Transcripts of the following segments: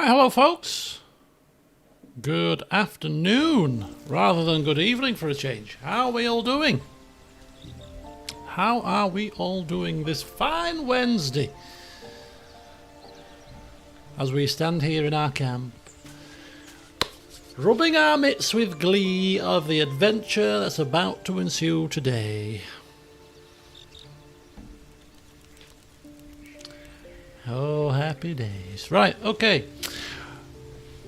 Right, hello folks. Good afternoon, rather than good evening for a change. How are we all doing? How are we all doing this fine Wednesday? As we stand here in our camp, rubbing our mitts with glee of the adventure that's about to ensue today. Oh, happy days. Right, okay.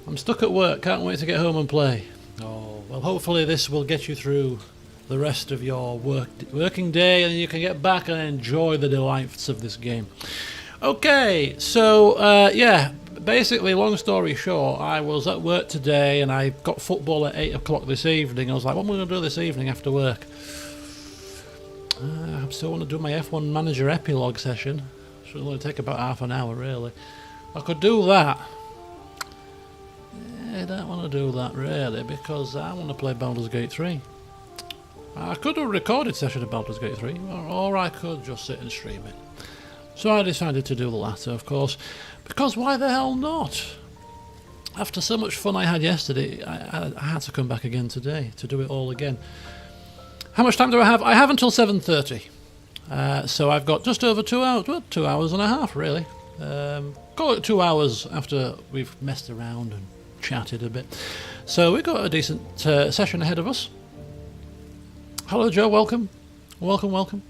I'm stuck at work, can't wait to get home and play. Oh, well, hopefully this will get you through the rest of your working day and you can get back and enjoy the delights of this game. Okay, so, yeah, basically, long story short, I was at work today and I got football at 8 o'clock this evening. I was like, what am I going to do this evening after work? I still want to do my F1 Manager epilogue session. Should only take about half an hour, really. I could do that. I don't want to do that, really, because I want to play Baldur's Gate 3. I could do a recorded session of Baldur's Gate 3, or I could just sit and stream it. So I decided to do the latter, of course, because why the hell not? After so much fun I had yesterday, I had to come back again today to do it all again. How much time do I have? I have until 7:30. So I've got just over 2 hours, well, 2 hours and a half, really. Call it 2 hours after we've messed around and chatted a bit. So we've got a decent session ahead of us. Hello, Joe. Welcome. Welcome.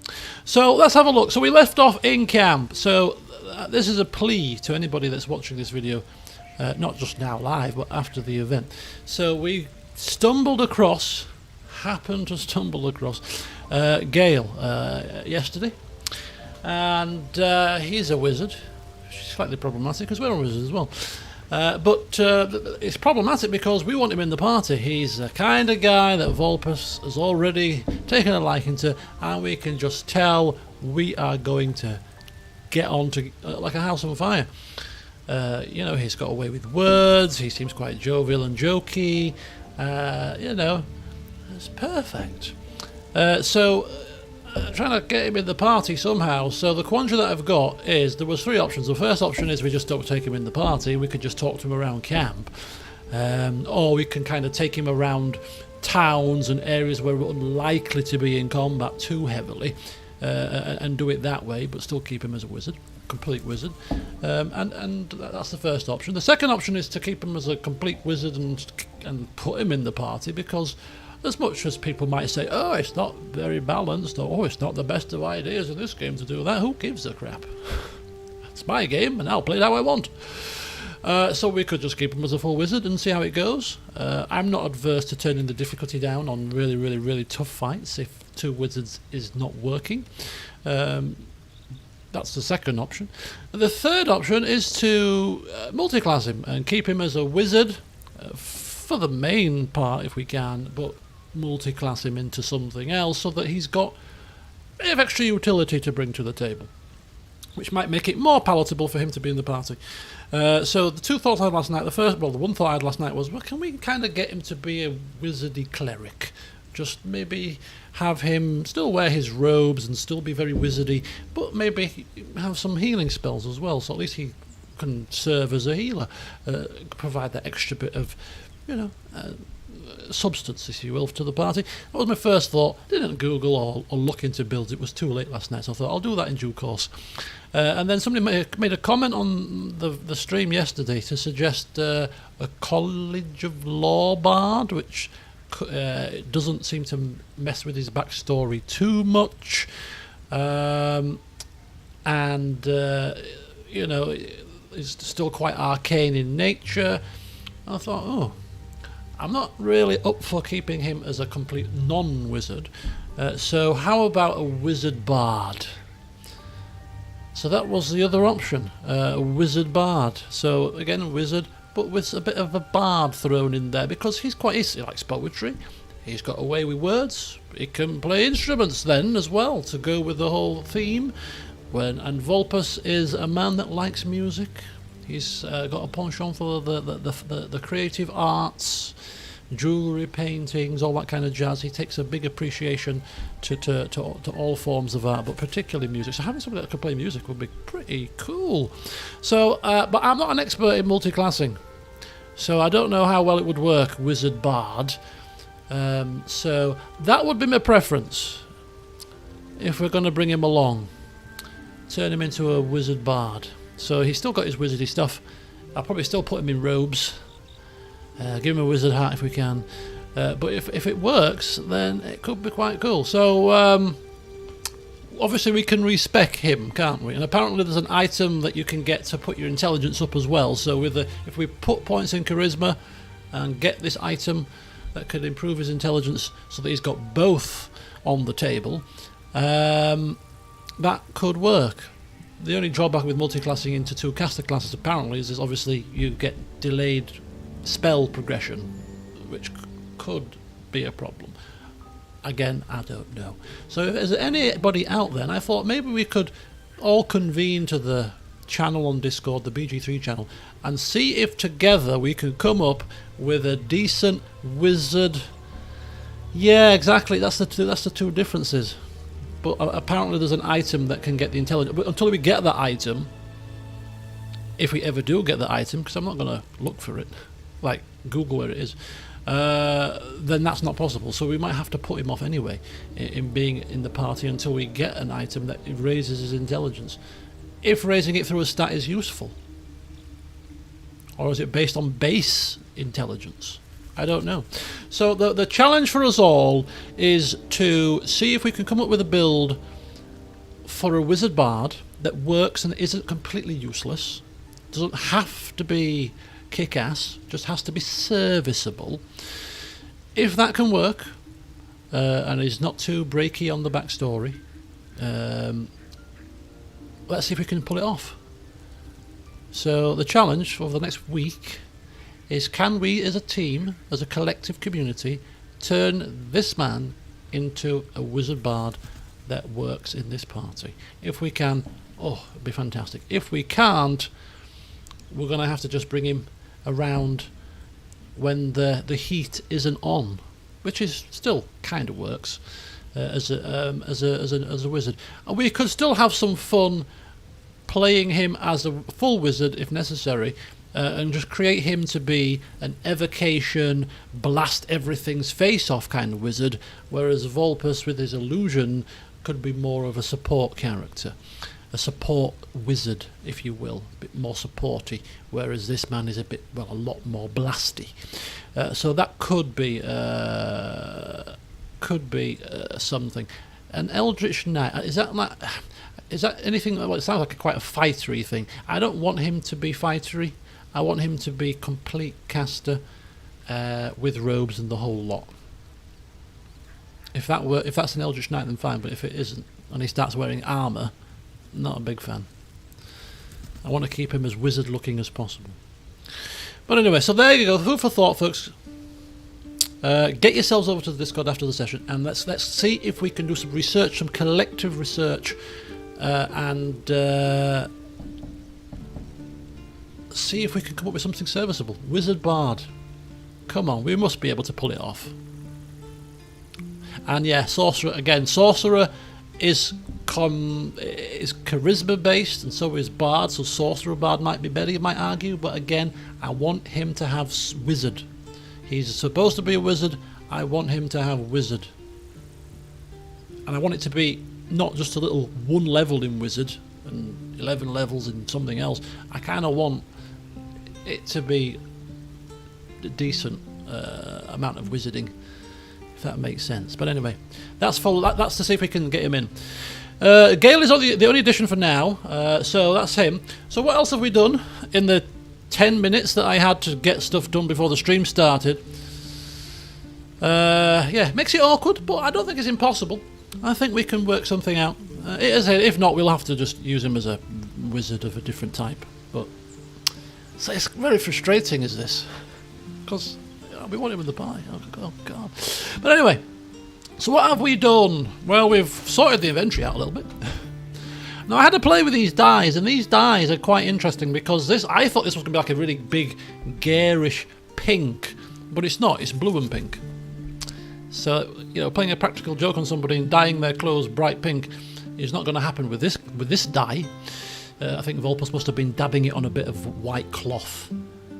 So let's have a look. So we left off in camp. So this is a plea to anybody that's watching this video, not just now live, but after the event. So we happened to stumble across Gale yesterday, and he's a wizard. Slightly problematic because we're a wizard as well. But it's problematic because we want him in the party. He's the kind of guy that Vulpus has already taken a liking to, and we can just tell we are going to get on to like a house on fire. You know, he's got a way with words. He seems quite jovial and jokey. You know, it's perfect. Trying to get him in the party somehow. So the quandary that I've got is there was three options. The first option is we just don't take him in the party. We could just talk to him around camp, or we can kind of take him around towns and areas where we're unlikely to be in combat too heavily, and do it that way, but still keep him as a wizard, complete wizard. And that's the first option. The second option is to keep him as a complete wizard and put him in the party, because as much as people might say, oh, it's not very balanced, or oh, it's not the best of ideas in this game to do that, who gives a crap? It's my game, and I'll play it how I want. So we could just keep him as a full wizard and see how it goes. I'm not adverse to turning the difficulty down on really, really, really tough fights if two wizards is not working. That's the second option. The third option is to multi-class him and keep him as a wizard for the main part if we can, but multi-class him into something else so that he's got a bit of extra utility to bring to the table, which might make it more palatable for him to be in the party. So the two thoughts I had last night, the one thought I had last night was, well, can we kind of get him to be a wizardy cleric? Just maybe have him still wear his robes and still be very wizardy, but maybe have some healing spells as well, so at least he can serve as a healer, provide that extra bit of, you know, substance, if you will, to the party. That was my first thought. Didn't Google or look into builds. It was too late last night, so I thought I'll do that in due course. And then somebody made a comment on the stream yesterday to suggest a College of Law bard, which doesn't seem to mess with his backstory too much, and you know, is still quite arcane in nature. I thought, oh, I'm not really up for keeping him as a complete non-wizard, so how about a wizard bard? So that was the other option, a wizard bard. So again, a wizard, but with a bit of a bard thrown in there, because he likes poetry, he's got a way with words, he can play instruments then as well to go with the whole theme. And Vulpus is a man that likes music. He's got a penchant for the creative arts, jewellery, paintings, all that kind of jazz. He takes a big appreciation to all forms of art, but particularly music. So having somebody that could play music would be pretty cool. So, but I'm not an expert in multiclassing, so I don't know how well it would work, Wizard Bard. So that would be my preference if we're going to bring him along. Turn him into a Wizard Bard. So he's still got his wizardy stuff. I'll probably still put him in robes. Give him a wizard hat if we can. But if it works, then it could be quite cool. So obviously we can respec him, can't we? And apparently there's an item that you can get to put your intelligence up as well. So if we put points in charisma and get this item that could improve his intelligence so that he's got both on the table, that could work. The only drawback with multiclassing into two caster classes apparently is obviously you get delayed spell progression, which could be a problem. Again, I don't know. So if there's anybody out there, and I thought maybe we could all convene to the channel on Discord, the BG3 channel, and see if together we can come up with a decent wizard. Yeah, exactly. That's the two differences. But apparently there's an item that can get the intelligence. But until we get that item, if we ever do get that item, because I'm not going to look for it, like Google where it is, then that's not possible. So we might have to put him off anyway in being in the party until we get an item that raises his intelligence. If raising it through a stat is useful. Or is it based on base intelligence? I don't know. So the challenge for us all is to see if we can come up with a build for a wizard bard that works and isn't completely useless. Doesn't have to be kick-ass, just has to be serviceable. If that can work, and is not too breaky on the backstory, let's see if we can pull it off. So the challenge for the next week is, can we as a team, as a collective community, turn this man into a wizard bard that works in this party? If we can, oh, it'd be fantastic. If we can't, we're going to have to just bring him around when the heat isn't on, which is still kind of works as a wizard. And we could still have some fun playing him as a full wizard if necessary, and just create him to be an evocation, blast everything's face off kind of wizard, whereas Volpus with his illusion could be more of a support character, a support wizard, if you will, a bit more supporty, whereas this man is a lot more blasty. So that could be something. An Eldritch Knight, is that anything? Well, it sounds like quite a fightery thing. I don't want him to be fightery. I want him to be complete caster with robes and the whole lot. If that's an Eldritch Knight, then fine. But if it isn't, and he starts wearing armour, not a big fan. I want to keep him as wizard-looking as possible. But anyway, so there you go. Food for thought, folks. Get yourselves over to the Discord after the session, and let's see if we can do some research, some collective research, and see if we can come up with something serviceable. Wizard Bard. Come on, we must be able to pull it off. And yeah, Sorcerer again. Sorcerer is charisma based, and so is Bard, so Sorcerer Bard might be better, you might argue, but again, I want him to have wizard. He's supposed to be a wizard, I want him to have wizard. And I want it to be not just a little one level in wizard and 11 levels in something else. I kind of want it to be a decent amount of wizarding, if that makes sense. But anyway, that's to see if we can get him in. Gale is the only addition for now, so that's him. So what else have we done in the 10 minutes that I had to get stuff done before the stream started? Yeah, makes it awkward, but I don't think it's impossible. I think we can work something out. If not, we'll have to just use him as a wizard of a different type. But so it's very frustrating, is this? Because we want him in the pie. Oh God. But anyway, so what have we done? Well, we've sorted the inventory out a little bit. Now, I had to play with these dies, and these dies are quite interesting because I thought this was going to be like a really big, garish pink but it's not. It's blue and pink. So, you know, playing a practical joke on somebody and dyeing their clothes bright pink is not going to happen with this dye. I think Vulpus must have been dabbing it on a bit of white cloth.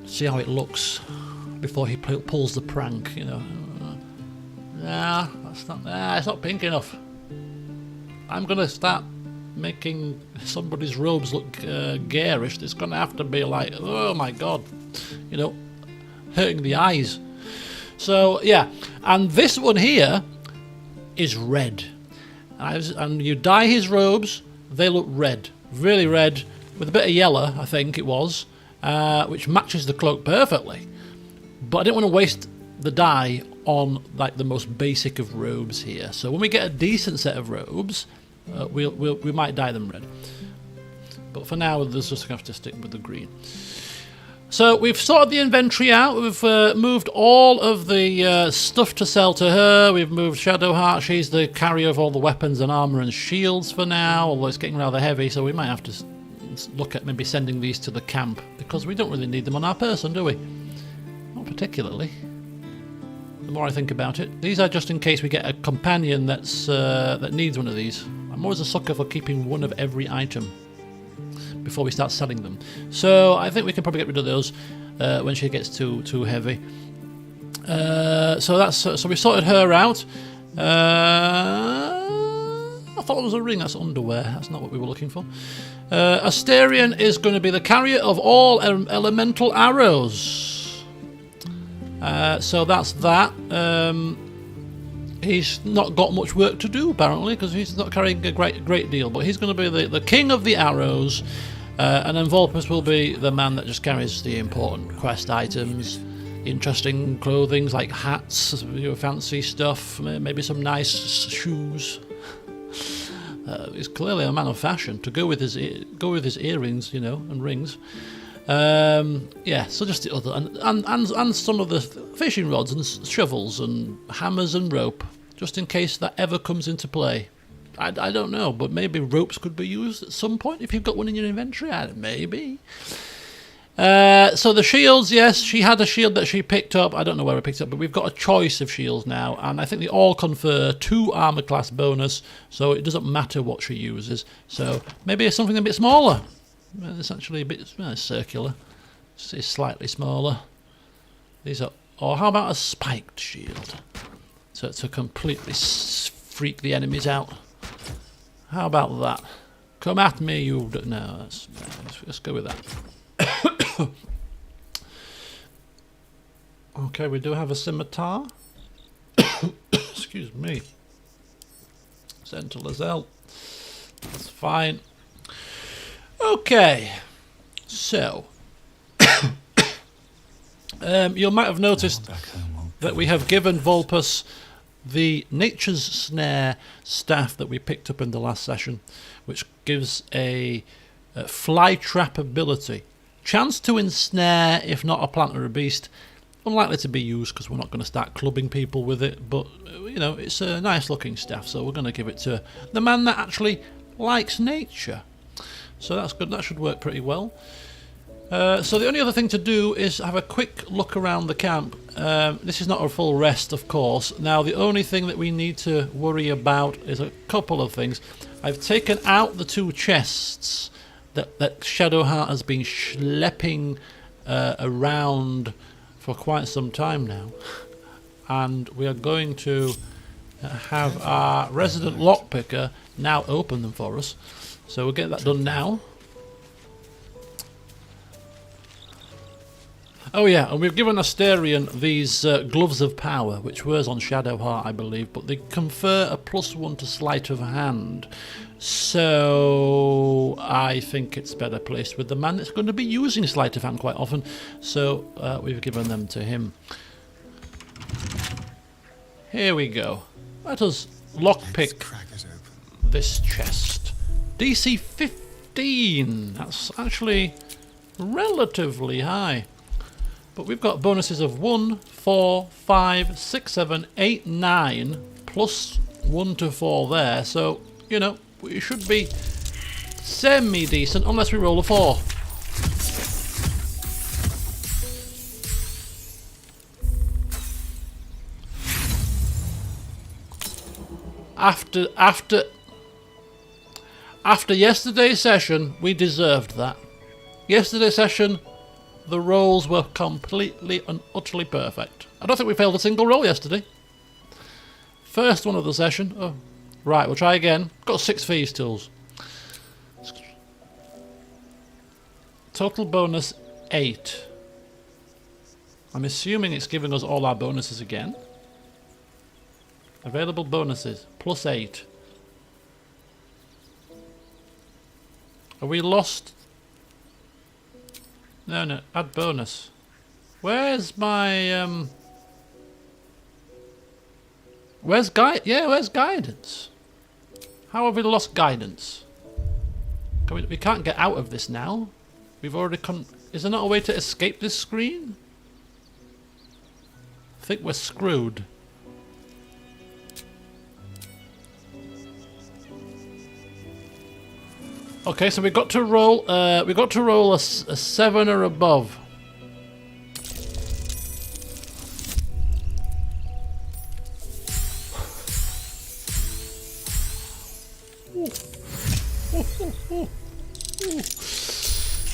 See how it looks before he pulls the prank, you know. Nah, it's not pink enough. I'm going to start making somebody's robes look garish. It's going to have to be like, oh my god, you know, hurting the eyes. So, yeah, and this one here is red. And you dye his robes, they look red. Really red, with a bit of yellow, I think it was, which matches the cloak perfectly. But I didn't want to waste the dye on, like, the most basic of robes here. So when we get a decent set of robes, we might dye them red. But for now, there's just going to have to stick with the green. So we've sorted the inventory out. We've moved all of the stuff to sell to her. We've moved Shadowheart. She's the carrier of all the weapons and armour and shields for now, although it's getting rather heavy, so we might have to look at maybe sending these to the camp, because we don't really need them on our person, do we? Not particularly. The more I think about it. These are just in case we get a companion that needs one of these. I'm always a sucker for keeping one of every item before we start selling them. So I think we can probably get rid of those when she gets too heavy. So we sorted her out. I thought it was a ring. That's underwear. That's not what we were looking for. Asterion is going to be the carrier of all elemental arrows. So that's that. He's not got much work to do, apparently, because he's not carrying a great deal. But he's going to be the king of the arrows, and then Vulpus will be the man that just carries the important quest items, interesting clothing like hats, fancy stuff, maybe some nice shoes. He's clearly a man of fashion to go with his earrings, and rings. Yeah, so just the other and some of the fishing rods and shovels and hammers and rope, just in case that ever comes into play. I don't know, but maybe ropes could be used at some point if you've got one in your inventory. Maybe. So the shields, yes, she had a shield that she picked up. I don't know where I picked it up, but we've got a choice of shields now, and I think they all confer 2 armor class bonus, so it doesn't matter what she uses. So maybe something a bit smaller. It's actually a bit circular. It's slightly smaller. These are. Or how about a spiked shield? So to completely freak the enemies out. How about that? Come at me, you. No, let's go with that. Okay, we do have a scimitar. Excuse me. Sent to Lizelle. That's fine. Okay, so you might have noticed that we have given Vulpus the Nature's Snare staff that we picked up in the last session, which gives a fly trap ability. Chance to ensnare, if not a plant or a beast. Unlikely to be used because we're not going to start clubbing people with it, but it's a nice looking staff, so we're going to give it to the man that actually likes nature. So that's good, that should work pretty well. So the only other thing to do is have a quick look around the camp. This is not a full rest, of course. Now the only thing that we need to worry about is a couple of things. I've taken out the 2 chests that Shadowheart has been schlepping around for quite some time now. And we are going to have our resident lockpicker now open them for us. So we'll get that done now. Oh yeah, and we've given Asterion these gloves of power, which was on Shadowheart, I believe, but they confer a +1 to sleight of hand. So I think it's better placed with the man that's going to be using sleight of hand quite often. So we've given them to him. Here we go. Let us lockpick this chest. DC 15. That's actually relatively high. But we've got bonuses of 1, 4, 5, 6, 7, 8, 9, plus 1 to 4 there. So, we should be semi-decent unless we roll a 4. After yesterday's session, we deserved that. Yesterday's session, the rolls were completely and utterly perfect. I don't think we failed a single roll yesterday. First one of the session. Oh, right, we'll try again. Got 6 fees tools. Total bonus 8. I'm assuming it's giving us all our bonuses again. Available bonuses, plus 8. Are we lost? No, add bonus. Where's my, where's guidance? How have we lost guidance? We can't get out of this now. We've already is there not a way to escape this screen? I think we're screwed. Okay, so we got to roll. We got to roll a 7 or above.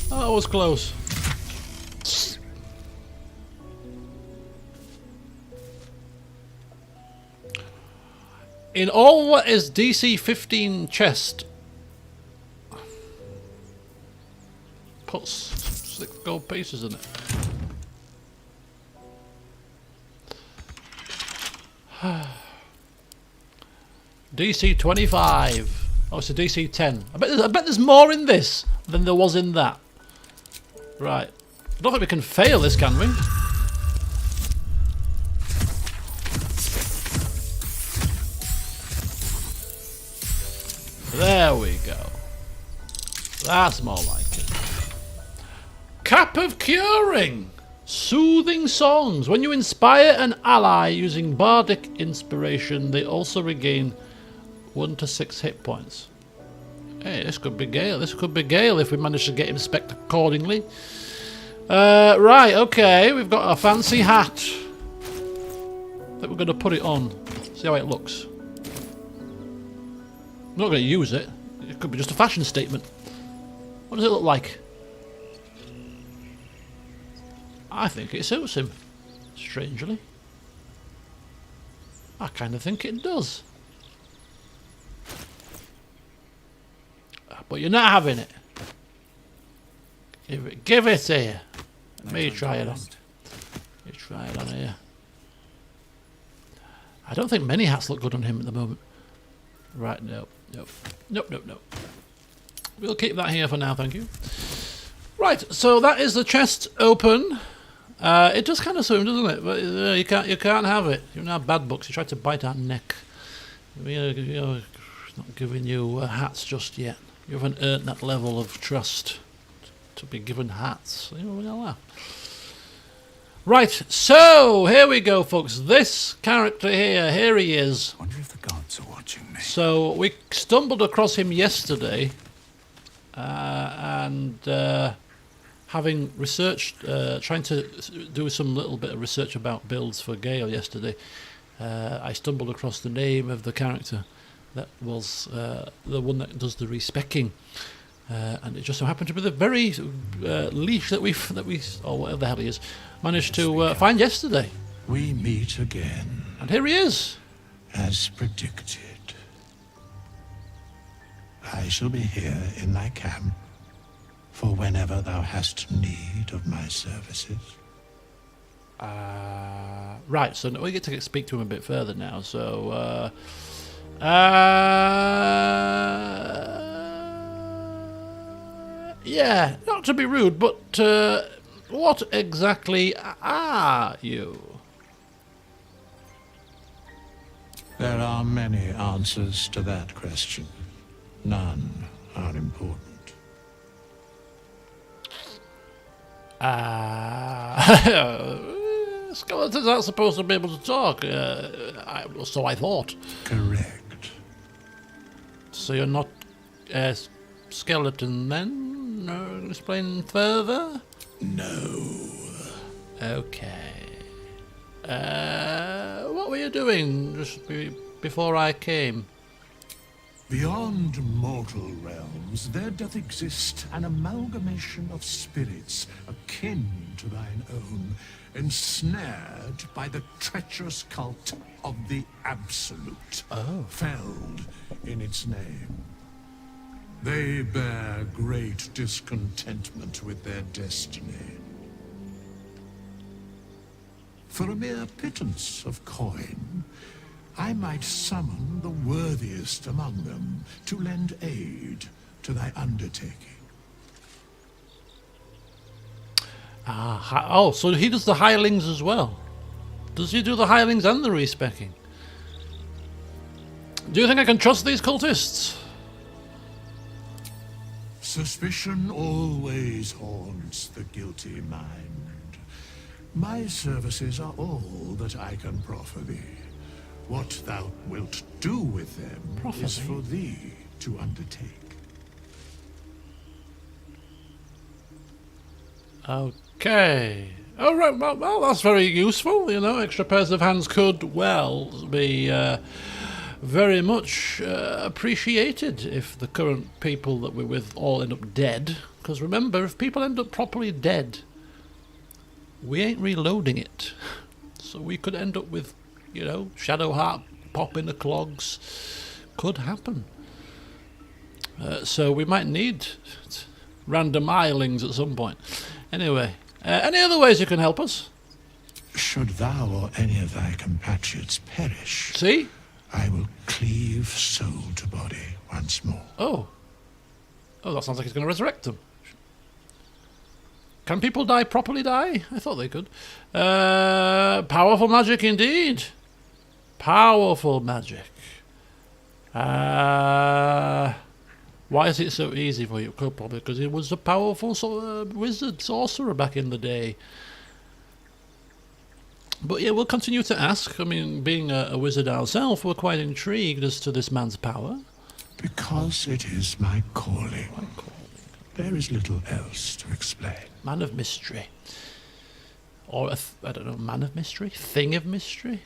That was close. In all what is DC 15 chest, put 6 gold pieces in it. DC 25. Oh, it's a DC 10. I bet there's more in this than there was in that. Right. I don't think we can fail this, can we? There we go. That's more like it. Cap of Curing. Soothing songs. When you inspire an ally using bardic inspiration, they also regain 1 to 6 hit points. Hey, this could be Gale. This could be Gale if we manage to get him spec'd accordingly. Right, okay. We've got a fancy hat. I think we're going to put it on. See how it looks. I'm not going to use it. It could be just a fashion statement. What does it look like? I think it suits him. Strangely. I kind of think it does. But you're not having it. Give it here. Let me try it on. You try it on here. I don't think many hats look good on him at the moment. Right, nope. We'll keep that here for now, thank you. Right, so that is the chest open. It does kind of suit him, doesn't it? But you can't have it. You're in our bad books. You tried to bite our neck. We're not giving you hats just yet. You haven't earned that level of trust to be given hats. Right, so here we go, folks. This character here he is. Wonder if the gods are watching me. So we stumbled across him yesterday, and having researched, trying to do some little bit of research about builds for Gale yesterday, I stumbled across the name of the character. That was the one that does the respecking, and it just so happened to be the very leash that we or whatever the hell he is managed to find yesterday. We meet again, and here he is, as predicted. I shall be here in thy camp for whenever thou hast need of my services. Right. So we get to speak to him a bit further now. So. Yeah, not to be rude, but what exactly are you? There are many answers to that question. None are important. Skeletons aren't supposed to be able to talk, so I thought. Correct. So you're not a skeleton then? Explain further? No. Okay. What were you doing just before I came? Beyond mortal realms, there doth exist an amalgamation of spirits akin to thine own, ensnared by the treacherous cult of the Absolute, felled in its name. They bear great discontentment with their destiny. For a mere pittance of coin, I might summon the worthiest among them to lend aid to thy undertaking. Oh, so he does the hirelings as well. Does he do the hirelings and the respecking? Do you think I can trust these cultists? Suspicion always haunts the guilty mind. My services are all that I can proffer thee. What thou wilt do with them is for thee to undertake. Okay. Oh, right. Well, that's very useful. You know, extra pairs of hands could, well, be very much appreciated if the current people that we're with all end up dead. Because remember, if people end up properly dead, we ain't reloading it. So we could end up with, you know, Shadowheart popping the clogs. Could happen. So we might need random hirelings at some point. Anyway, any other ways you can help us? Should thou or any of thy compatriots perish, See? I will cleave soul to body once more. Oh, that sounds like it's going to resurrect them. Can people properly die? I thought they could. Powerful magic indeed. Powerful magic. Why is it so easy for you? Probably because he was a powerful wizard, sorcerer back in the day. But yeah, we'll continue to ask. I mean, being a wizard ourselves, we're quite intrigued as to this man's power. Because it is my calling. There is little else to explain. Man of mystery. Or, I don't know, man of mystery? Thing of mystery?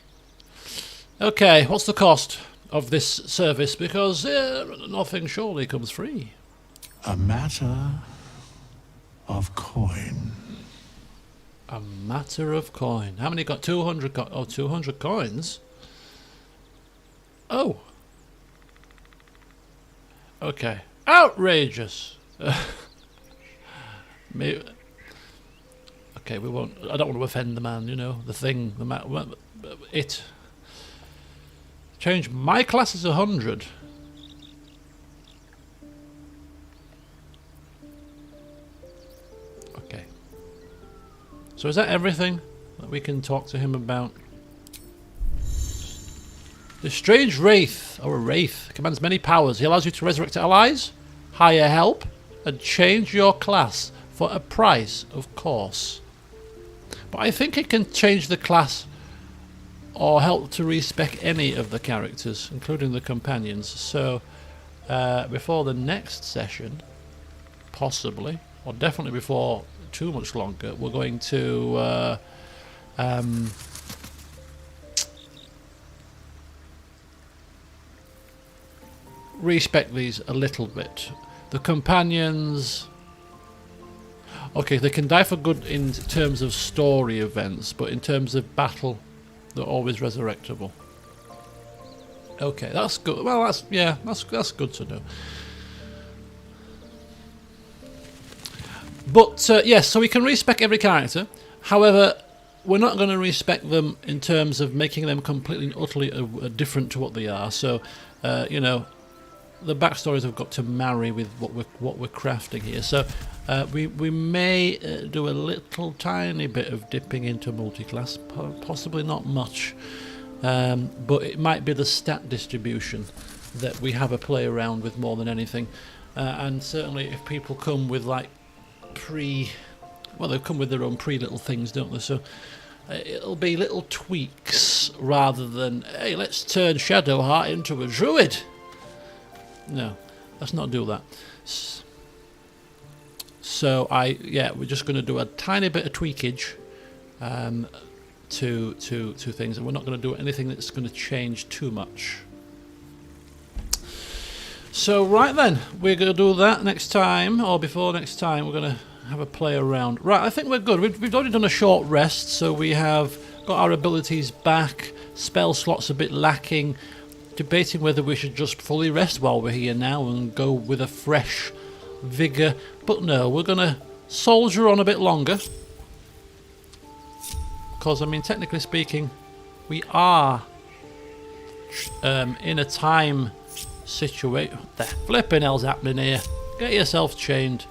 Okay, what's the cost of this service? Because nothing surely comes free. A matter of coin. A matter of coin. How many got 200? 200 coins? Oh. Okay. Outrageous. Maybe. Okay, we won't. I don't want to offend the man. You know, the thing, it. Change my class is 100. Okay. So is that everything that we can talk to him about? The strange wraith, or a wraith, commands many powers. He allows you to resurrect allies, hire help, and change your class for a price, of course. But I think it can change the class or help to respec any of the characters, including the companions. So before the next session, possibly, or definitely before too much longer, we're going to respec these a little bit. The companions, okay, they can die for good in terms of story events, but in terms of battle, they're always resurrectable. Okay, that's good. Well, that's good to know. But yes, so we can respec every character. However, we're not going to respec them in terms of making them completely and utterly different to what they are. So, you know, the backstories have got to marry with what we're crafting here. So we may do a little tiny bit of dipping into multi-class, possibly not much, but it might be the stat distribution that we have a play around with more than anything. And certainly if people come with like they come with their own little things, don't they? So it'll be little tweaks rather than, hey, let's turn Shadowheart into a druid. No, let's not do that. So we're just going to do a tiny bit of tweakage to things, and we're not going to do anything that's going to change too much. So right then, we're going to do that next time, or before next time, we're going to have a play around. Right, I think we're good. We've already done a short rest, so we have got our abilities back, spell slots a bit lacking, debating whether we should just fully rest while we're here now and go with a fresh vigour. But no, we're going to soldier on a bit longer. Because, I mean, technically speaking, we are in a time situation. What the flipping hell's happening here? Get yourself chained.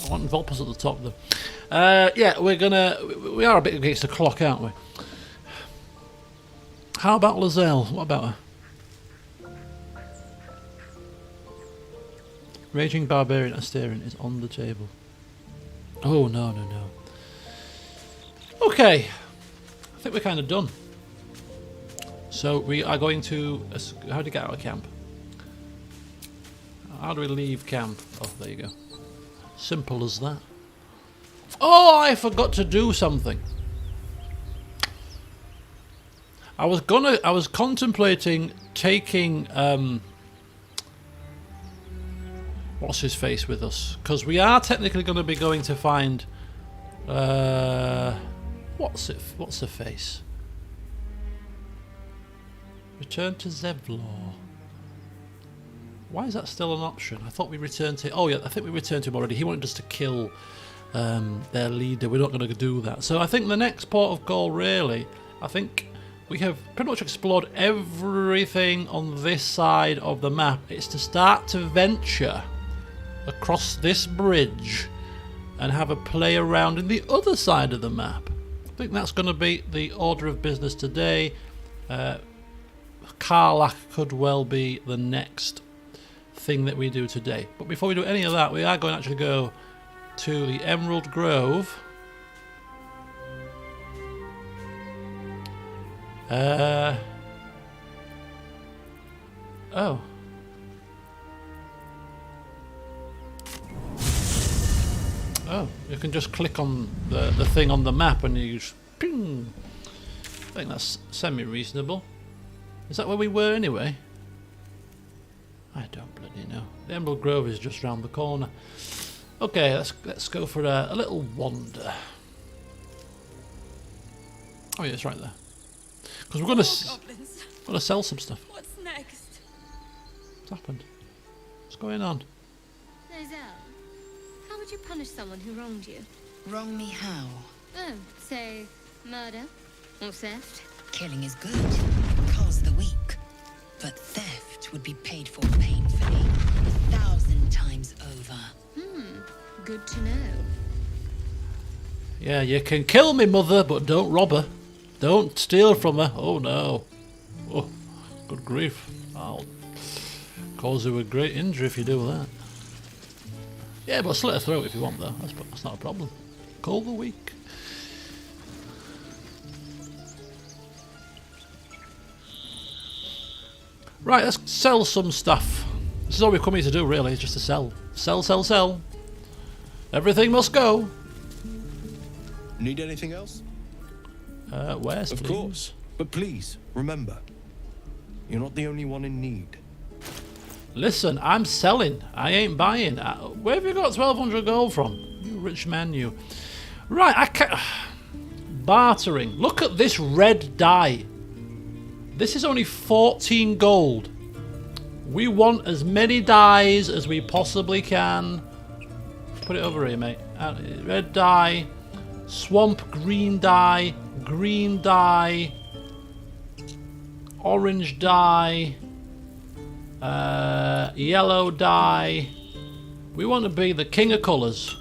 I want Volpus at the top though. Yeah, we are a bit against the clock, aren't we? How about Lozelle? What about her? Raging Barbarian Asterion is on the table. Oh, no. Okay. I think we're kind of done. So we are going to... How do we get out of camp? How do we leave camp? Oh, there you go. Simple as that. Oh, I forgot to do something. I was contemplating taking what's his face with us, because we are technically going to be going to find what's the face? Return to Zevlor. Why is that still an option? I thought we returned to... Oh yeah, I think we returned to him already. He wanted us to kill their leader. We're not going to do that. So I think the next port of call, really, I think we have pretty much explored everything on this side of the map. It's to start to venture across this bridge and have a play around in the other side of the map. I think that's going to be the order of business today. Karlach could well be the next thing that we do today. But before we do any of that, we are going to actually go to the Emerald Grove. Oh. Oh, you can just click on the thing on the map and you just ping. I think that's semi-reasonable. Is that where we were anyway? I don't bloody know. The Emerald Grove is just round the corner. Okay, let's go for a little wander. Oh yeah, it's right there. Because we're going to sell some stuff. What's next? What's happened? What's going on? Lozelle, how would you punish someone who wronged you? Wrong me how? Oh, say murder or theft? Killing is good, cause the weak. But theft would be paid for painfully, 1,000 times over. Good to know. Yeah, you can kill me, mother, but don't rob her. Don't steal from her. Oh no. Oh, good grief. I'll cause you a great injury if you do that. Yeah, but slit her throat if you want, though. That's not a problem. Call the weak. Right, let's sell some stuff. This is all we've come here to do, really, is just to sell. Sell, sell, sell. Everything must go. Need anything else? Where's Of course. But please, remember, you're not the only one in need. Listen, I'm selling. I ain't buying. Where have you got 1,200 gold from? You rich man, you. Right, I can't... Bartering. Look at this red dye. This is only 14 gold. We want as many dyes as we possibly can. Put it over here, mate. Red dye, swamp green dye, orange dye, yellow dye. We want to be the king of colours.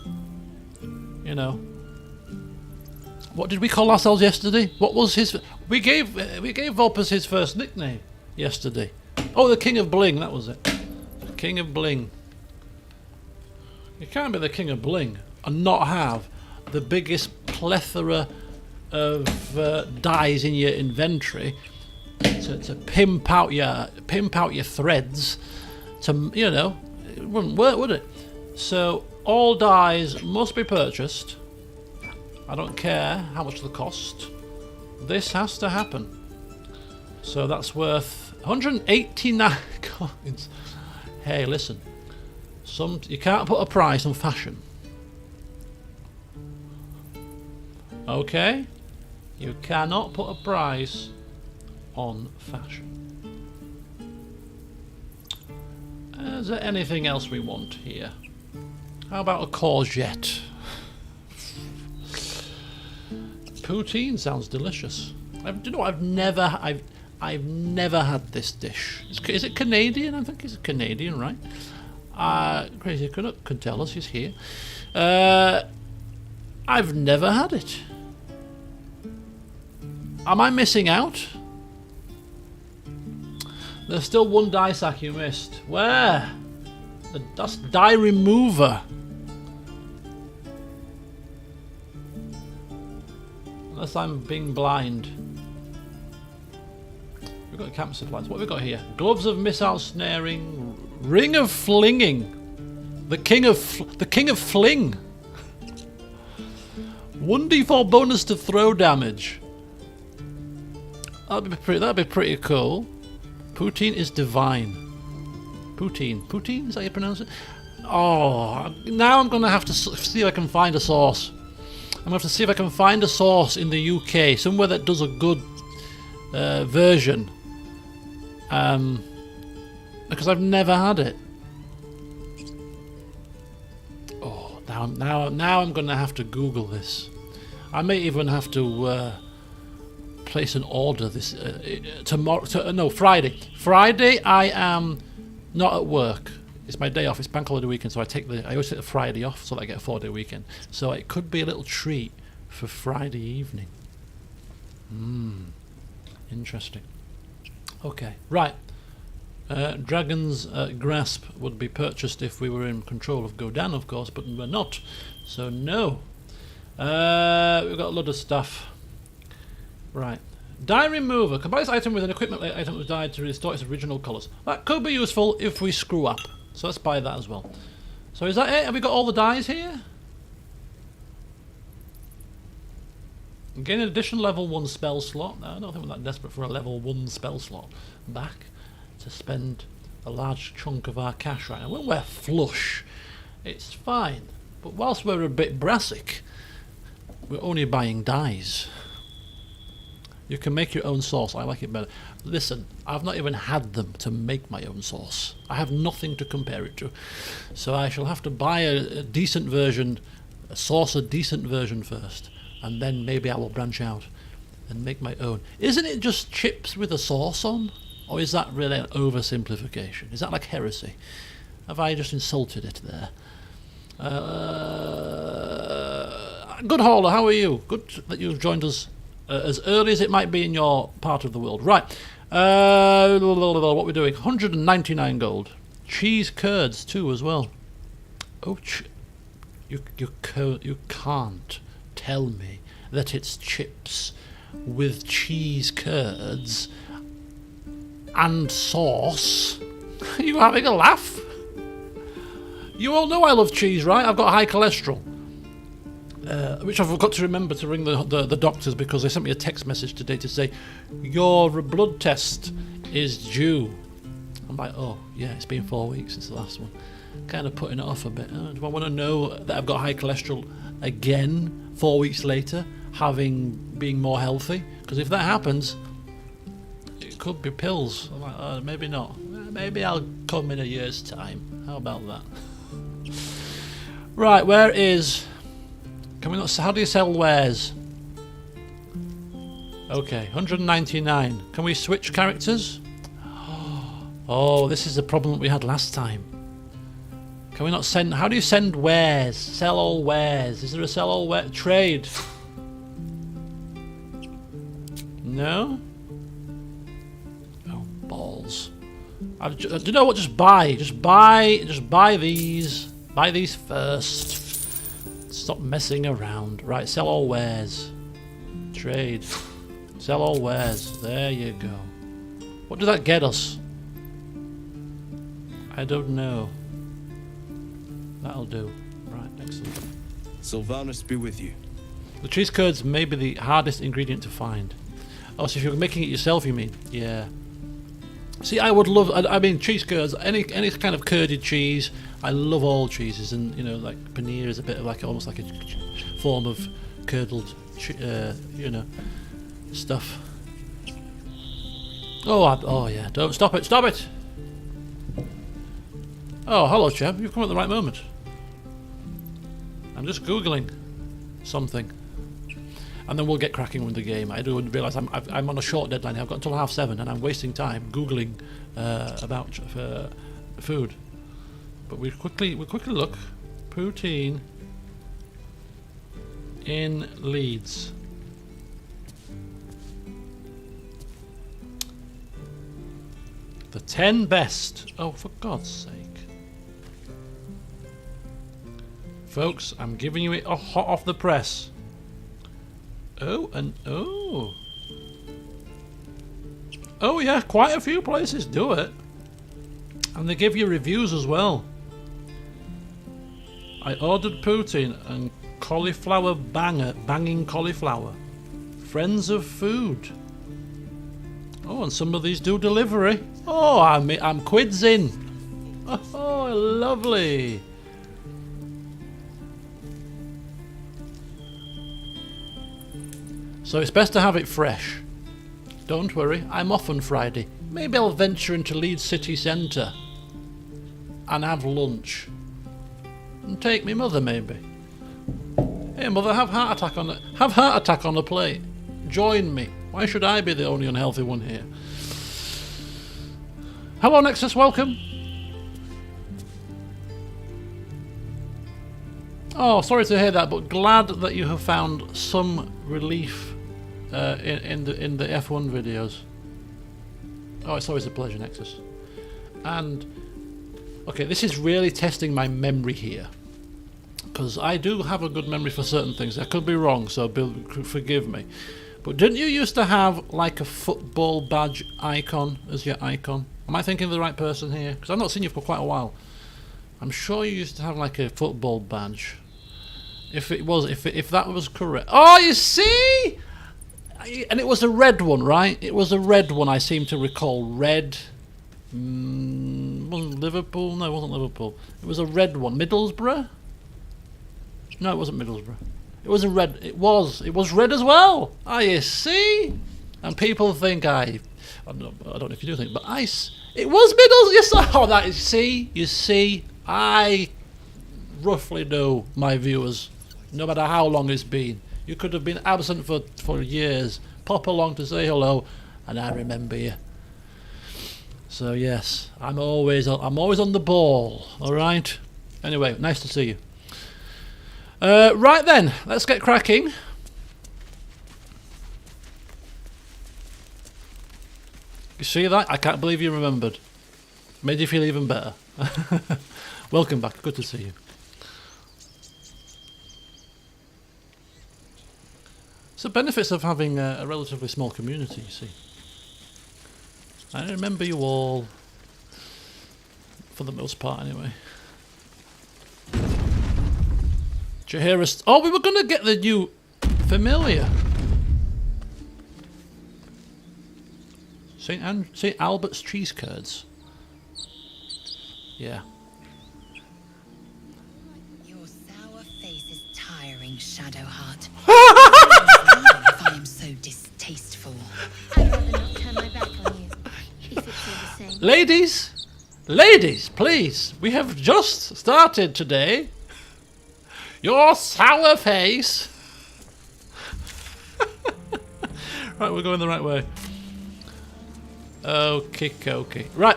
You know. What did we call ourselves yesterday? What was his... We gave Volpus his first nickname yesterday. Oh, the King of Bling, that was it. The King of Bling. You can't be the King of Bling and not have the biggest plethora of dyes in your inventory to pimp out your threads. To, you know, it wouldn't work, would it? So all dyes must be purchased. I don't care how much they cost. This has to happen. So that's worth 189 coins. Hey, listen. You can't put a price on fashion. Okay? You cannot put a price on fashion. Is there anything else we want here? How about a courgette? Poutine sounds delicious. Do you know what? I've never had this dish. Is it Canadian? I think it's Canadian, right? Crazy could tell us. He's here. I've never had it. Am I missing out? There's still one die sack you missed. Where? That's die remover. Unless I'm being blind. We've got camp supplies. What have we got here? Gloves of missile snaring. Ring of flinging. The king of fling. 1d4 bonus to throw damage. That'd be pretty cool. Poutine is divine. Poutine, is that how you pronounce it? Oh, now I'm gonna have to see if I can find a source. I'm gonna have to see if I can find a source in the UK, somewhere that does a good version. Because I've never had it. Oh, now I'm gonna have to Google this. I may even have to place an order this tomorrow. Friday. Friday I am not at work. It's my day off. It's bank holiday weekend, so I always take the Friday off so that I get a 4-day weekend. So it could be a little treat for Friday evening. Interesting. Okay, right. Dragon's Grasp would be purchased if we were in control of Godan, of course, but we're not. So no. We've got a lot of stuff. Right. Die remover. Combine this item with an equipment item that was dyed to restore its original colours. That could be useful if we screw up. So let's buy that as well. So is that it? Have we got all the dies here? Gain an additional level 1 spell slot. No, I don't think we're that desperate for a level 1 spell slot back to spend a large chunk of our cash right now. When we're flush, it's fine. But whilst we're a bit brassic, we're only buying dies. You can make your own sauce. I like it better. Listen, I've not even had them to make my own sauce. I have nothing to compare it to. So I shall have to buy a decent version, source a decent version first, and then maybe I will branch out and make my own. Isn't it just chips with a sauce on? Or is that really an oversimplification? Is that like heresy? Have I just insulted it there? Good Hauler, how are you? Good that you've joined us as early as it might be in your part of the world. Right. What we're doing? 199 gold. Cheese curds too as well. Oh, you can't tell me that it's chips with cheese curds and sauce. Are you having a laugh? You all know I love cheese, right? I've got high cholesterol. Which I've got to remember to ring the doctors, because they sent me a text message today to say your blood test is due. I'm like, oh yeah, it's been 4 weeks since the last one. Kind of putting it off a bit. Do I want to know that I've got high cholesterol again 4 weeks later, being more healthy? Because if that happens, it could be pills. I'm like, maybe not. Maybe I'll come in a year's time. How about that? Right, where is? Can we not? How do you sell wares? Okay, 199. Can we switch characters? Oh, this is the problem that we had last time. Can we not send? How do you send wares? Sell all wares. Is there a sell all wares? Trade. No? Oh, balls. Do you know what? Just buy. Just buy these. Buy these first. Stop messing around. Right, sell all wares. Trade. Sell all wares. There you go. What did that get us? I don't know. That'll do. Right, excellent. Sylvanus be with you. The cheese curds may be the hardest ingredient to find. Oh, so if you're making it yourself, you mean? Yeah. See, I would love. I mean, cheese curds. Any kind of curded cheese. I love all cheeses, and you know, like paneer is a bit of like almost like a form of curdled, you know, stuff. Oh yeah! Don't stop it! Stop it! Oh, hello, chap. You've come at the right moment. I'm just googling something, and then we'll get cracking with the game. I do realise I'm on a short deadline. I've got until 7:30, and I'm wasting time googling about food. But we quickly look. Poutine in Leeds. The 10 best. Oh, for God's sake. Folks, I'm giving you it hot off the press. Oh, and oh. Oh yeah, quite a few places do it. And they give you reviews as well. I ordered poutine and cauliflower banging cauliflower. Friends of food. Oh, and some of these do delivery. Oh, I'm quids in. Oh, lovely. So it's best to have it fresh. Don't worry, I'm off on Friday. Maybe I'll venture into Leeds city centre and have lunch. And take me mother, maybe. Hey mother, have heart attack on the plate. Join me. Why should I be the only unhealthy one here? Hello Nexus, welcome. Oh, sorry to hear that, but glad that you have found some relief in the F1 videos. Oh, it's always a pleasure, Nexus. And okay, this is really testing my memory here, because I do have a good memory for certain things. I could be wrong, so forgive me. But didn't you used to have like a football badge icon as your icon? Am I thinking of the right person here? Because I've not seen you for quite a while. I'm sure you used to have like a football badge. If that was correct. Oh, you see? And it was a red one, right? It was a red one, I seem to recall. Red. Wasn't Liverpool? No, it wasn't Liverpool. It was a red one. Middlesbrough? No, it wasn't Middlesbrough. It was a red. It was red as well. Ah, you see? And people think I don't know if you do think, but it was Middlesbrough. Yes, oh, that is. You see, I roughly know my viewers. No matter how long it's been, you could have been absent for years. Pop along to say hello, and I remember you. So yes, I'm always on the ball. All right. Anyway, nice to see you. Right then, let's get cracking. You see that? I can't believe you remembered. Made you feel even better. Welcome back. Good to see you. It's the benefits of having a relatively small community, you see. I remember you all, for the most part anyway. Did you hear us? Oh, we were going to get the new familiar. St. Albert's cheese curds. Yeah. Your sour face is tiring, Shadowheart. If I am so distasteful. I'd rather not turn my back on you, if it's all the same. Ladies, please. We have just started today. Your sour face. Right, we're going the right way. Okay. Right,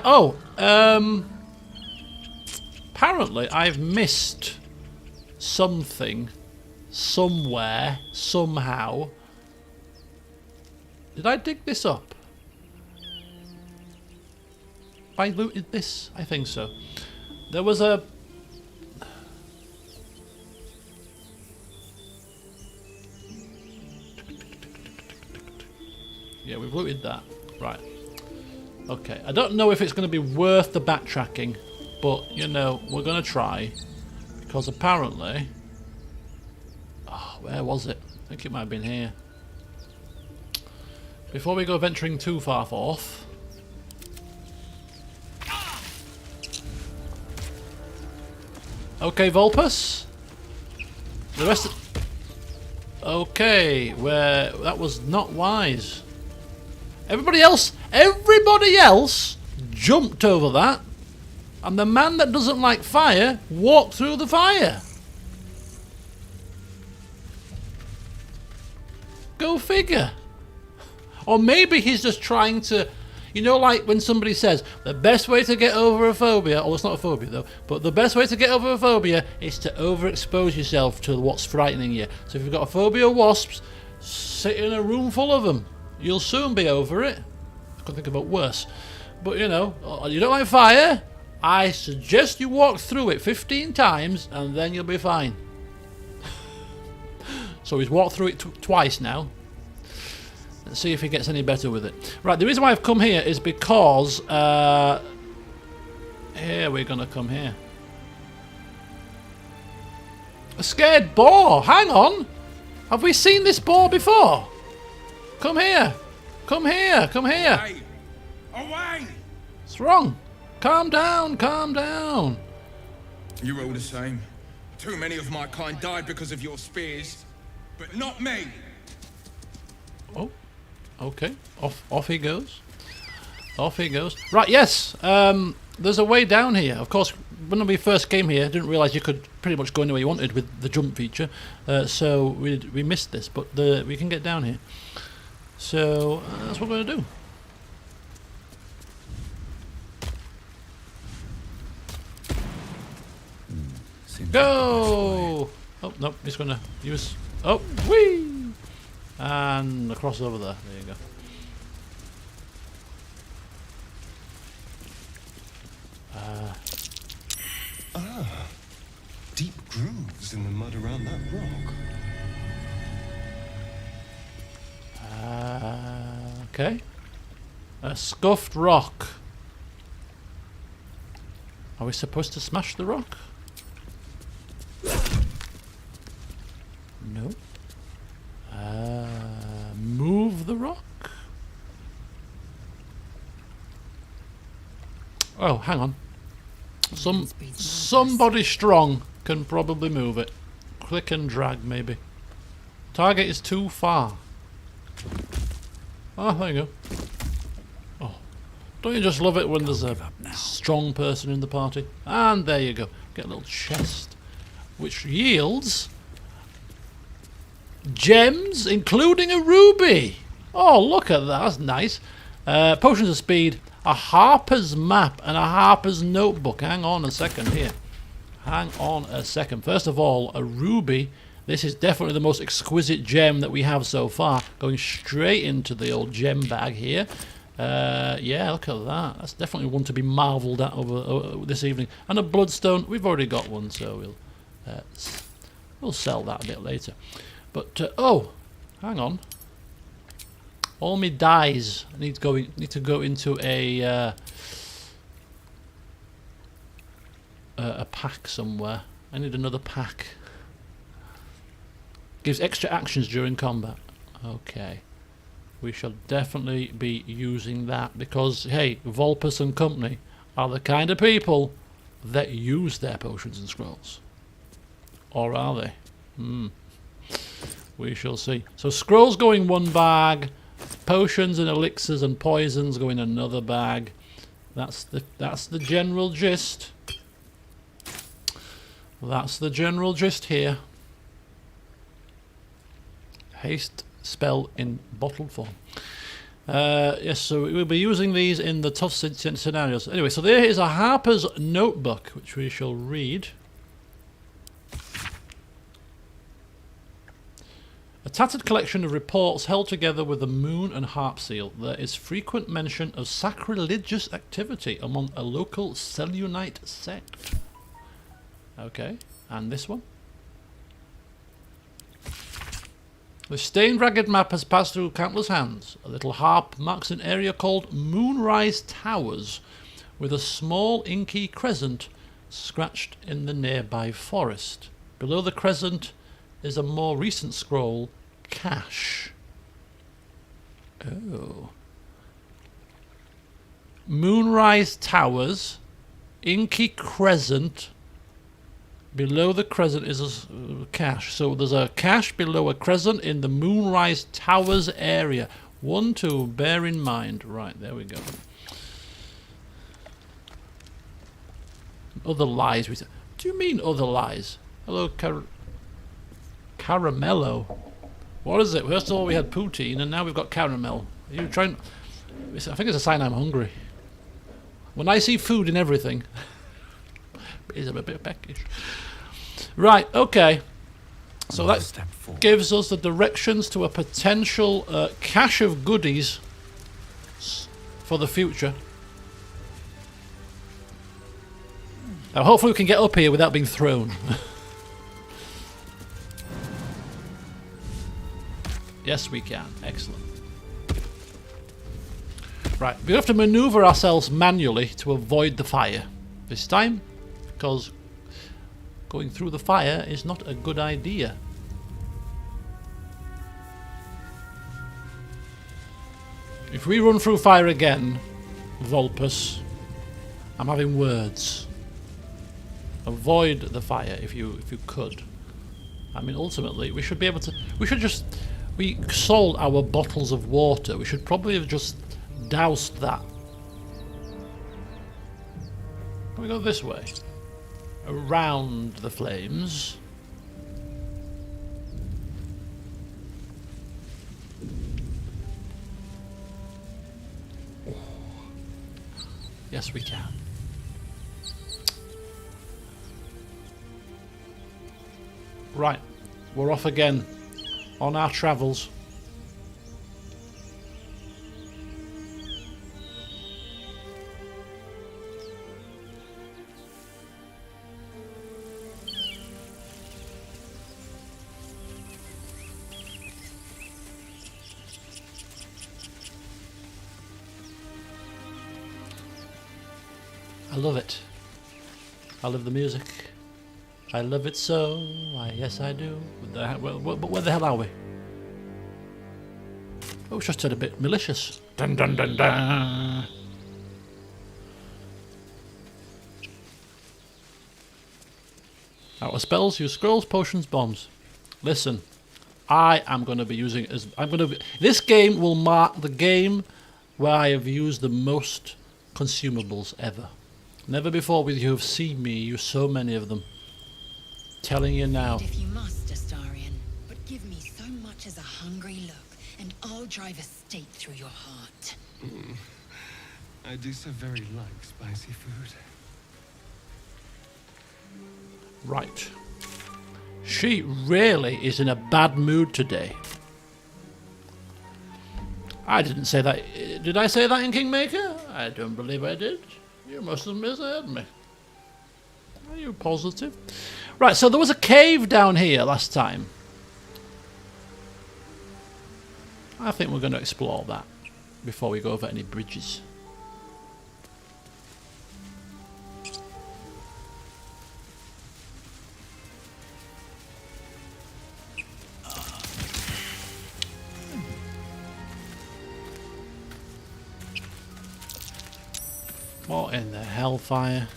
apparently I've missed something somewhere, somehow. Did I dig this up? Have I looted this? I think so. There was a... Yeah, we've looted that. Right. Okay, I don't know if it's going to be worth the backtracking, but, you know, we're going to try. Because apparently... Oh, where was it? I think it might have been here. Before we go venturing too far forth... Okay, Vulpus. The rest of... Okay, where that was not wise. Everybody else jumped over that, and the man that doesn't like fire walked through the fire. Go figure. Or maybe he's just trying to, you know, like when somebody says the best way to get over a phobia, or it's not a phobia though, but the best way to get over a phobia is to overexpose yourself to what's frightening you. So if you've got a phobia of wasps, sit in a room full of them. You'll soon be over it. I can think about worse. But you know, you don't like fire? I suggest you walk through it 15 times and then you'll be fine. So he's walked through it twice now. Let's see if he gets any better with it. Right, the reason why I've come here is because... here, we're going to come here. A scared boar! Hang on! Have we seen this boar before? Come here! Come here! Come here! Away! Away! What's wrong? Calm down! Calm down! You're all the same. Too many of my kind died because of your spears, but not me! Oh, okay. Off he goes. Off he goes. Right, yes. There's a way down here. Of course, when we first came here, I didn't realise you could pretty much go anywhere you wanted with the jump feature. So we missed this, but we can get down here. So that's what we're going to do. Go! Oh, no, he's going to use... Oh, whee! And across over there. There you go. Deep grooves in the mud around that rock. Okay. A scuffed rock. Are we supposed to smash the rock? No. Move the rock? Oh, hang on. Somebody strong can probably move it. Click and drag, maybe. Target is too far. Oh, there you go. Oh, don't you just love it when there's a strong person in the party? And there you go. Get a little chest, which yields gems, including a ruby. Oh, look at that. That's nice. Potions of speed, a harper's map, and a harper's notebook. Hang on a second here. Hang on a second. First of all, a ruby. This is definitely the most exquisite gem that we have so far. Going straight into the old gem bag here. Yeah, look at that. That's definitely one to be marvelled at over this evening. And a bloodstone. We've already got one, so we'll sell that a bit later. But oh, hang on. All me dyes need to go into a pack somewhere. I need another pack. Gives extra actions during combat. Okay. We shall definitely be using that because, hey, Vulpus and company are the kind of people that use their potions and scrolls. Or are they? We shall see. So scrolls go in one bag, potions and elixirs and poisons go in another bag. That's the general gist. That's the general gist here. Haste spell in bottled form. Yes, so we'll be using these in the tough scenarios. Anyway, so there is a Harper's notebook, which we shall read. A tattered collection of reports held together with the moon and harp seal. There is frequent mention of sacrilegious activity among a local Selunite sect. Okay, and this one? The stained ragged map has passed through countless hands. A little harp marks an area called Moonrise Towers, with a small inky crescent scratched in the nearby forest. Below the crescent is a more recent scroll, Cache. Oh. Moonrise Towers, inky crescent, Below the crescent is a cache. So there's a cache below a crescent in the Moonrise Towers area. 1 to bear in mind. Right, there we go. Other lies. What do you mean other lies? Hello, Caramello. What is it? First of all we had poutine and now we've got caramel. Are you trying... I think it's a sign I'm hungry. When I see food in everything... it's a bit peckish. Right, okay. So that gives us the directions to a potential cache of goodies for the future. Now hopefully we can get up here without being thrown. Yes we can. Excellent. Right, we have to maneuver ourselves manually to avoid the fire this time, because going through the fire is not a good idea. If we run through fire again, Vulpus, I'm having words. Avoid the fire if you could. I mean, ultimately, we should be able to... We sold our bottles of water. We should probably have just doused that. Can we go this way? Around the flames. Yes, we can. Right, we're off again on our travels. I love it. I love the music. I love it so. Yes, I do. But where the hell are we? Oh, it's just a bit malicious. Dun dun dun dun. Out of spells, use scrolls, potions, bombs. Listen, I am going to be using as this game will mark the game where I have used the most consumables ever. Never before will you have seen me use so many of them. Telling you now. If you must, Astarion, but give me so much as a hungry look, and I'll drive a stake through your heart. I do so very like spicy food. Right. She really is in a bad mood today. I didn't say that. Did I say that in Kingmaker? I don't believe I did. You must have misheard me. Are you positive? Right, so there was a cave down here last time. I think we're going to explore that before we go over any bridges. What in the hellfire?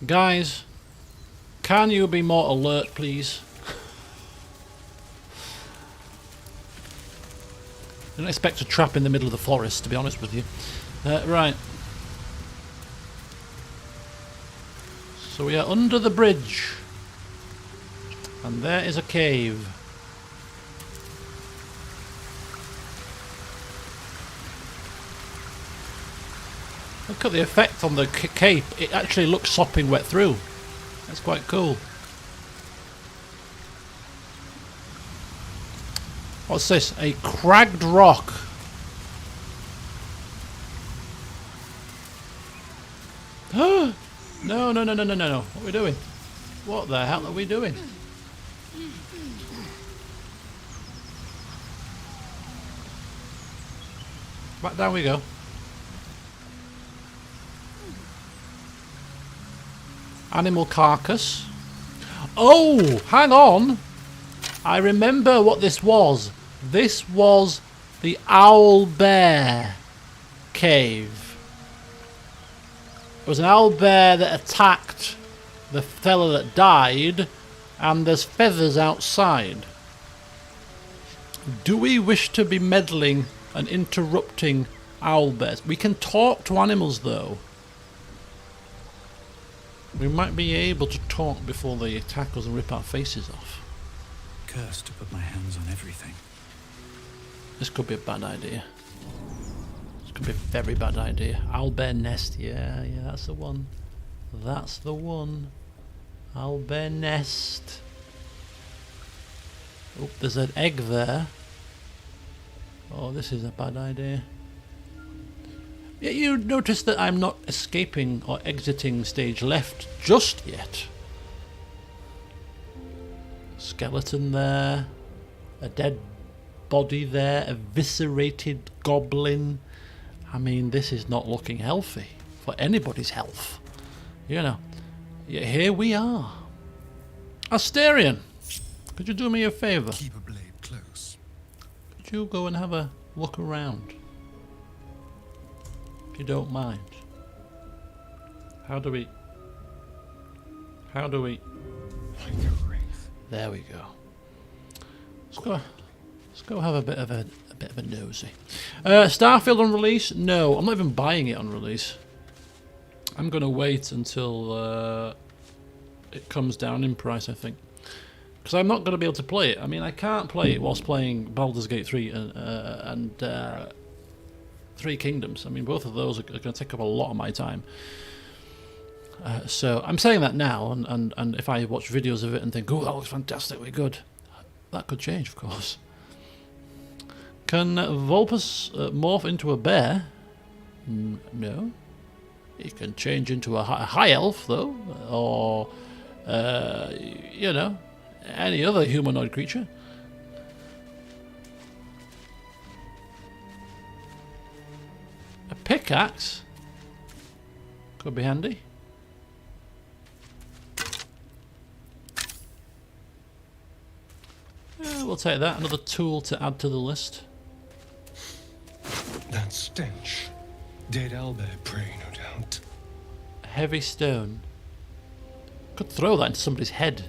Guys, can you be more alert, please? I didn't expect a trap in the middle of the forest, to be honest with you. Right. So we are under the bridge. And there is a cave. Look at the effect on the cape. It actually looks sopping wet through. That's quite cool. What's this? A cragged rock. No, no, no, no, no, no, no. What are we doing? What the hell are we doing? Back down we go. Animal carcass. Oh, hang on. I remember what this was. This was the owl bear cave. It was an owl bear that attacked the fella that died, and there's feathers outside. Do we wish to be meddling and interrupting owlbears? We can talk to animals though. We might be able to talk before they attack us and rip our faces off. Cursed to put my hands on everything. This could be a bad idea. This could be a very bad idea. Owlbear nest, yeah, that's the one. That's the one. Owlbear nest. Oh, there's an egg there. Oh, this is a bad idea. Yeah, you notice that I'm not escaping or exiting stage left just yet. Skeleton there. A dead body there. Eviscerated goblin. I mean, this is not looking healthy for anybody's health. You know. Yeah, here we are. Asterion, could you do me a favour? Keep a blade close. Could you go and have a look around? If you don't mind. How do we... There we go. Let's go have a bit of a nosy. Starfield on release? No, I'm not even buying it on release. I'm going to wait until it comes down in price, I think. Because I'm not going to be able to play it. I mean, I can't play it whilst playing Baldur's Gate 3 and Three Kingdoms. I mean, both of those are going to take up a lot of my time. So I'm saying that now, and if I watch videos of it and think, oh, that looks fantastically good, that could change, of course. Can Vulpus morph into a bear? No. He can change into a high elf, though, or, you know, any other humanoid creature. A pickaxe could be handy. Yeah, we'll take that. Another tool to add to the list. That stench. Dead owlbear prey, no doubt. A heavy stone. Could throw that into somebody's head.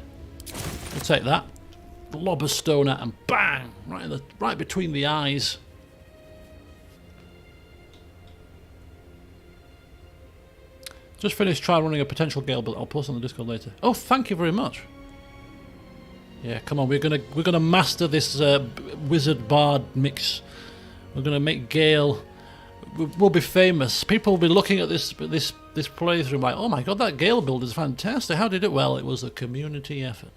We'll take that. Lob a stone at and bang! Right between the eyes. Just finished trial running a potential Gale build. I'll post on the Discord later. Oh, thank you very much. Yeah, come on, we're gonna master this wizard bard mix. We're gonna make Gale. We'll be famous. People will be looking at this playthrough like, oh my god, that Gale build is fantastic. How did it? Well, it was a community effort.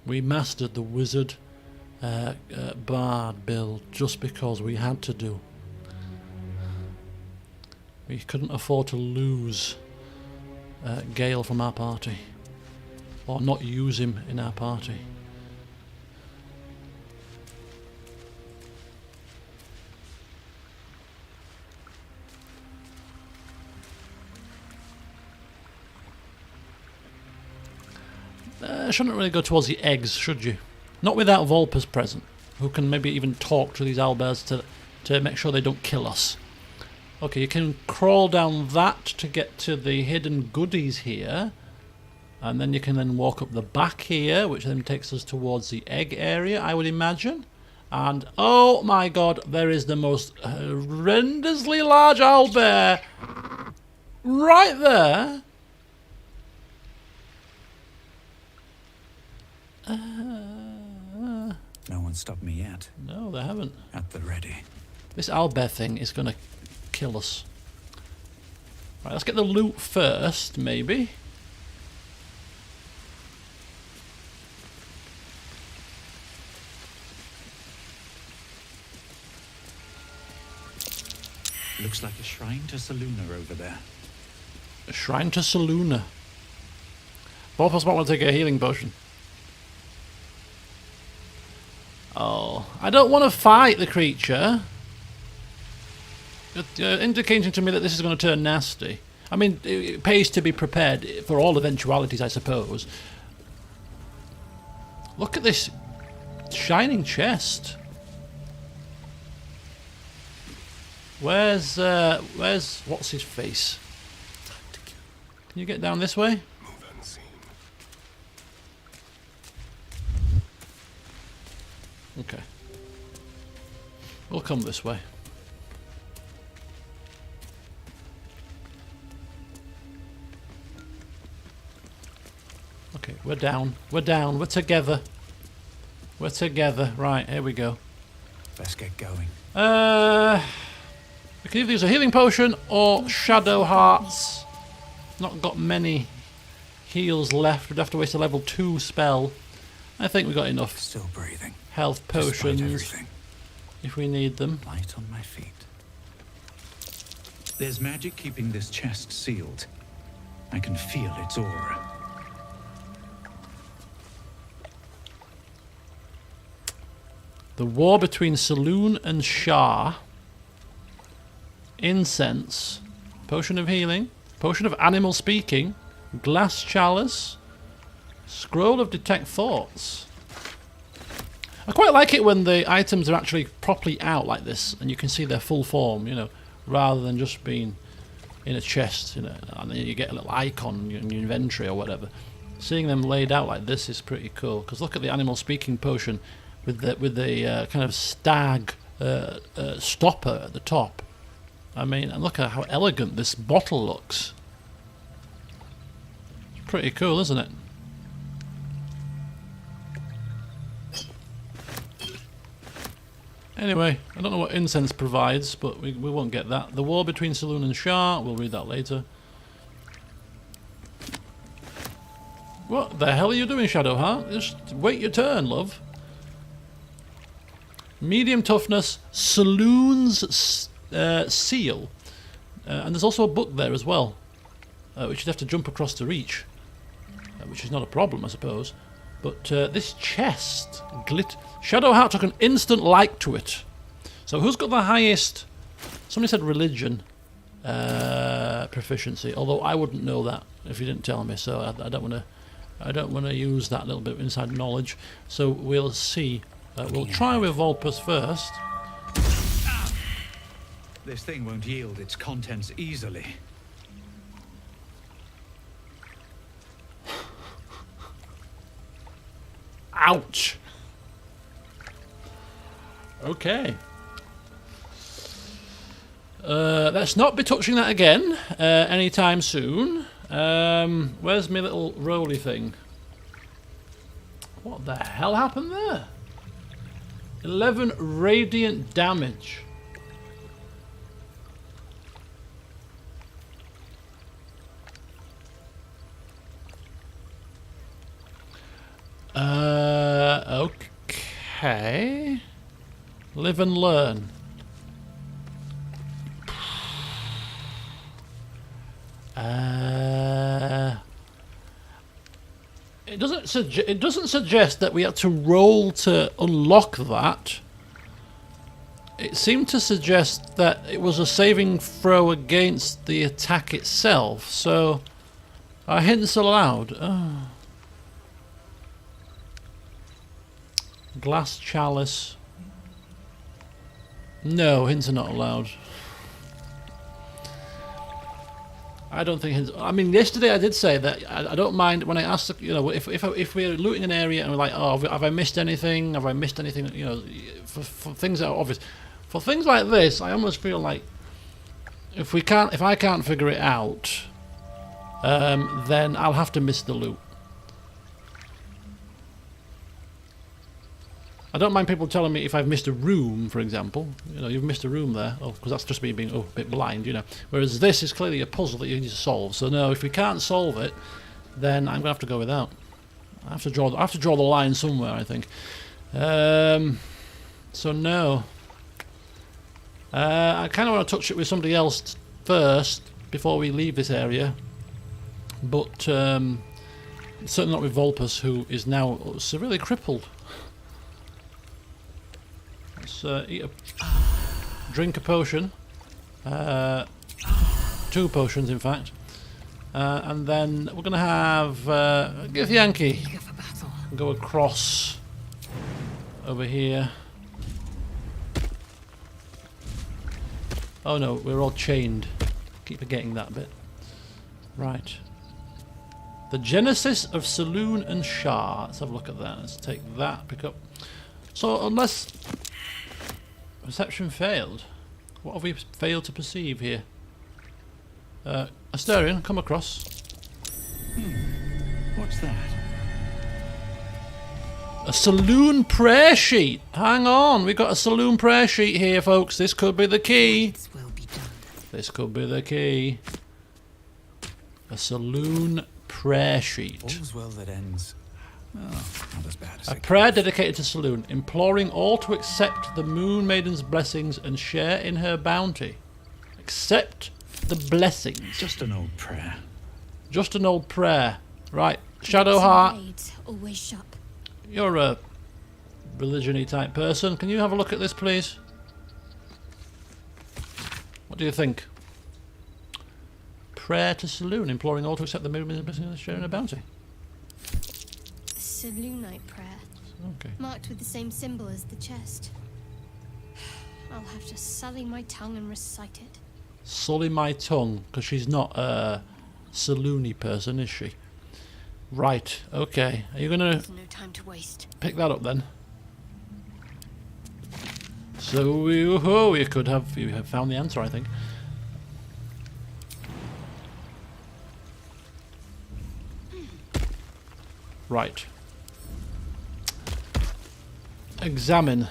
We mastered the wizard bard build just because we had to do. We couldn't afford to lose Gale from our party. Or not use him in our party. Shouldn't really go towards the eggs, should you? Not without Vulpus present, who can maybe even talk to these owlbears to make sure they don't kill us. Okay, you can crawl down that to get to the hidden goodies here. And then you can then walk up the back here, which then takes us towards the egg area, I would imagine. And, oh my god, there is the most horrendously large owlbear right there. No one stopped me yet. No, they haven't. At the ready. This owlbear thing is going to kill us. Right, let's get the loot first, maybe. Looks like a shrine to Saluna over there. A shrine to Saluna. Both of us might want to take a healing potion. Oh, I don't want to fight the creature. You're indicating to me that this is going to turn nasty. I mean, it pays to be prepared for all eventualities, I suppose. Look at this shining chest. Where's what's his face? Can you get down this way? Move unseen. Okay. We'll come this way. Okay, we're down. We're down. We're together. We're together. Right, here we go. Let's get going. We can either use a healing potion or shadow hearts. Not got many heals left. We'd have to waste a level 2 spell. I think we got enough Still breathing. health Despite potions everything. if we need them. Light on my feet. There's magic keeping this chest sealed. I can feel its aura. The war between Saloon and Shah. Incense. Potion of healing. Potion of animal speaking. Glass chalice. Scroll of detect thoughts. I quite like it when the items are actually properly out like this and you can see their full form, you know, rather than just being in a chest, you know, and then you get a little icon in your inventory or whatever. Seeing them laid out like this is pretty cool. Because look at the animal speaking potion with the kind of stag stopper at the top. I mean, and look at how elegant this bottle looks. It's pretty cool, isn't it? Anyway, I don't know what incense provides, but we won't get that. The war between Saloon and Shah, we'll read that later. What the hell are you doing, Shadowheart? Just wait your turn, love. Medium toughness, Saloon's seal. And there's also a book there as well, which you'd have to jump across to reach, which is not a problem, I suppose. But this chest, Shadowheart took an instant like to it. So who's got the highest? Somebody said religion proficiency. Although I wouldn't know that if you didn't tell me. So I don't want to. I don't want to use that little bit of inside knowledge. So we'll see. We'll try with Volpus first. This thing won't yield its contents easily. Ouch. Okay. Let's not be touching that again anytime soon. Where's my little roly thing? What the hell happened there? 11 radiant damage. Okay. Live and learn. It doesn't suggest that we had to roll to unlock that. It seemed to suggest that it was a saving throw against the attack itself. So, are hints allowed? Oh. Glass chalice. No, hints are not allowed. I don't think hints. I mean, yesterday I did say that I don't mind when I asked, you know, if we're looting an area and we're like, oh, have I missed anything? Have I missed anything? You know, for things that are obvious. For things like this, I almost feel like if I can't figure it out, then I'll have to miss the loot. I don't mind people telling me if I've missed a room, for example. You know, you've missed a room there. Oh, because that's just me being a bit blind, you know. Whereas this is clearly a puzzle that you need to solve. So no, if we can't solve it, then I'm gonna have to go without. I have to draw the line somewhere, I think. So no. I kind of want to touch it with somebody else first before we leave this area, but certainly not with Volpus, who is now severely crippled. Let's drink a potion. 2 potions, in fact. And then we're going to have Gith Yankee go across over here. Oh no, we're all chained. Keep forgetting that bit. Right. The Genesis of Saloon and Shah. Let's have a look at that. Let's take that, pick up So unless perception failed, what have we failed to perceive here? Asterion, come across. What's that? A saloon prayer sheet. Hang on, we got a saloon prayer sheet here, folks. This could be the key. This will be done. This could be the key. A saloon prayer sheet. All's well that ends. Oh, not as bad as A it prayer dedicated to Saloon, imploring all to accept the Moon Maiden's blessings and share in her bounty. Accept the blessings. Just an old prayer. Just an old prayer. Right, Shadowheart, Blades always sharp. you're a religion-y type person. Can you have a look at this, please? What do you think? Prayer to Saloon, imploring all to accept the Moon Maiden's blessings and share in her bounty. Saloonite prayer, Okay. marked with the same symbol as the chest. I'll have to sully my tongue and recite it. Sully my tongue, because she's not a saloony person, is she? Right, okay. Are you going to There's no time to waste. pick that up then? So, you have found the answer, I think. Right. Examine.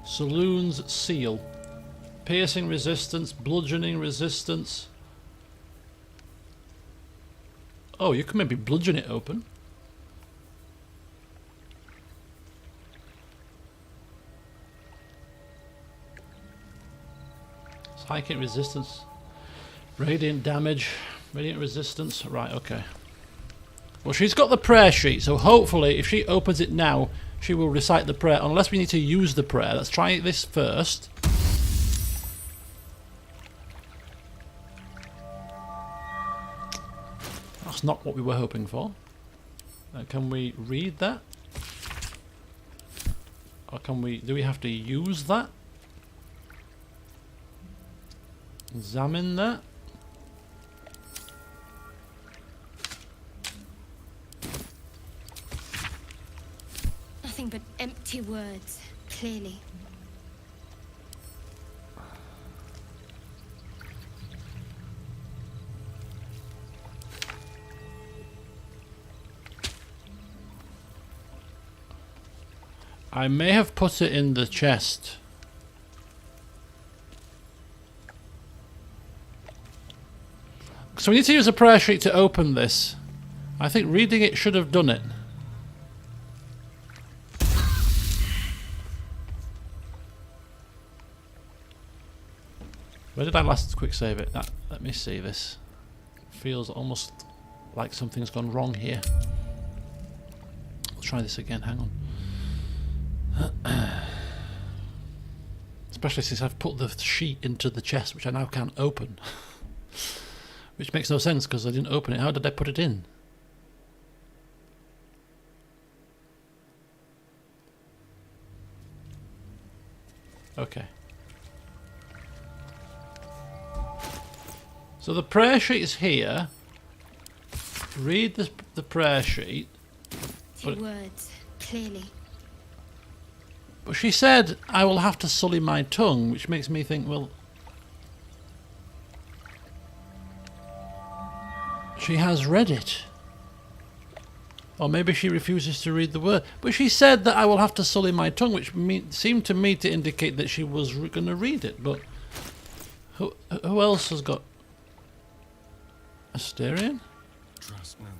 Saloon's seal. Piercing resistance, bludgeoning resistance. Oh, you can maybe bludgeon it open. Psychic resistance. Radiant damage. Radiant resistance. Right, okay. Well, she's got the prayer sheet, so hopefully if she opens it now, she will recite the prayer, unless we need to use the prayer. Let's try this first. That's not what we were hoping for. Can we read that? Or can we, do we have to use that? Examine that. Nothing but empty words, clearly. I may have put it in the chest. So we need to use a prayer sheet to open this. I think reading it should have done it. Where did I last quick save it? Let me see this. Feels almost like something's gone wrong here. Let's try this again, hang on. Especially since I've put the sheet into the chest, which I now can't open. Which makes no sense because I didn't open it. How did I put it in? Okay. So the prayer sheet is here. Read the prayer sheet. Empty words, clearly. But she said, I will have to sully my tongue, which makes me think, well... She has read it. Or maybe she refuses to read the word. But she said that I will have to sully my tongue, which seemed to me to indicate that she was going to read it. But who else has got... Asterion? Trust no one.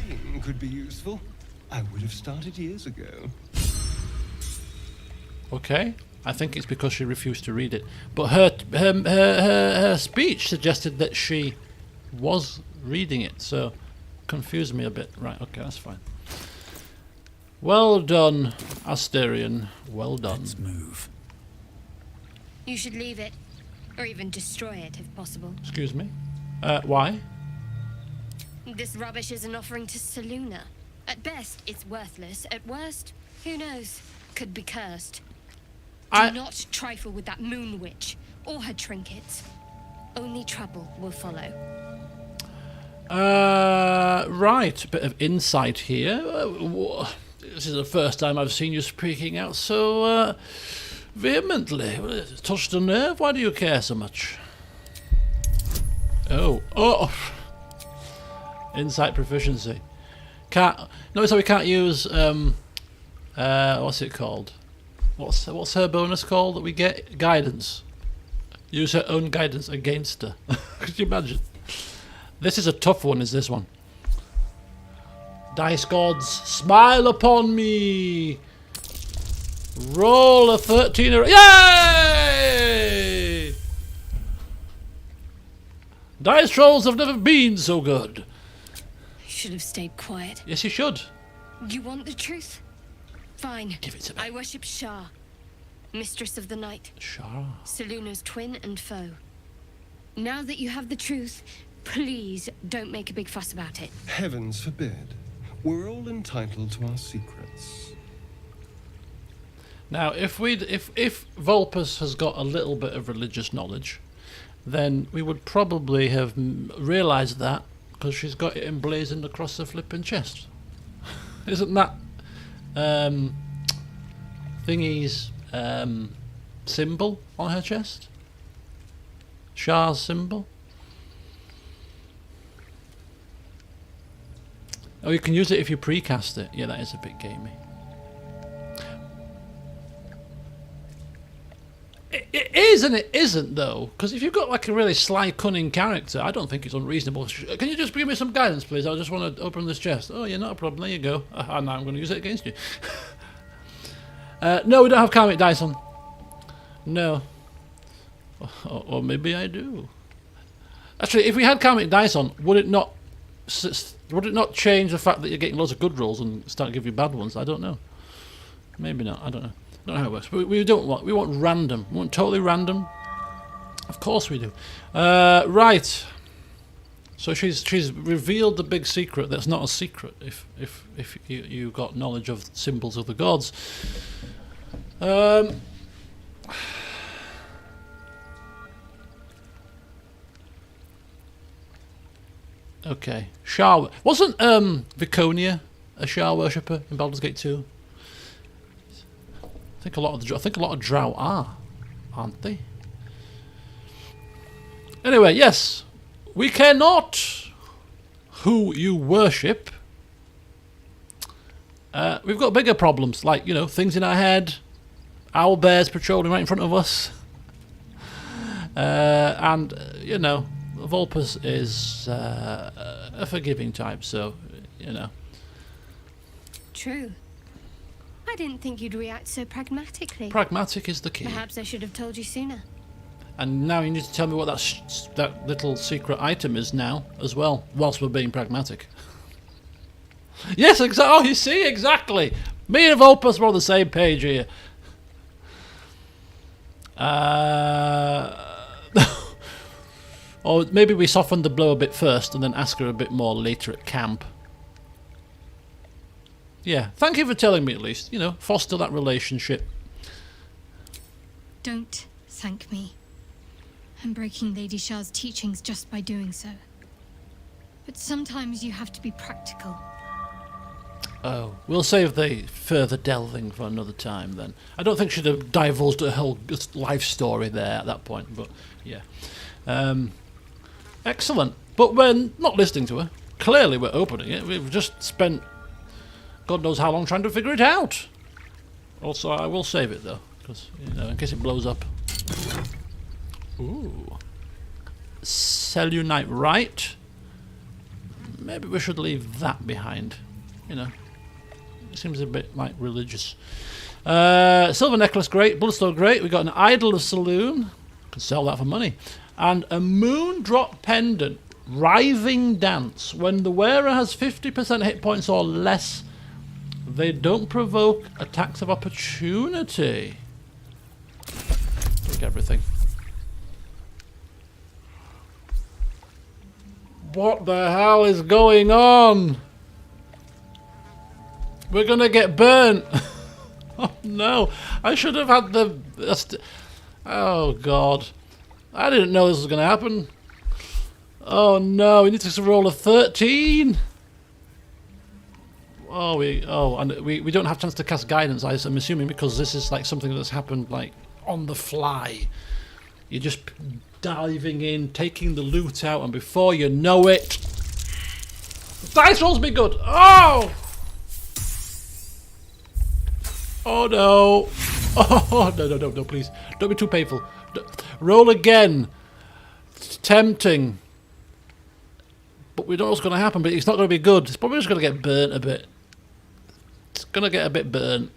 Pain could be useful. I would have started years ago. Okay. I think it's because she refused to read it. But her speech suggested that she was reading it, so confused me a bit. Right, okay, that's fine. Well done, Asterion. Well done. Let's move. You should leave it, or even destroy it if possible. Excuse me? Why? This rubbish is an offering to Saluna. At best, it's worthless. At worst, who knows? Could be cursed. Do not trifle with that moon witch, or her trinkets. Only trouble will follow. Right, a bit of insight here. This is the first time I've seen you speaking out so vehemently. Touched a nerve? Why do you care so much? Oh. Insight proficiency. Notice how we can't use what's it called? What's her bonus called that we get? Guidance. Use her own guidance against her. Could you imagine? This is a tough one, is this one. Dice gods, smile upon me. Roll a 13. Yay! Dice rolls have never been so good. Should have stayed quiet. Yes, you should. You want the truth? Fine. Give it to me. I worship Shah, mistress of the night. Shah. Seluna's twin and foe. Now that you have the truth, please don't make a big fuss about it. Heavens forbid. We're all entitled to our secrets. Now, if Vulpus has got a little bit of religious knowledge, then we would probably have realised that because she's got it emblazoned across the flipping chest. Isn't that thingy's symbol on her chest? Shah's symbol? Oh, you can use it if you precast it. Yeah, that is a bit gamey. It is and it isn't, though, because if you've got like a really sly, cunning character, I don't think it's unreasonable. Can you just give me some guidance, please? I just want to open this chest. Oh, yeah, not a problem. There you go. Now I'm going to use it against you. No, we don't have karmic dice on. No. Or maybe I do. Actually, if we had karmic dice on, would it not change the fact that you're getting loads of good rolls and start to give you bad ones? I don't know. Maybe not. I don't know. I don't know how it works. But we want random. We want totally random. Of course we do. Right. So she's revealed the big secret that's not a secret if you got knowledge of symbols of the gods. Okay. Shah wasn't Viconia a Shah worshipper in Baldur's Gate 2? I think a lot of Drow are, aren't they? Anyway, yes, we care not who you worship. We've got bigger problems, like things in our head, owl bears patrolling right in front of us, and Vulpus is a forgiving type, so True. I didn't think you'd react so pragmatically. Pragmatic is the key. Perhaps I should have told you sooner. And now you need to tell me what that little secret item is now, as well, whilst we're being pragmatic. Yes, exactly. Oh, you see, exactly. Me and Vulpus were on the same page here. Or maybe we soften the blow a bit first and then ask her a bit more later at camp. Yeah, thank you for telling me at least. Foster that relationship. Don't thank me. I'm breaking Lady Shah's teachings just by doing so. But sometimes you have to be practical. Oh, we'll save the further delving for another time then. I don't think she'd have divulged her whole life story there at that point, but yeah. Excellent. But we're not listening to her. Clearly we're opening it. We've just spent God knows how long trying to figure it out. Also, I will save it though, because in case it blows up. Ooh. Selunite right. Maybe we should leave that behind. It seems a bit like religious. Silver necklace, great. Bloodstone, great. We got an idol of Saloon. Can sell that for money. And a moon drop pendant. Writhing dance. When the wearer has 50% hit points or less, they don't provoke attacks of opportunity. Take everything. What the hell is going on? We're gonna get burnt. Oh no, I should have had the... Oh god. I didn't know this was gonna happen. Oh no, we need to roll a 13. and we don't have a chance to cast guidance, I'm assuming, because this is like something that's happened like on the fly. You're just diving in, taking the loot out, and before you know it, dice rolls be good. Oh! Oh no! Oh no! Please, don't be too painful. Roll again. It's tempting, but we don't know what's going to happen. But it's not going to be good. It's probably just going to get burnt a bit. It's going to get a bit burnt.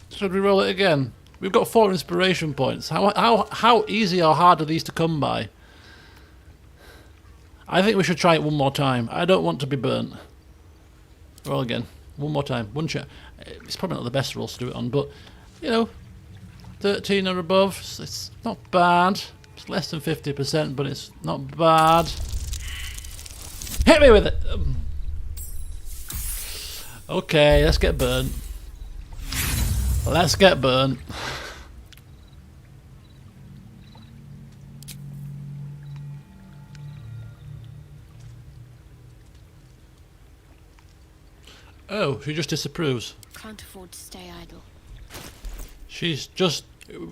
Should we roll it again? We've got 4 inspiration points. How easy or hard are these to come by? I think we should try it one more time. I don't want to be burnt. Roll again. One more time. One shot. It's probably not the best rolls to do it on, but, you know, 13 or above, it's not bad. It's less than 50%, but it's not bad. Hit me with it! Okay, let's get burnt. Let's get burnt. Oh, she just disapproves. Can't afford to stay idle.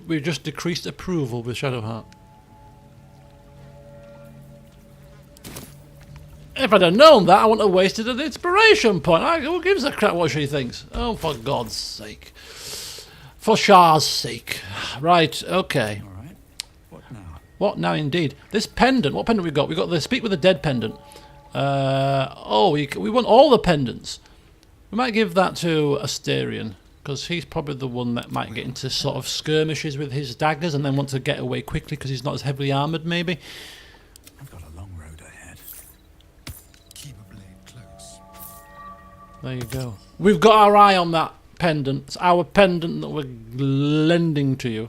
We've just decreased approval with Shadowheart. If I'd have known that, I wouldn't have wasted an inspiration point. Who gives a crap what she thinks? Oh, for God's sake. For Shah's sake. Right, okay. All right. What now? What now, indeed? This pendant, what pendant we got? We got the Speak with the Dead pendant. We want all the pendants. We might give that to Asterion, because he's probably the one that might get into sort of skirmishes with his daggers and then want to get away quickly because he's not as heavily armoured, maybe. I've got a long road ahead. Keep a blade close. There you go. We've got our eye on that pendant. It's our pendant that we're lending to you.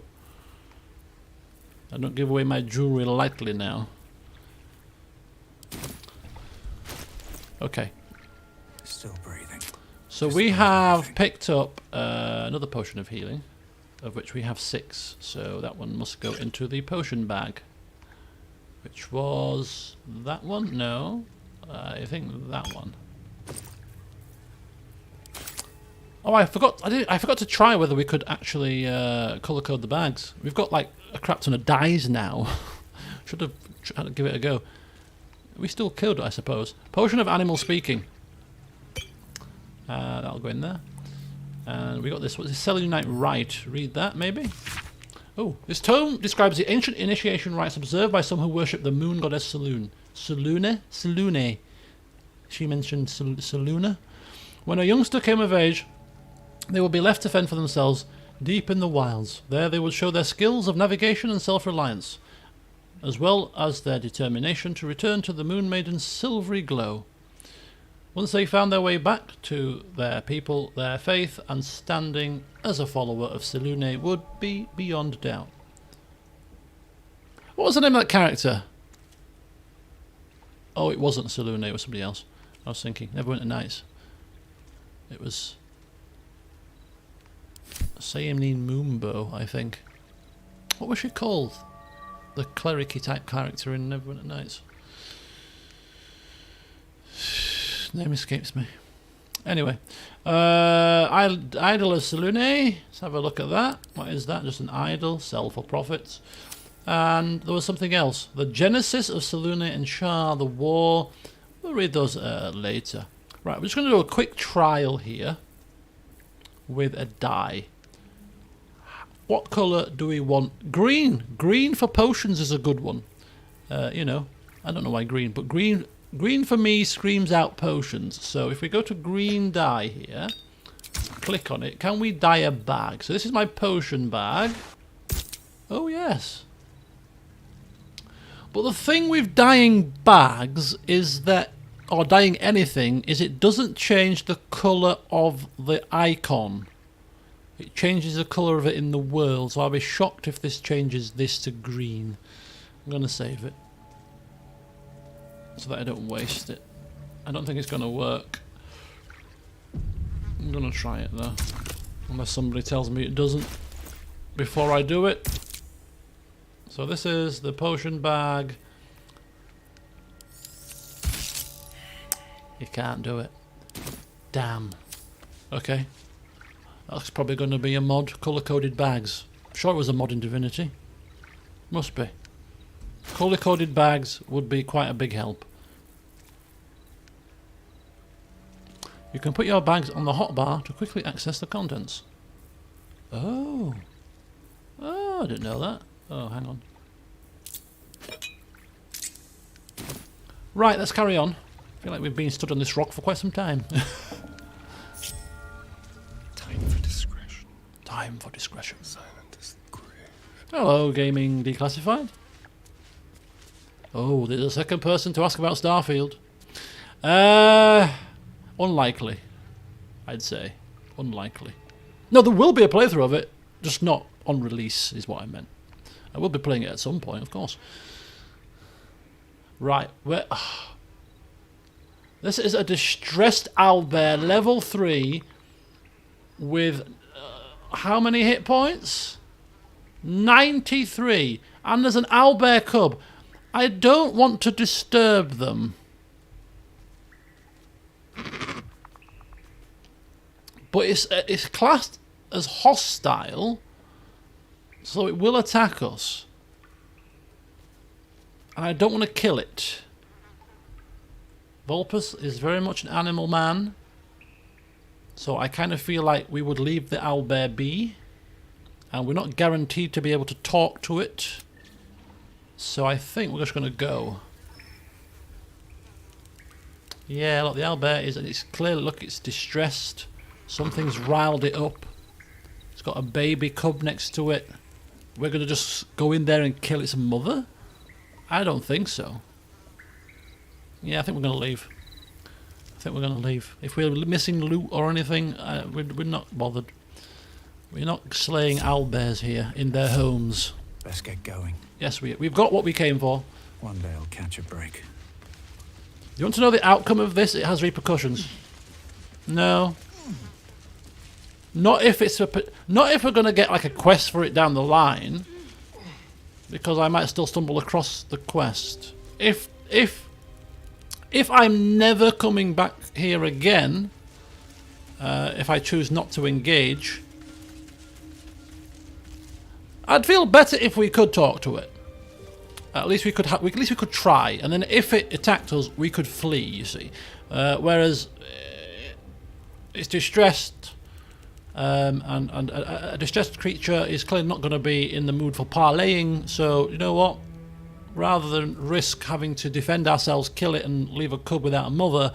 I don't give away my jewellery lightly now. Okay. Still breathing. So we have picked up another potion of healing, of which we have 6. So that one must go into the potion bag. Which was that one? No. I think that one. Oh, I forgot to try whether we could actually colour code the bags. We've got like a crap ton of dyes now. Should have tried to give it a go. We still killed it, I suppose. Potion of animal speaking. That'll go in there. And we got this. What's this? Selenite Rite. Read that, maybe? Oh, this tome describes the ancient initiation rites observed by some who worship the moon goddess Selûne. Selûne. She mentioned Selûne. When a youngster came of age, they would be left to fend for themselves deep in the wilds. There they would show their skills of navigation and self-reliance, as well as their determination to return to the Moon Maiden's silvery glow. Once they found their way back to their people, their faith and standing as a follower of Selûne would be beyond doubt. What was the name of that character? Oh, it wasn't Selûne, it was somebody else. I was thinking, Neverwinter Nights. It was Sayamneen Moonbow, I think. What was she called? The cleric-y type character in Neverwinter Nights. Name escapes me. Anyway, idol of Selûne. Let's have a look at that. What is that? Just an idol, sell for profits. And there was something else. The Genesis of Selûne and Shah, the War. We'll read those later. Right, we're just going to do a quick trial here with a die. What colour do we want? Green. Green for potions is a good one. You know, I don't know why green, but green for me screams out potions. So if we go to green dye here, click on it, can we dye a bag? So this is my potion bag. Oh yes. But the thing with dyeing bags is that, or dyeing anything, is it doesn't change the colour of the icon. It changes the colour of it in the world. So I'll be shocked if this changes this to green. I'm going to save it, so that I don't waste it. I don't think it's going to work. I'm going to try it though, unless somebody tells me it doesn't before I do it. So this is the potion bag. You can't do it. Damn. Okay. That's probably going to be a mod. Colour-coded bags. I'm sure it was a mod in Divinity. Must be. Colour-coded bags would be quite a big help. You can put your bags on the hotbar to quickly access the contents. Oh. Oh, I didn't know that. Oh, hang on. Right, let's carry on. I feel like we've been stood on this rock for quite some time. Time for discretion. Time for discretion. Silent as the grave. Hello, Gaming Declassified. Oh, there's a second person to ask about Starfield. Unlikely, I'd say. Unlikely. No, there will be a playthrough of it, just not on release, is what I meant. I will be playing it at some point, of course. Right, where... This is a distressed owlbear, level 3, with how many hit points? 93. And there's an owlbear cub. I don't want to disturb them. But it's classed as hostile, so it will attack us. And I don't want to kill it. Vulpus is very much an animal man, so I kind of feel like we would leave the owlbear be, and we're not guaranteed to be able to talk to it, so I think we're just going to go. Yeah, look, the owlbear is, and it's clearly, look, it's distressed. Something's riled it up. It's got a baby cub next to it. We're going to just go in there and kill its mother? I don't think so. Yeah, I think we're going to leave. I think we're going to leave. If we're missing loot or anything, we're not bothered. We're not slaying owlbears here in their homes. Let's get going. Yes, we've got what we came for. One day I'll catch a break. You want to know the outcome of this? It has repercussions. No. Not if it's not if we're going to get like a quest for it down the line, because I might still stumble across the quest. If I'm never coming back here again, if I choose not to engage, I'd feel better if we could talk to it. At least we could. At least we could try, and then if it attacked us, we could flee. You see, whereas it's distressed, and a distressed creature is clearly not going to be in the mood for parleying. So you know what? Rather than risk having to defend ourselves, kill it, and leave a cub without a mother,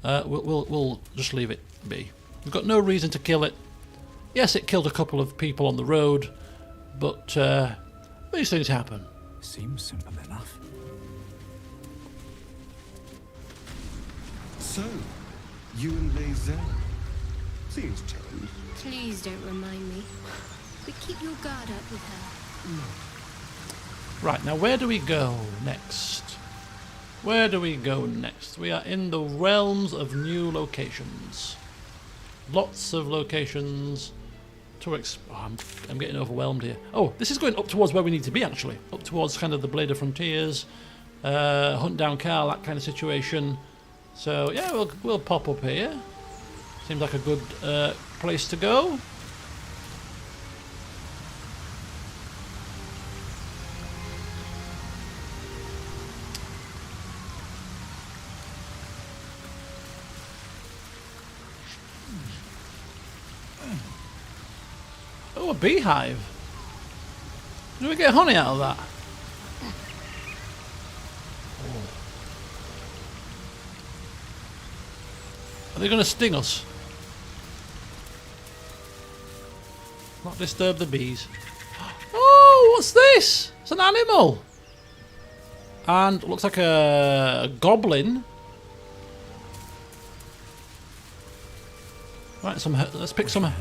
we'll just leave it be. We've got no reason to kill it. Yes, it killed a couple of people on the road, but these things happen. Seems simple enough. So, you and Lae'zel? Things change. Please don't remind me. But keep your guard up with her. Right, now where do we go next? Where do we go next? We are in the realms of new locations. Lots of locations to I'm getting overwhelmed here. Oh, this is going up towards where we need to be, actually. Up towards kind of the Blade of Frontiers, Hunt Down Carl, that kind of situation. So, yeah, we'll pop up here. Seems like a good place to go. Oh, a beehive. Do we get honey out of that? Oh. Are they going to sting us? Not disturb the bees. Oh, what's this? It's an animal. And it looks like a goblin. Right, let's pick some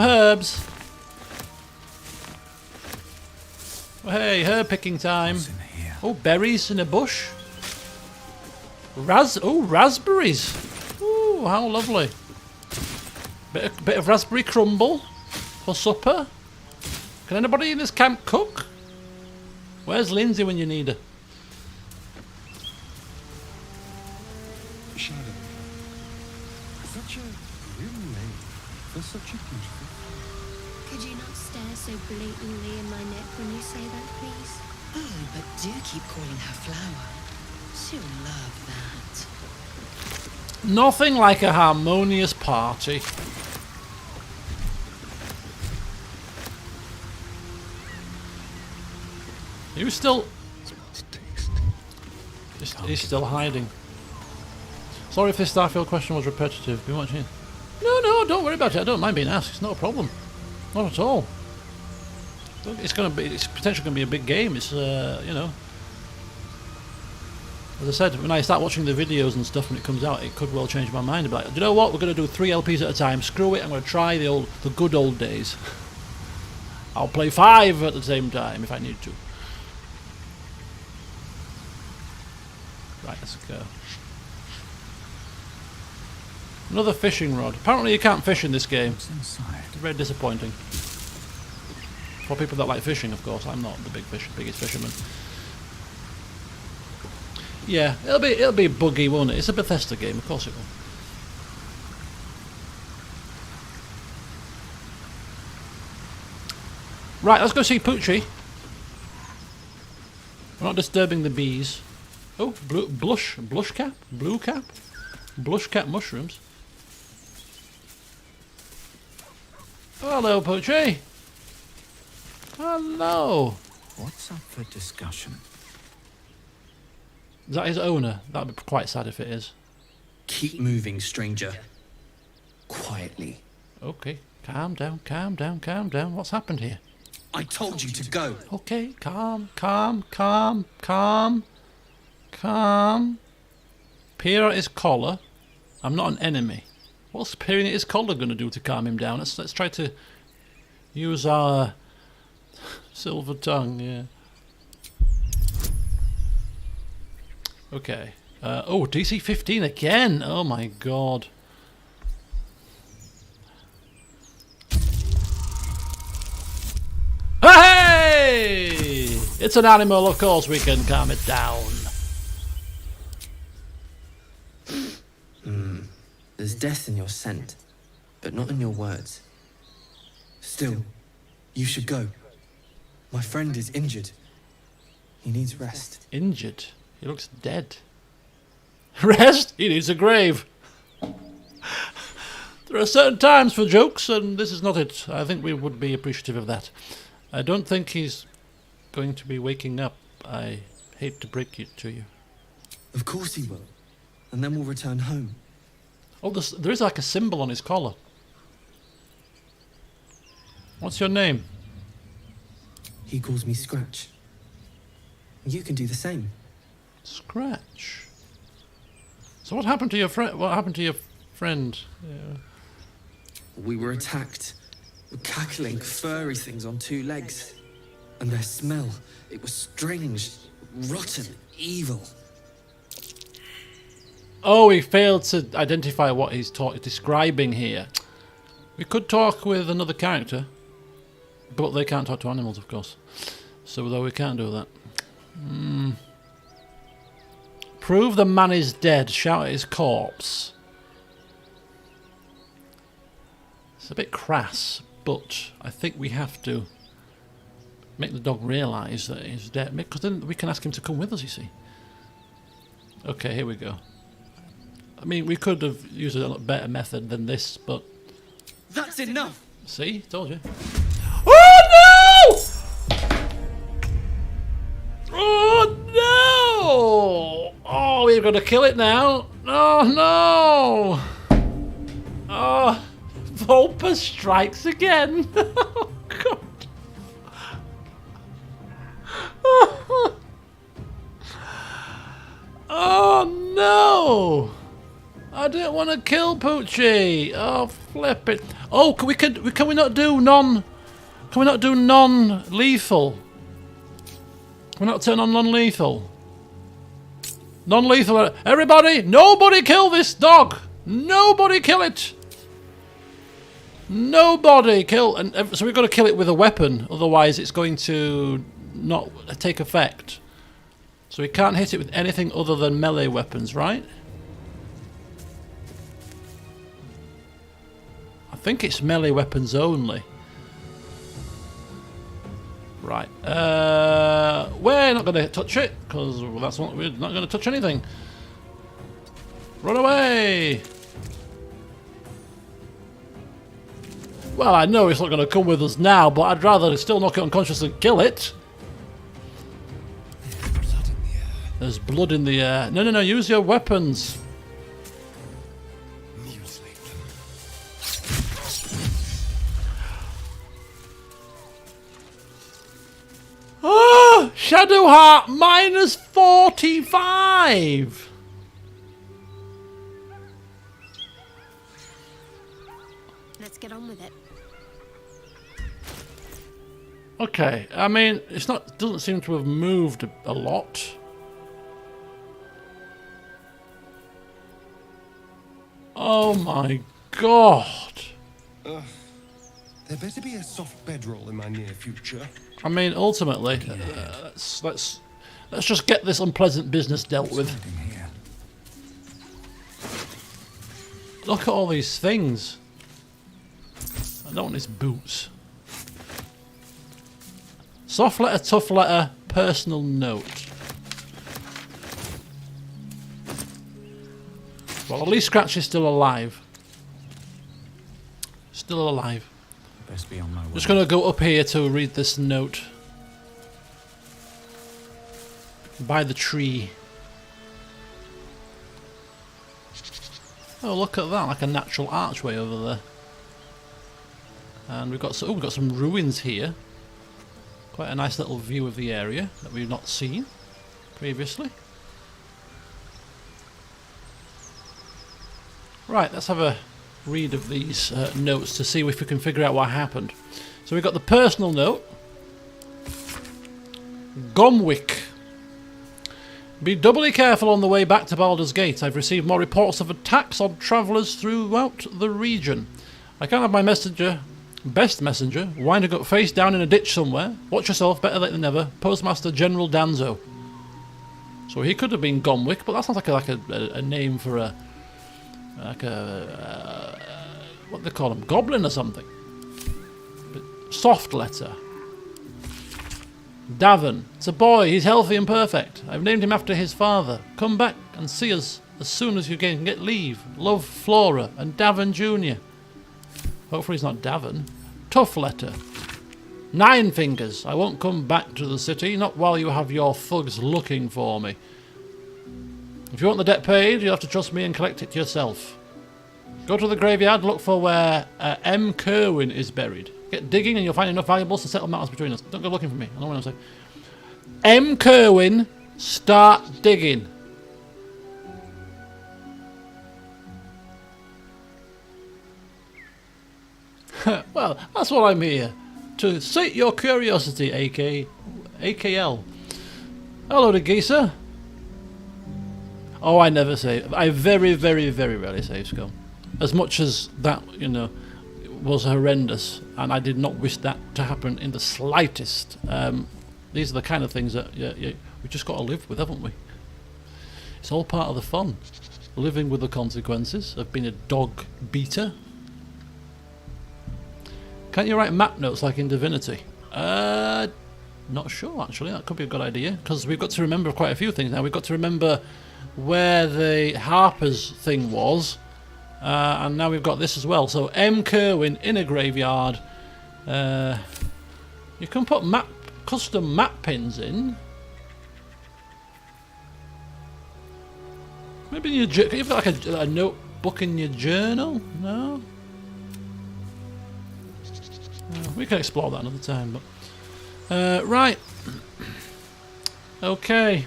herbs. Oh, hey, herb picking time. Oh, berries in a bush. Raspberries. Ooh, how lovely. Bit of raspberry crumble for supper. Can anybody in this camp cook? Where's Lindsay when you need her? Shadow. Such a We're made for such a beautiful. Could you not stare so blatantly in my neck when you say that, please? Oh, but do keep calling her Flower. She'll love that. Nothing like a harmonious party. You still... He's still hiding. Sorry if this Starfield question was repetitive. Been watching. No, don't worry about it. I don't mind being asked. It's not a problem. Not at all. It's potentially gonna be a big game. It's you know. As I said, when I start watching the videos and stuff when it comes out, it could well change my mind. But like, do you know what? We're going to do 3 LPs at a time. Screw it. I'm going to try the good old days. I'll play 5 at the same time if I need to. Right, let's go. Another fishing rod. Apparently you can't fish in this game. It's very disappointing. For people that like fishing, of course. I'm not the biggest fisherman. Yeah, it'll be buggy, won't it? It's a Bethesda game, of course it will. Right, let's go see Poochie. We're not disturbing the bees. Oh, blush cap? Blue cap? Blush cap mushrooms. Hello, Poochie. Hello. What's up for discussion? Is that his owner? That'd be quite sad if it is. Keep moving, stranger. Quietly. Okay, calm down, calm down, calm down. What's happened here? I told you to go. Okay, calm, calm, calm, calm, calm. Peer at his collar. I'm not an enemy. What's peering at his collar going to do to calm him down? Let's try to use our silver tongue. Yeah. Okay. Oh, DC 15 again. Oh my god. Hey! It's an animal, of course we can calm it down. There's death in your scent, but not in your words. Still, you should go. My friend is injured. He needs rest. Injured? He looks dead. Rest? He needs a grave. There are certain times for jokes, and this is not it. I think we would be appreciative of that. I don't think he's going to be waking up. I hate to break it to you. Of course he will. And then we'll return home. Oh, there is like a symbol on his collar. What's your name? He calls me Scratch. You can do the same. Scratch. So what happened to your friend? What happened to your friend? Yeah. We were attacked. Cackling, furry things on 2 legs. And their smell, it was strange, rotten, evil. Oh, he failed to identify what he's describing here. We could talk with another character, but they can't talk to animals, of course. So though we can't do that. Prove the man is dead. Shout at his corpse. It's a bit crass, but I think we have to make the dog realise that he's dead, because then we can ask him to come with us, you see. Okay, here we go. I mean, we could have used a lot better method than this, but... That's enough! See? Told you. Oh, no! Oh, no! Oh, we're going to kill it now. Oh, no! Oh... Vulpus strikes again. Oh, God. Oh, no. I didn't want to kill Poochie. Oh, flip it. Oh, can we not do non-lethal? Can we not turn on non-lethal? Non-lethal. Everybody, nobody kill this dog. Nobody kill it. Nobody kill, and so we've got to kill it with a weapon, otherwise it's going to not take effect. So we can't hit it with anything other than melee weapons, right? think it's melee weapons only. Right. We're not going to touch it, because that's what we're not going to touch anything. Run away! Well, I know it's not going to come with us now, but I'd rather still knock it unconscious than kill it. There's blood in the air. No, no, no, use your weapons. Oh, Shadow Heart minus 45. Let's get on with it. Okay, I mean, it's not. Doesn't seem to have moved a lot. Oh my god! There better be a soft bedroll in my near future. I mean, ultimately, let's just get this unpleasant business dealt with. Look at all these things. I don't want these boots. Soft letter, tough letter, personal note. Well, at least Scratch is still alive. Still alive. Best be on my way. Just going to go up here to read this note. By the tree. Oh, look at that, like a natural archway over there. And we've got some ruins here. Quite a nice little view of the area that we've not seen previously. Right, let's have a read of these notes to see if we can figure out what happened. So we've got the personal note. Gomwick. Be doubly careful on the way back to Baldur's Gate. I've received more reports of attacks on travellers throughout the region. I can't have my best messenger, winding up face down in a ditch somewhere. Watch yourself, better late than never. Postmaster General Danzo. So he could have been Gomwick, but that sounds like a name for a what do they call him, goblin or something. But soft letter. Davin. It's a boy. He's healthy and perfect. I've named him after his father. Come back and see us as soon as you can get leave. Love, Flora and Davin Jr. Hopefully he's not Davin. Tough letter. Nine Fingers. I won't come back to the city, not while you have your thugs looking for me. If you want the debt paid, you'll have to trust me and collect it yourself. Go to the graveyard, look for where M. Kerwin is buried. Get digging and you'll find enough valuables to settle matters between us. Don't go looking for me, I know what I'm saying. M. Kerwin, start digging. Well, that's what I'm here. To sate your curiosity, AKL. Hello to Geezer. Oh, I never save. I very, very, very rarely save scum. As much as that, you know, was horrendous, and I did not wish that to happen in the slightest. These are the kind of things that we just got to live with, haven't we? It's all part of the fun. Living with the consequences of being a dog beater. Can't you write map notes like in Divinity? Not sure, actually. That could be a good idea, because we've got to remember quite a few things now. We've got to remember where the Harper's thing was, and now we've got this as well. So M. Kerwin in a graveyard. You can put custom map pins in. Maybe in your can you put like a notebook in your journal? No. We can explore that another time. But right. Okay.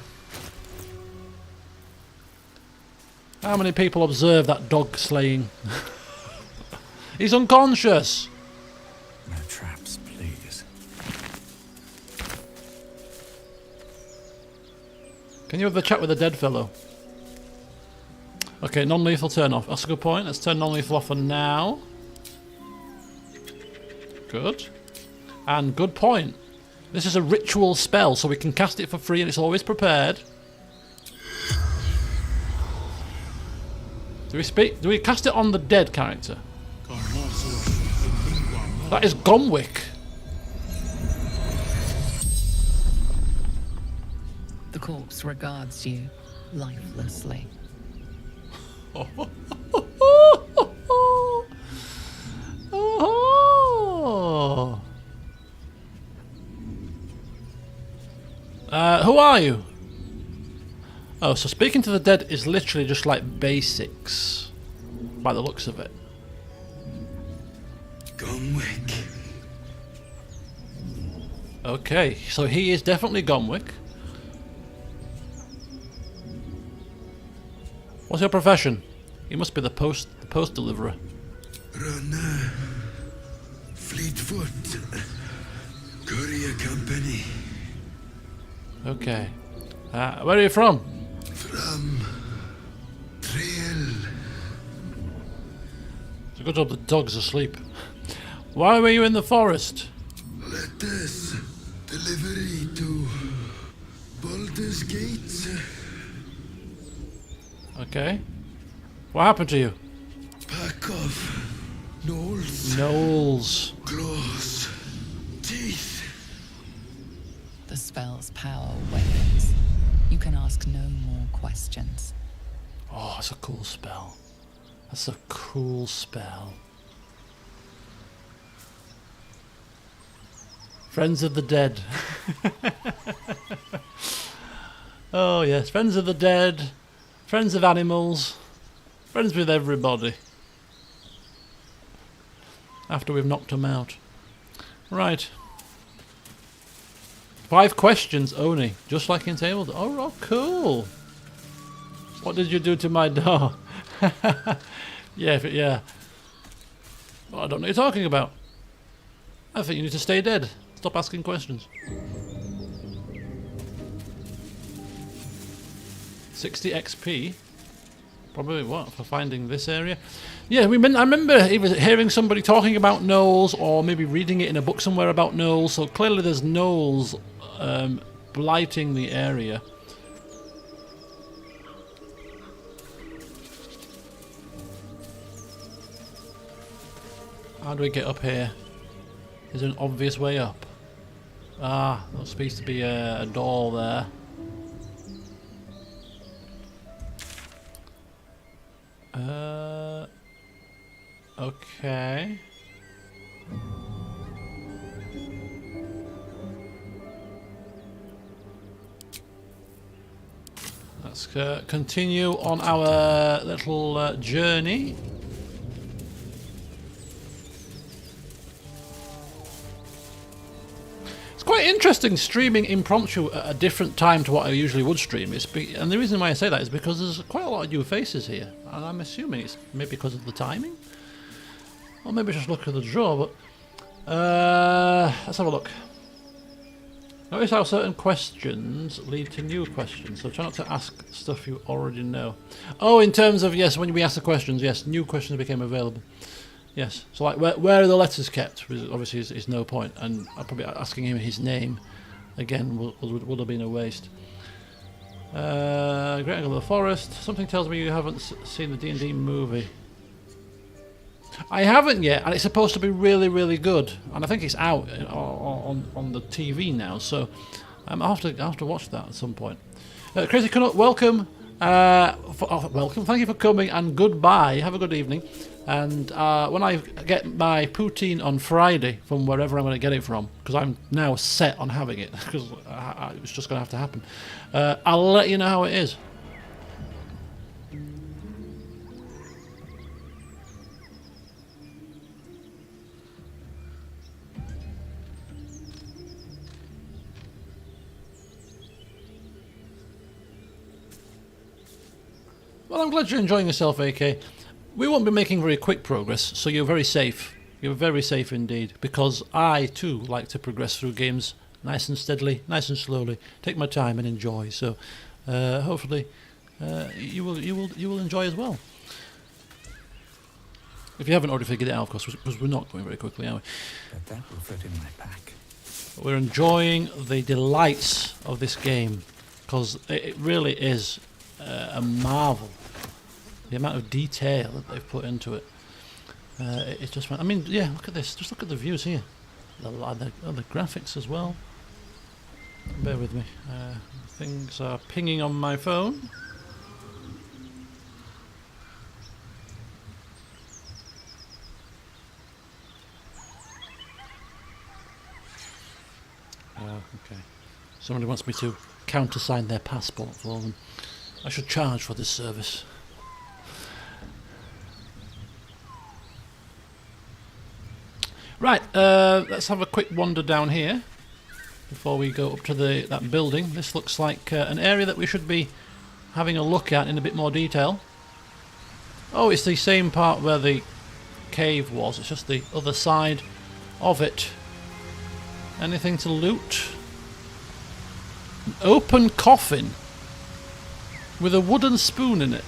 How many people observe that dog slaying? He's unconscious. No traps, please. Can you have a chat with the dead fellow? Okay, non-lethal turn off. That's a good point. Let's turn non-lethal off for now. Good. And good point. This is a ritual spell, so we can cast it for free and it's always prepared. Do we cast it on the dead character? That is Gomwick. The corpse regards you lifelessly. Oh. Who are you? Oh, so speaking to the dead is literally just like basics, by the looks of it. Gomwick. Okay, so he is definitely Gomwick. What's your profession? He must be the post deliverer. Runner. Fleetfoot. Courier company. Okay. Where are you from? From Trail. It's a good job the dog's asleep. Why were you in the forest? Letters. Delivery to Baldur's Gate. Okay. What happened to you? Pack of gnolls. Gnolls. Claws. Teeth. The spell's power wanes. You can ask no more questions. Oh, that's a cool spell. That's a cool spell. Friends of the dead. Oh yes, friends of the dead. Friends of animals. Friends with everybody. After we've knocked them out. Right. 5 questions only, just like in Table. Oh, cool. What did you do to my door? Yeah. Well, I don't know what you're talking about. I think you need to stay dead. Stop asking questions. 60 XP. Probably what for finding this area? Yeah, I remember hearing somebody talking about gnolls, or maybe reading it in a book somewhere about gnolls. So clearly, there's gnolls blighting the area. How do we get up here? Is there an obvious way up? Ah, there's supposed to be a door there. Okay. Let's continue on our little journey. It's quite interesting streaming impromptu at a different time to what I usually would stream. And the reason why I say that is because there's quite a lot of new faces here, and I'm assuming it's maybe because of the timing, or maybe just look at the draw. But let's have a look. Notice how certain questions lead to new questions, so try not to ask stuff you already know. Oh, in terms of, yes, when we ask the questions, yes, new questions became available. Yes, so like, where are the letters kept? Which obviously is no point, and I'm probably asking him his name again would have been a waste. Great Angle of the Forest. Something tells me you haven't seen the D&D movie. I haven't yet, and it's supposed to be really, really good, and I think it's out on the TV now, so I'll have to watch that at some point. Crazy Canuck, welcome. Welcome. Thank you for coming, and goodbye. Have a good evening. And when I get my poutine on Friday from wherever I'm going to get it from, because I'm now set on having it, because it's just going to have to happen, I'll let you know how it is. Well, I'm glad you're enjoying yourself, AK. We won't be making very quick progress, so you're very safe. You're very safe indeed, because I too like to progress through games nice and steadily, nice and slowly, take my time and enjoy. So, hopefully, you will enjoy as well. If you haven't already figured it out, of course, because we're not going very quickly, are we? But that will fit in my pack. We're enjoying the delights of this game, because it really is a marvel. The amount of detail that they've put into it. It's just fun. I mean, yeah, look at this. Just look at the views here. The graphics as well. Bear with me. Things are pinging on my phone. Okay. Somebody wants me to countersign their passport for them. I should charge for this service. Right, let's have a quick wander down here before we go up to that building. This looks like an area that we should be having a look at in a bit more detail. Oh, it's the same part where the cave was. It's just the other side of it. Anything to loot? An open coffin with a wooden spoon in it.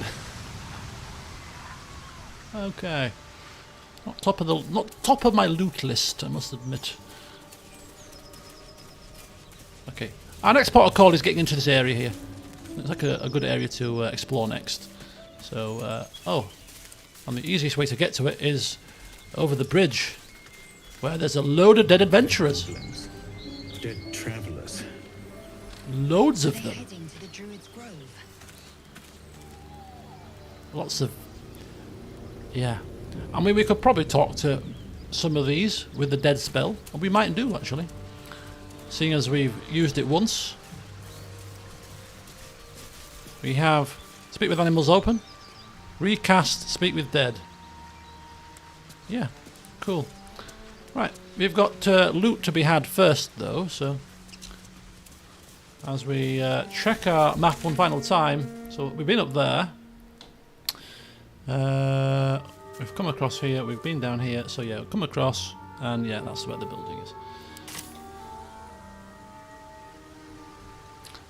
Okay. Not top of my loot list, I must admit. Okay. Our next port of call is getting into this area here. It's like a good area to explore next. So, and the easiest way to get to it is over the bridge, where there's a load of dead adventurers. Dead travelers. Loads of them. Heading to the Druid's Grove. Lots of... Yeah. I mean, we could probably talk to some of these with the dead spell. And we might do, actually. Seeing as we've used it once. We have Speak with Animals open. Recast Speak with Dead. Yeah. Cool. Right. We've got loot to be had first, though, so... As we check our map one final time. So, we've been up there. We've come across here, we've been down here, so yeah, we've come across, and yeah, that's where the building is.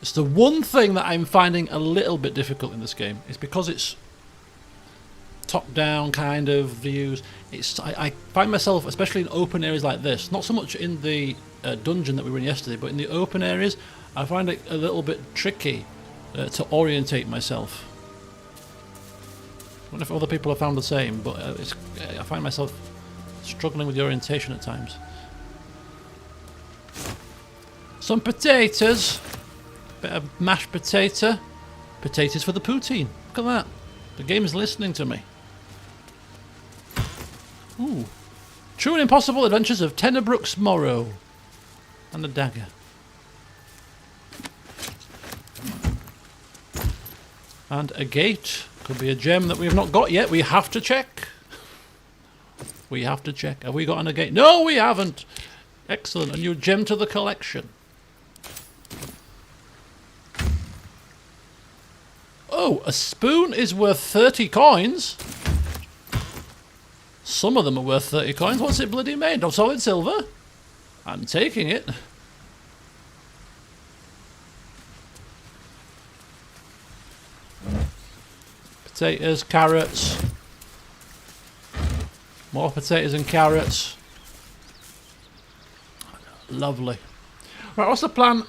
It's the one thing that I'm finding a little bit difficult in this game. It's because it's top-down kind of views. I find myself, especially in open areas like this, not so much in the dungeon that we were in yesterday, but in the open areas, I find it a little bit tricky to orientate myself. I wonder if other people have found the same, but I find myself struggling with the orientation at times. Some potatoes. Bit of mashed potato. Potatoes for the poutine. Look at that. The game is listening to me. Ooh. True and Impossible Adventures of Tenebrook's Morrow. And a dagger. And a gate. Could be a gem that we have not got yet. We have to check. We have to check. Have we got a gate? No, we haven't. Excellent. A new gem to the collection. Oh, a spoon is worth 30 coins. Some of them are worth 30 coins. What's it bloody made of? Solid silver? I'm taking it. Potatoes, carrots. More potatoes and carrots. Lovely. Right, what's the plan?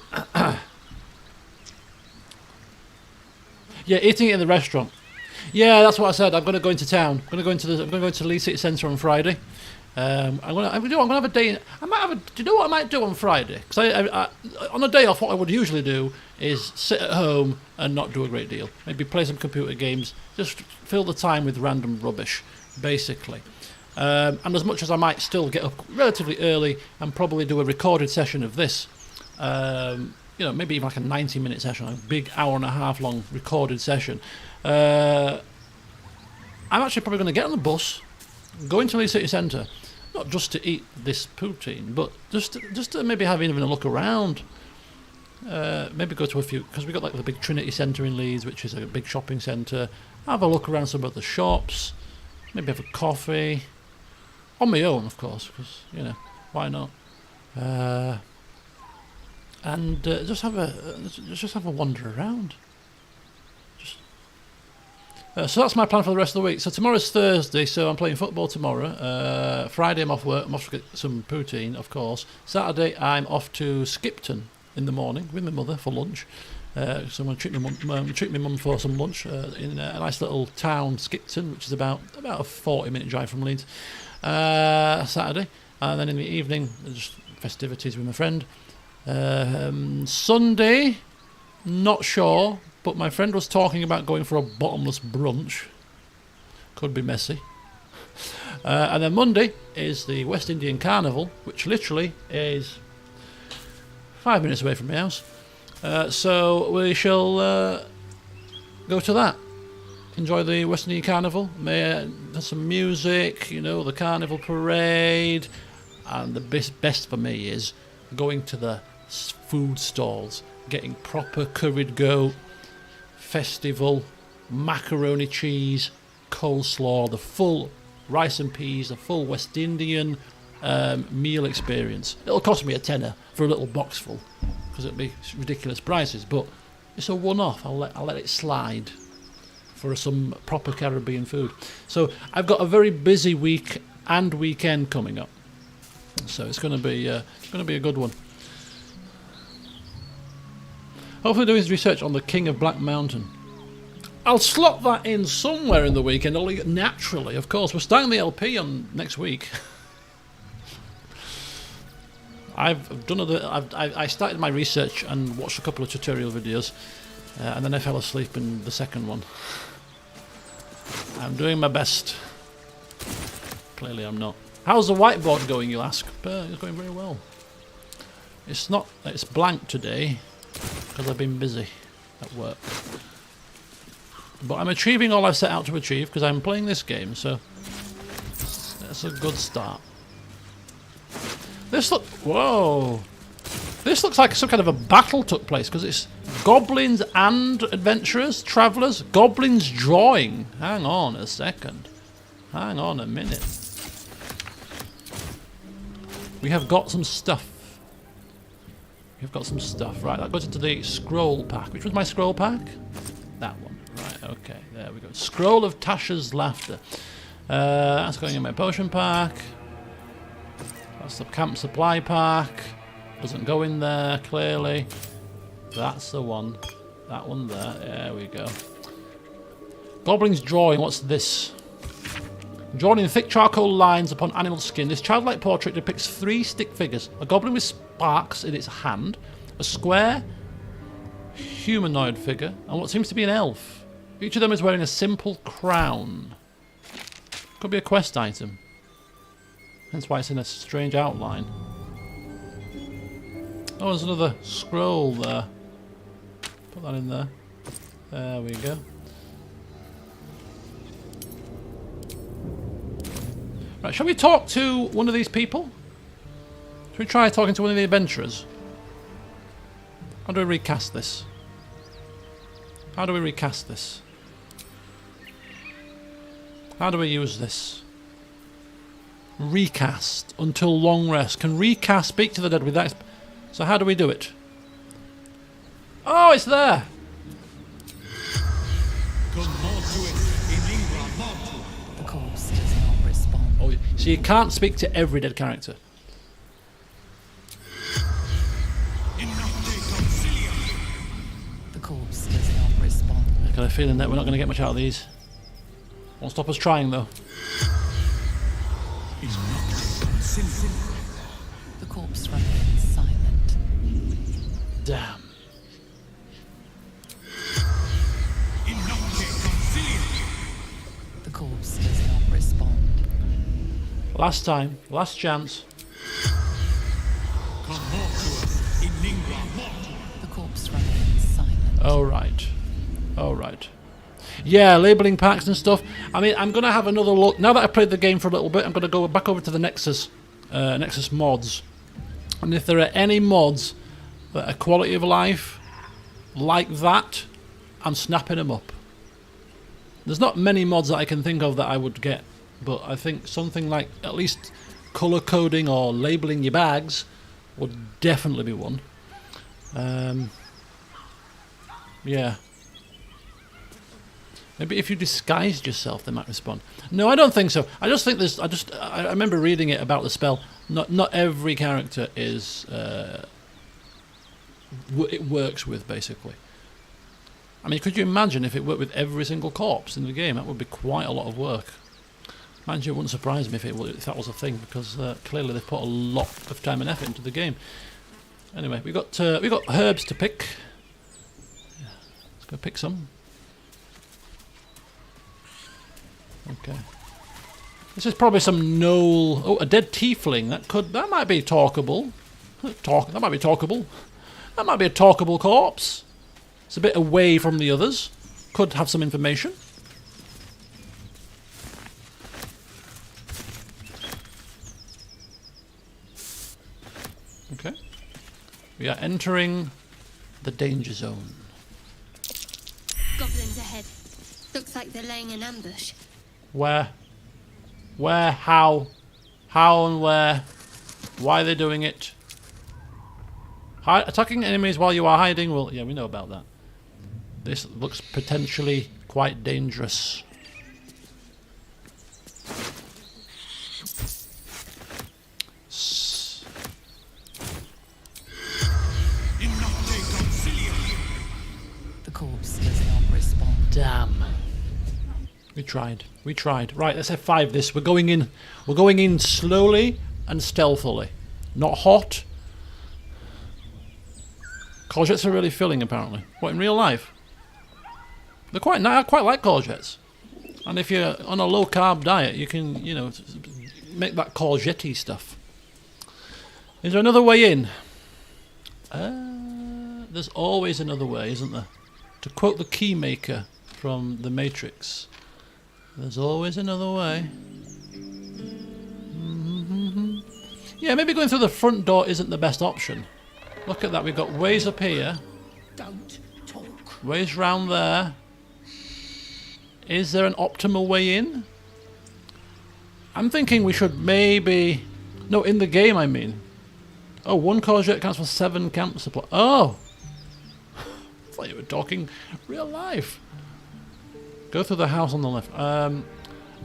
Yeah, eating it in the restaurant. Yeah, that's what I said. I'm going to go into town. I'm going to go into Leeds City Centre on Friday. I'm going to have a day. Do you know what I might do on Friday? Because on a day off, what I would usually do is sit at home and not do a great deal. Maybe play some computer games. Just fill the time with random rubbish, basically. And as much as I might still get up relatively early and probably do a recorded session of this, maybe even like a 90-minute session, a big hour-and-a-half long recorded session. I'm actually probably going to get on the bus, go into Leeds City Centre, not just to eat this poutine, but just to maybe have even a look around. Maybe go to a few, because we've got like the big Trinity Centre in Leeds, which is a big shopping centre. Have a look around some of the shops, maybe have a coffee, on my own, of course, because why not? And just have a wander around. So that's my plan for the rest of the week. So tomorrow's Thursday, so I'm playing football tomorrow. Friday I'm off work. I'm off to get some poutine, of course. Saturday I'm off to Skipton in the morning with my mother for lunch. So I'm going to treat my mum for some lunch in a nice little town, Skipton, which is about a 40-minute drive from Leeds. Saturday, and then in the evening, just festivities with my friend. Sunday, not sure, but my friend was talking about going for a bottomless brunch. Could be messy. And then Monday is the West Indian Carnival, which literally is 5 minutes away from my house. So we shall go to that. Enjoy the West Indian Carnival. There's some music, the carnival parade. And the best for me is going to the food stalls, getting proper curried goat, festival, macaroni cheese, coleslaw, the full rice and peas, the full West Indian meal experience. It'll cost me a tenner for a little box full, because it'll be ridiculous prices, but it's a one-off. I'll let it slide for some proper Caribbean food. So I've got a very busy week and weekend coming up, so it's going to be a good one. Hopefully doing his research on the King of Black Mountain. I'll slot that in somewhere in the weekend, naturally, of course. We're starting the LP on next week. I've done I started my research and watched a couple of tutorial videos, and then I fell asleep in the second one. I'm doing my best. Clearly I'm not. How's the whiteboard going, you'll ask? It's going very well. It's blank today because I've been busy at work. But I'm achieving all I've set out to achieve because I'm playing this game, so that's a good start. Whoa! This looks like some kind of a battle took place because it's goblins and adventurers, travellers. Goblins drawing. Hang on a second. Hang on a minute. We have got some stuff. We've got some stuff. Right, that goes into the scroll pack. Which was my scroll pack? That one. Right, okay, there we go. Scroll of Tasha's Laughter. That's going in my potion pack. That's the camp supply pack. Doesn't go in there, clearly. That's the one. That one there. There we go. Goblin's drawing. What's this? Drawn in thick charcoal lines upon animal skin, this childlike portrait depicts 3 stick figures. A goblin with sparks in its hand, a square humanoid figure, and what seems to be an elf. Each of them is wearing a simple crown. Could be a quest item. Hence why it's in a strange outline. Oh, there's another scroll there. Put that in there. There we go. Right, shall we talk to one of these people? Shall we try talking to one of the adventurers? How do we recast this? How do we recast this? How do we use this? Recast until long rest. Can recast speak to the dead with that? So how do we do it? Oh, it's there! The corpse does not respond. Oh, so you can't speak to every dead character. The corpse does not respond. I got a feeling that we're not going to get much out of these. Won't stop us trying, though. The corpse remains silent. Damn. The corpse does not respond. Last time, last chance. The corpse remains silent. Oh right. Oh right. Yeah, labelling packs and stuff. I mean, I'm going to have another look. Now that I've played the game for a little bit, I'm going to go back over to the Nexus mods. And if there are any mods that are quality of life like that, I'm snapping them up. There's not many mods that I can think of that I would get, but I think something like at least colour coding or labelling your bags would definitely be one. Yeah. Maybe if you disguised yourself, they might respond. No, I don't think so. I just think there's. I remember reading it about the spell. Not every character is. It works with basically. I mean, could you imagine if it worked with every single corpse in the game? That would be quite a lot of work. Mind you, it wouldn't surprise me if that was a thing, because clearly they've put a lot of time and effort into the game. Anyway, we got herbs to pick. Yeah, let's go pick some. Okay. This is probably some gnoll. Oh, a dead tiefling. That might be talkable. That might be talkable. That might be a talkable corpse. It's a bit away from the others. Could have some information. Okay. We are entering the danger zone. Goblins ahead. Looks like they're laying an ambush. Where? Where? How? How and where? Why are they doing it? Attacking enemies while you are hiding? Well, yeah, we know about that. This looks potentially quite dangerous. The corpse does not respond. Damn. We tried. We tried. Right, let's F5 this. We're going in slowly and stealthily. Not hot. Courgettes are really filling, apparently. What, in real life? They're quite nice. I quite like courgettes. And if you're on a low-carb diet, you can, you know, make that courgette-y stuff. Is there another way in? There's always another way, isn't there? To quote the Keymaker from The Matrix, there's always another way. Yeah, maybe going through the front door isn't the best option. Look at that, we've got ways up here. Don't talk. Ways round there. Is there an optimal way in? I'm thinking we should maybe... No, in the game I mean. Oh, 1 courgette counts for 7 camp supply. Oh! I thought you were talking real life. Go through the house on the left. I don't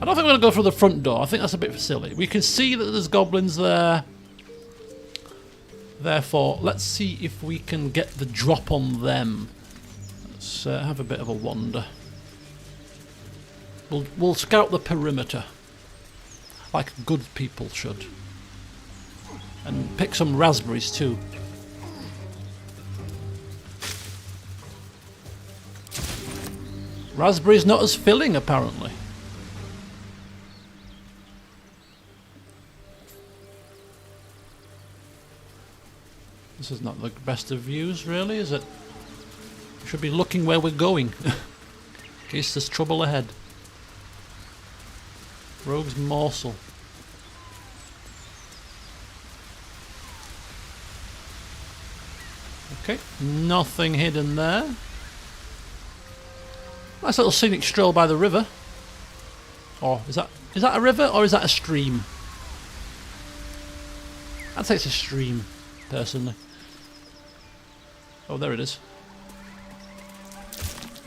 think we're going to go through the front door. I think that's a bit silly. We can see that there's goblins there. Therefore, let's see if we can get the drop on them. Let's have a bit of a wander. We'll scout the perimeter. Like good people should. And pick some raspberries too. Raspberries not as filling, apparently. This is not the best of views, really, is it? We should be looking where we're going. In case there's trouble ahead. Rogue's morsel. Okay, nothing hidden there. Nice little scenic stroll by the river. Or is that a river or is that a stream? I'd say it's a stream, personally. Oh, there it is.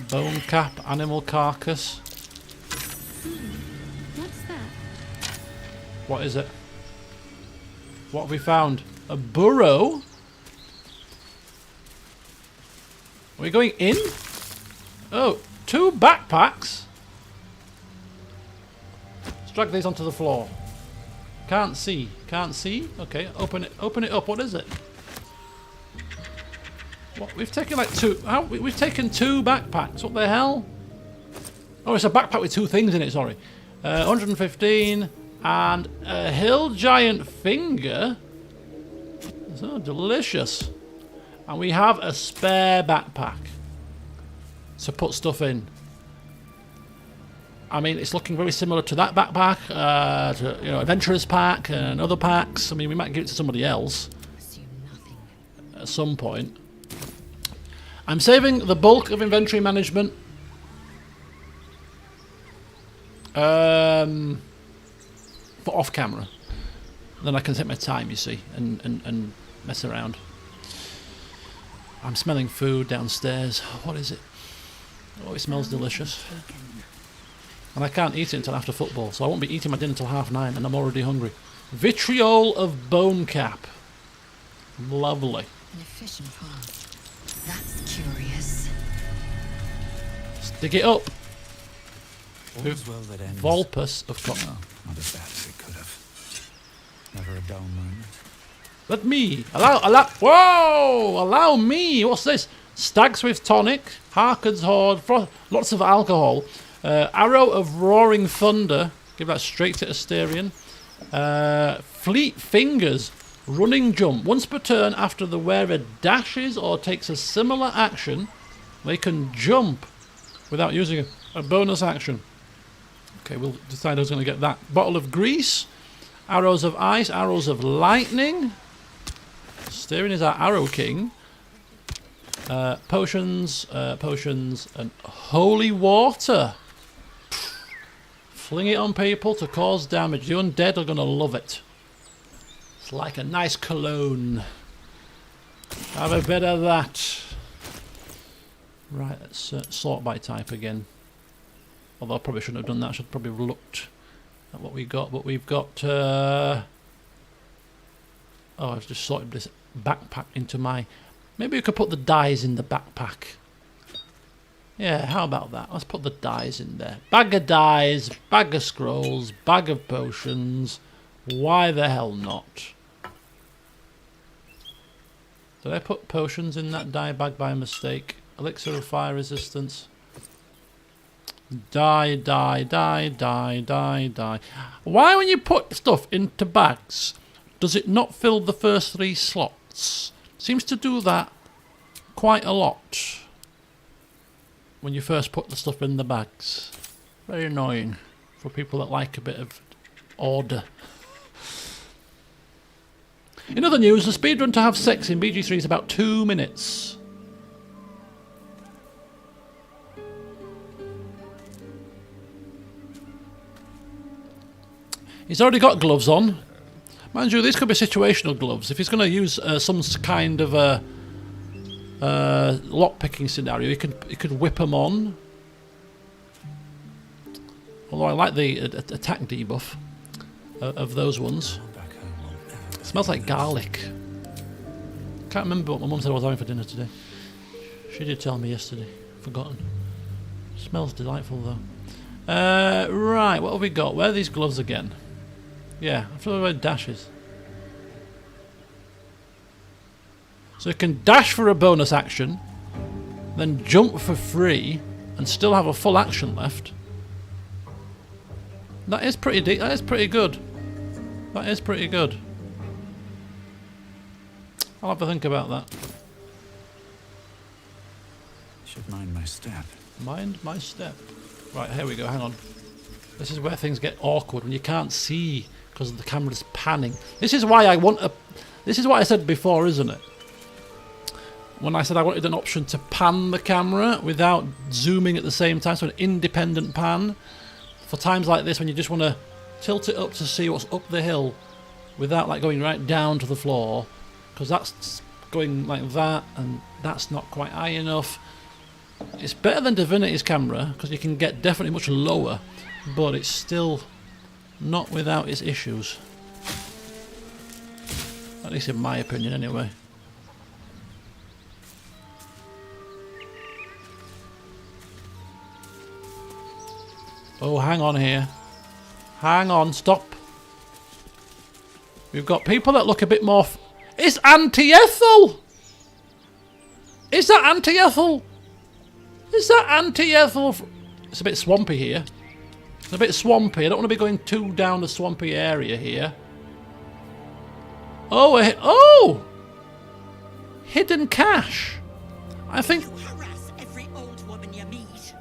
Bone cap, animal carcass. What's that? What is it? What have we found? A burrow? Are we going in? Oh, 2 backpacks? Let's drag these onto the floor. Can't see. Can't see? Okay, open it up. What is it? What? We've taken like 2... We've taken 2 backpacks. What the hell? Oh, it's a backpack with 2 things in it, sorry. 115 and a hill giant finger. So delicious. And we have a spare backpack to put stuff in. I mean, it's looking very similar to that backpack, to, you know, Adventurer's pack and other packs. I mean, we might give it to somebody else at some point. I'm saving the bulk of inventory management for off camera. Then I can take my time, you see, and mess around. I'm smelling food downstairs. What is it? Oh, it smells delicious. And I can't eat it until after football, so I won't be eating my dinner until 9:30, and I'm already hungry. Vitriol of bone cap. Lovely. An efficient farm. That's curious. dig it up. All's well that ends. Volpus of course. Not as bad as it could have. Never a dull moment. Let me allow me. What's this? Stags with tonic, Harkard's Hoard, lots of alcohol, Arrow of Roaring Thunder. Give that straight to Asterion. Fleet Fingers, Running Jump. Once per turn, after the wearer dashes or takes a similar action, they can jump without using a bonus action. Okay, we'll decide who's going to get that. Bottle of Grease, Arrows of Ice, Arrows of Lightning. Asterion is our Arrow King. Potions, and Holy Water. Fling it on people to cause damage. The undead are going to love it. It's like a nice cologne. Have a bit of that. Right, let's sort by type again. Although I probably shouldn't have done that. I should probably have looked at what we got. But we've got... oh, I've just sorted this backpack into my... Maybe we could put the dyes in the backpack. Yeah, how about that? Let's put the dyes in there. Bag of dyes, bag of scrolls, bag of potions. Why the hell not? Did I put potions in that dye bag by mistake? Elixir of fire resistance. Dye. Why when you put stuff into bags, does it not fill the first 3 slots? Seems to do that quite a lot when you first put the stuff in the bags. Very annoying for people that like a bit of order. In other news, the speedrun to have sex in BG3 is about 2 minutes. He's already got gloves on. Mind you, these could be situational gloves. If he's going to use some kind of a lock-picking scenario, he could whip them on. Although I like the attack debuff of those ones. It smells like garlic. Can't remember what my mum said I was having for dinner today. She did tell me yesterday. Forgotten. Smells delightful though. Right, what have we got? Where are these gloves again? Yeah, I feel like dashes. So you can dash for a bonus action, then jump for free, and still have a full action left. That is pretty good. That is pretty good. I'll have to think about that. Should mind my step. Mind my step. Right, here we go. Hang on. This is where things get awkward when you can't see because the camera's panning. This is why I want a... This is what I said before, isn't it? When I said I wanted an option to pan the camera without zooming at the same time, so an independent pan. For times like this when you just want to tilt it up to see what's up the hill without like going right down to the floor. Because that's going like that and that's not quite high enough. It's better than Divinity's camera because you can get definitely much lower, but it's still not without its issues. At least in my opinion anyway. Oh, hang on here. Hang on, stop. We've got people that look a bit more... It's Auntie Ethel! Is that Auntie Ethel? Is that Auntie Ethel? It's a bit swampy here. It's a bit swampy. I don't want to be going too down the swampy area here. Oh, oh! Hidden cache. I think... You harass every old woman you meet.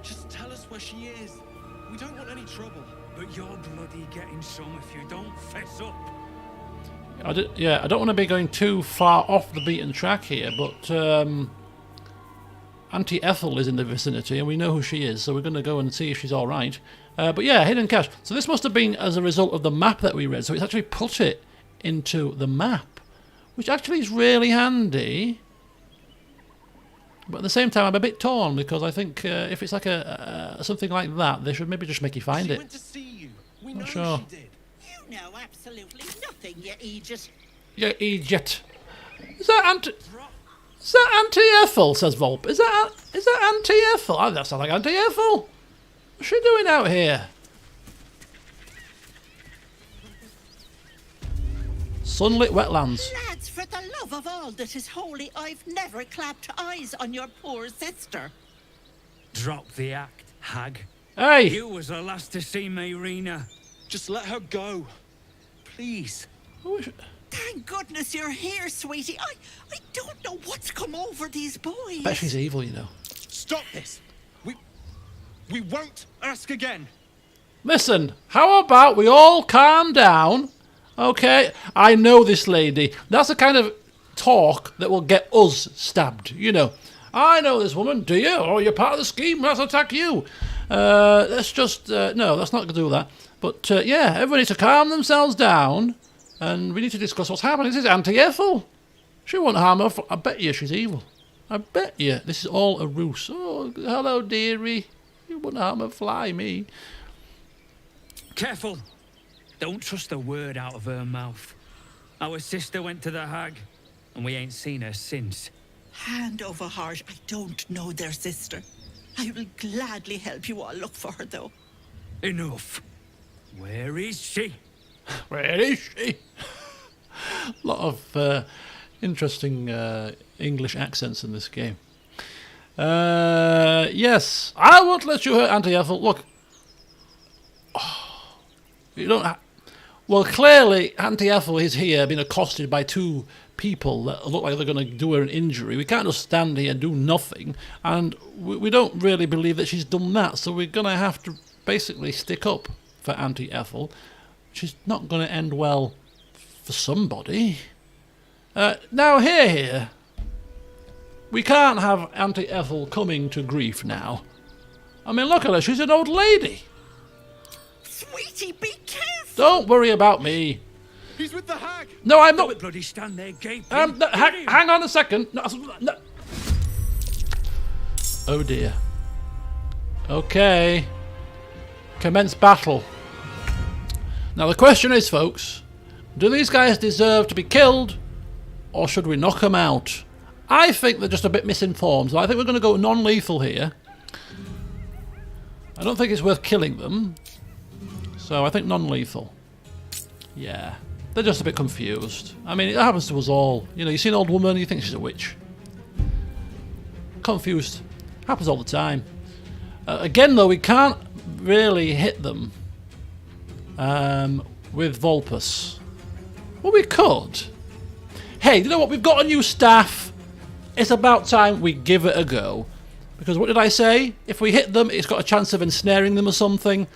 Just tell us where she is. We don't want any trouble. But you're bloody getting some if you don't fess up. I don't want to be going too far off the beaten track here, but Auntie Ethel is in the vicinity and we know who she is, so we're going to go and see if she's alright. But yeah, hidden cache. So this must have been as a result of the map that we read, so it's actually put it into the map, which actually is really handy. But at the same time, I'm a bit torn because I think if it's like something like that, they should maybe just make you find it. She went to see you. We Not know sure. she did. You know absolutely nothing, you idiot. You idiot. Is that Auntie... Is that Auntie Ethel? Says Volp. Is that Auntie Ethel? Oh, that sounds like Auntie Ethel. What's she doing out here? Sunlit wetlands. Lads, for the love of all that is holy, I've never clapped eyes on your poor sister. Drop the act, hag. Hey! You was the last to see Mayrina. Just let her go. Please. Thank goodness you're here, sweetie. I don't know what's come over these boys. Bet she's evil, you know. Stop this. We won't ask again. Listen, how about we all calm down? Okay, I know this lady. That's the kind of talk that will get us stabbed, you know. I know this woman, do you? Oh, you're part of the scheme, let's attack you. Let's just, no, let's not do that. But, yeah, everybody needs to calm themselves down, and we need to discuss what's happening. This is Auntie Ethel. She won't harm her. I bet you she's evil. I bet you this is all a ruse. Oh, hello, dearie. You wouldn't harm a fly, me. Careful. Don't trust a word out of her mouth. Our sister went to the hag, and we ain't seen her since. Hand over heart, I don't know their sister. I will gladly help you all look for her, though. Enough. Where is she? Where is she? A lot of interesting English accents in this game. Yes, I won't let you hurt Auntie Ethel. Look. Oh, you don't. Well, clearly, Auntie Ethel is here being accosted by two people that look like they're going to do her an injury. We can't just stand here and do nothing. And we don't really believe that she's done that. So we're going to have to basically stick up for Auntie Ethel. She's not going to end well for somebody. Now, here. We can't have Auntie Ethel coming to grief now. I mean, look at her. She's an old lady. Sweetie, be careful. Don't worry about me. He's with the hag. No, I'm not. Don't bloody stand there gaping. Hang on a second. No. Oh dear. Okay. Commence battle. Now the question is, folks, do these guys deserve to be killed, or should we knock them out? I think they're just a bit misinformed, so I think we're going to go non-lethal here. I don't think it's worth killing them, so I think non-lethal. Yeah, they're just a bit confused. I mean, it happens to us all. You know, you see an old woman, you think she's a witch. Confused. Happens all the time. Again, though, we can't really hit them with Vulpus. Well, we could. Hey, you know what? We've got a new staff. It's about time we give it a go. Because what did I say? If we hit them, it's got a chance of ensnaring them or something.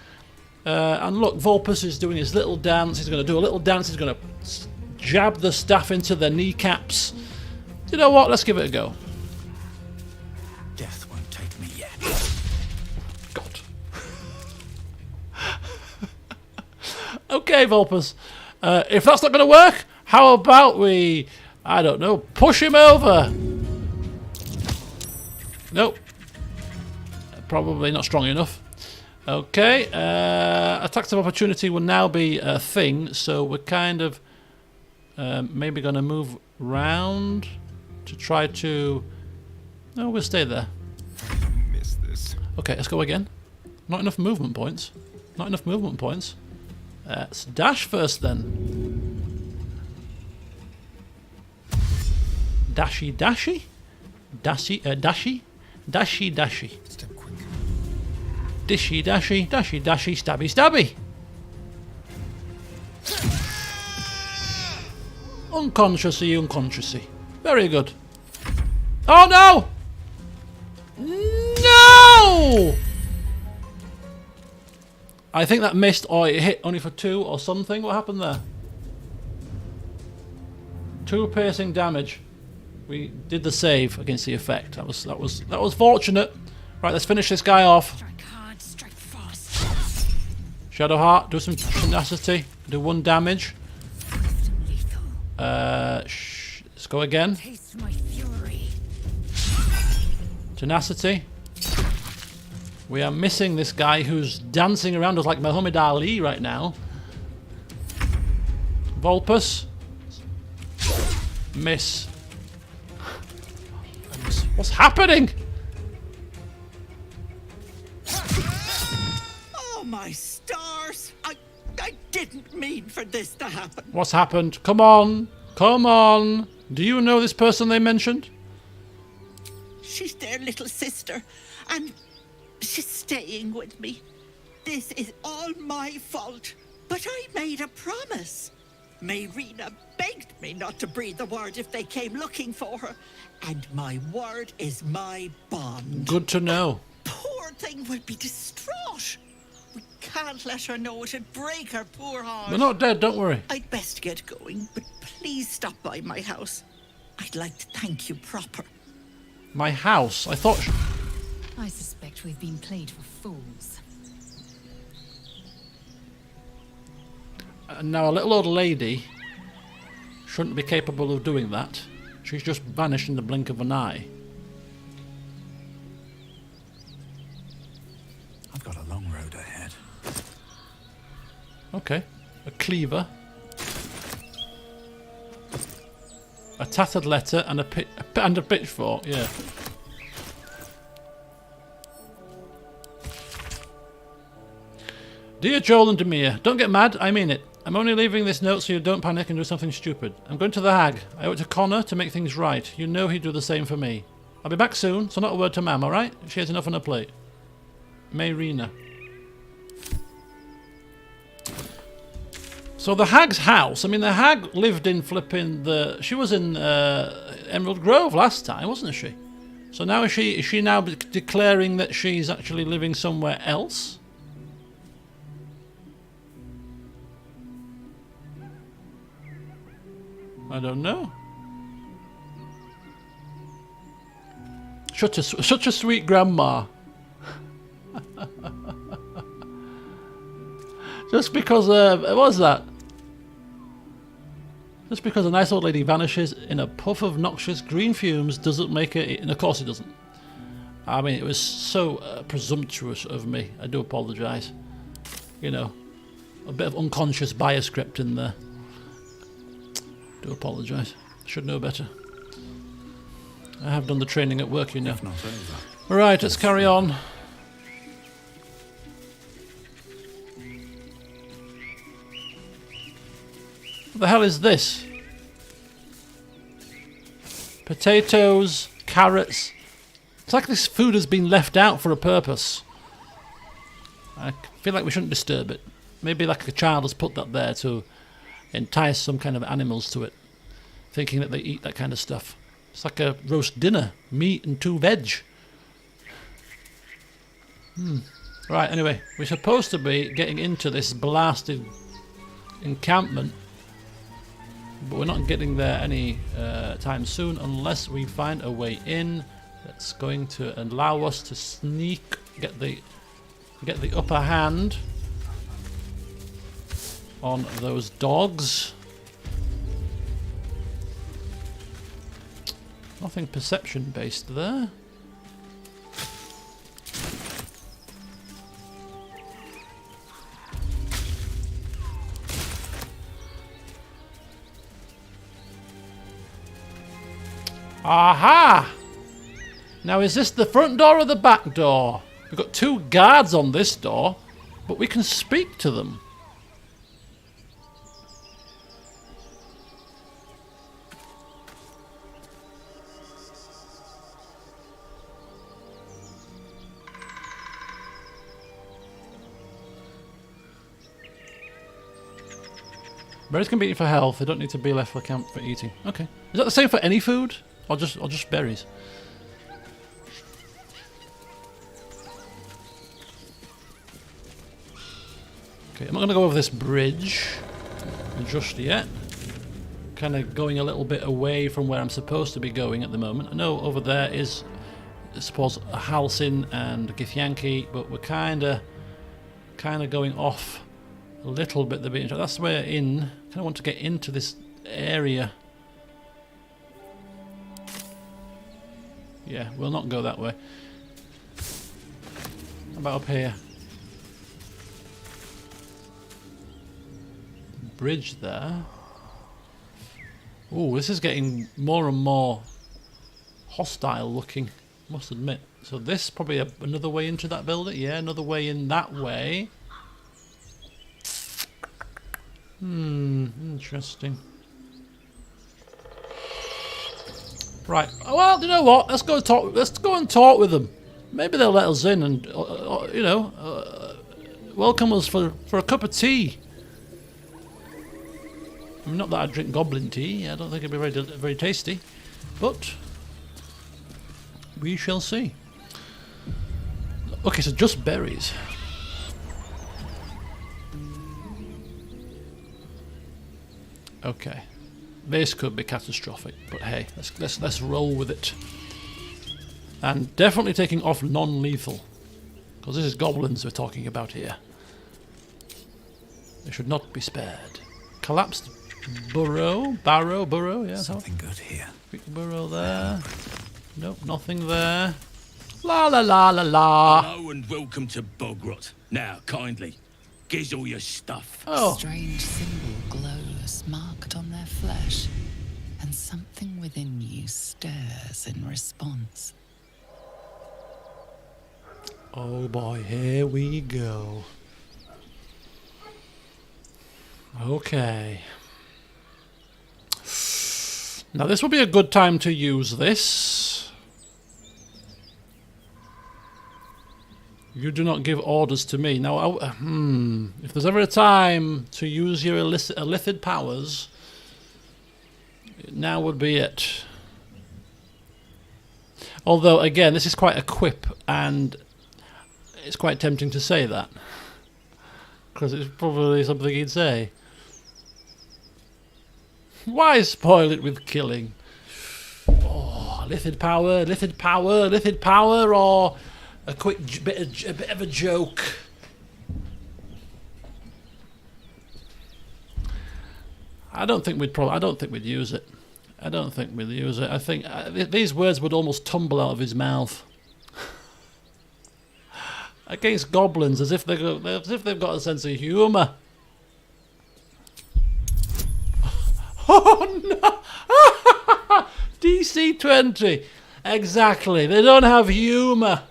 And look, Vulpus is doing his little dance. He's going to do a little dance. He's going to jab the staff into their kneecaps. You know what? Let's give it a go. Death won't take me yet. God. Okay, Vulpus. If that's not going to work, how about we, I don't know, push him over? Nope. Probably not strong enough. Okay. Attacks of opportunity will now be a thing, so we're kind of maybe going to move round to try to... No, we'll stay there. Miss this. Okay, let's go again. Not enough movement points. Not enough movement points. Let's dash first then. Dashy, dashy? Dashy, dashy? Dashy, dashy. Step quick. Dishy, dashy, dashy, dashy, stabby, stabby. Unconsciously, unconsciously. Very good. Oh no! No! I think that missed, or it hit only for 2 or something. What happened there? 2 piercing damage. We did the save against the effect. That was fortunate. Right, let's finish this guy off. Strike hard, strike fast. Shadowheart, do some tenacity. Do 1 damage. Let's go again. Taste my fury. Tenacity. We are missing this guy who's dancing around us like Muhammad Ali right now. Vulpus. Miss. What's happening? Oh, my stars! I didn't mean for this to happen. What's happened? Come on. Come on. Do you know this person they mentioned? She's their little sister, and she's staying with me. This is all my fault, but I made a promise. Mayrina begged me not to breathe a word if they came looking for her, and my word is my bond. Good to know. Poor thing will be distraught. We can't let her know, it'd break her poor heart. They're not dead, don't worry. I'd best get going, but please stop by my house. I'd like to thank you proper. My house? I thought... I suspect we've been played for fools. And now a little old lady shouldn't be capable of doing that. She's just vanished in the blink of an eye. I've got a long road ahead. Okay. A cleaver. A tattered letter and a pitchfork, yeah. Dear Joel and Demir, don't get mad, I mean it. I'm only leaving this note so you don't panic and do something stupid. I'm going to the hag. I owe it to Connor to make things right. You know he'd do the same for me. I'll be back soon, so not a word to Mam, alright? She has enough on her plate. Mayrina. So the hag's house, I mean the hag lived in flipping the... She was in Emerald Grove last time, wasn't she? So now is she now declaring that she's actually living somewhere else? I don't know. Such a sweet grandma. Just because what was that? Just because a nice old lady vanishes in a puff of noxious green fumes doesn't make it. And of course it doesn't. I mean, it was so presumptuous of me. I do apologise. You know, a bit of unconscious bias script in there. Do apologise. Should know better. I have done the training at work, you know. Right, let's carry on. What the hell is this? Potatoes, carrots. It's like this food has been left out for a purpose. I feel like we shouldn't disturb it. Maybe like a child has put that there to entice some kind of animals to it, thinking that they eat that kind of stuff. It's like a roast dinner, meat and 2 veg. Right, anyway, we're supposed to be getting into this blasted encampment, but we're not getting there any time soon unless we find a way in that's going to allow us to sneak, get the upper hand on those dogs. Nothing perception based there. Aha! Now is this the front door or the back door? We've got 2 guards on this door, but we can speak to them. Berries can be eaten for health. They don't need to be left for camp for eating. Okay. Is that the same for any food, or just berries? Okay, I'm not going to go over this bridge just yet. Kind of going a little bit away from where I'm supposed to be going at the moment. I know over there is, I suppose, a Halcyon and Githyanki, but we're kind of going off a little bit the beach. That's where in. I kind of want to get into this area. Yeah, we'll not go that way. How about up here? Bridge there. Oh, this is getting more and more hostile looking, must admit. So this probably another way into that building. Yeah, another way in that way. Interesting. Right. Well, you know what? Let's go and talk. Let's go and talk with them. Maybe they'll let us in and you know, welcome us for a cup of tea. I mean, not that I drink goblin tea. I don't think it'd be very tasty, but we shall see. Okay, so just berries. Okay, this could be catastrophic, but hey, let's roll with it. And definitely taking off non-lethal, because this is goblins we're talking about here. They should not be spared. Collapsed burrow, yeah. Something good here. Quick burrow there. Nope, nothing there. La la la la la. Hello and welcome to Bogrot. Now, kindly, gives all your stuff. Oh. Strange symbol glows marked on their flesh, and something within you stirs in response. Oh boy, here we go. Okay. Now this would be a good time to use this. You do not give orders to me. Now, if there's ever a time to use your illithid powers, now would be it. Although, again, this is quite a quip, and it's quite tempting to say that, because it's probably something he'd say. Why spoil it with killing? Oh, illithid power, illithid power, illithid power, or a quick bit of a joke. I don't think we'd use it. I don't think we'd use it. I think these words would almost tumble out of his mouth. Against goblins, as if they've got a sense of humour. Oh no! DC 20. Exactly. They don't have humour.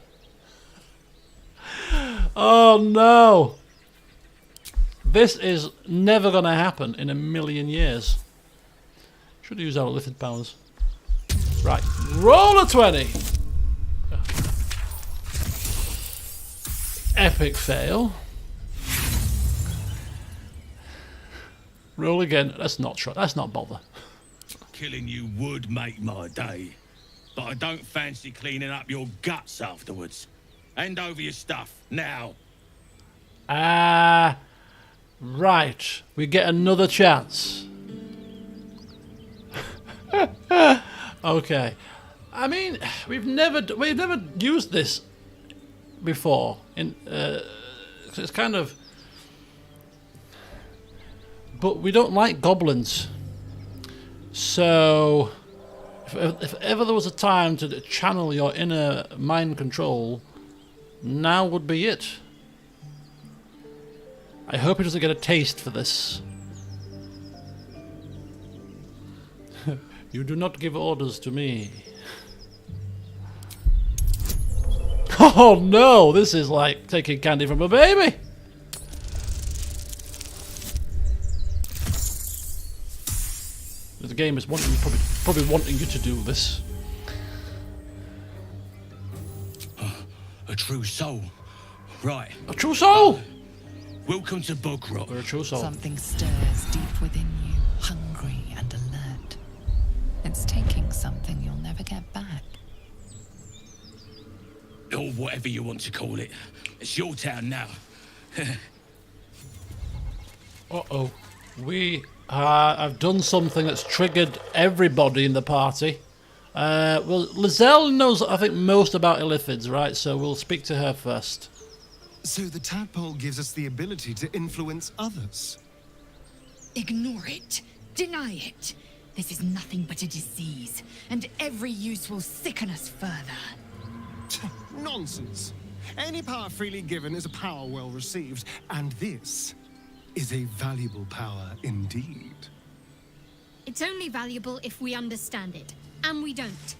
Oh no! This is never going to happen in a million years. Should use our illithid powers. Right. Roll a 20. Epic fail. Roll again. Let's not try. Let's not bother. Killing you would make my day, but I don't fancy cleaning up your guts afterwards. Hand over your stuff now. Right. We get another chance. Okay. I mean, we've never used this before. It's kind of, but we don't like goblins. So, if ever there was a time to channel your inner mind control, now would be it. I hope he doesn't get a taste for this. You do not give orders to me. Oh no, this is like taking candy from a baby. The game is probably wanting you to do this. A true soul. Right. A true soul! Welcome to Bogrot. We're a true soul. Something stirs deep within you, hungry and alert. It's taking something you'll never get back. Or whatever you want to call it. It's your town now. Uh-oh. We have done something that's triggered everybody in the party. Well, Lizelle knows, I think, most about illithids, right? So we'll speak to her first. So the tadpole gives us the ability to influence others. Ignore it. Deny it. This is nothing but a disease, and every use will sicken us further. Nonsense. Any power freely given is a power well received, and this is a valuable power indeed. It's only valuable if we understand it, and we don't.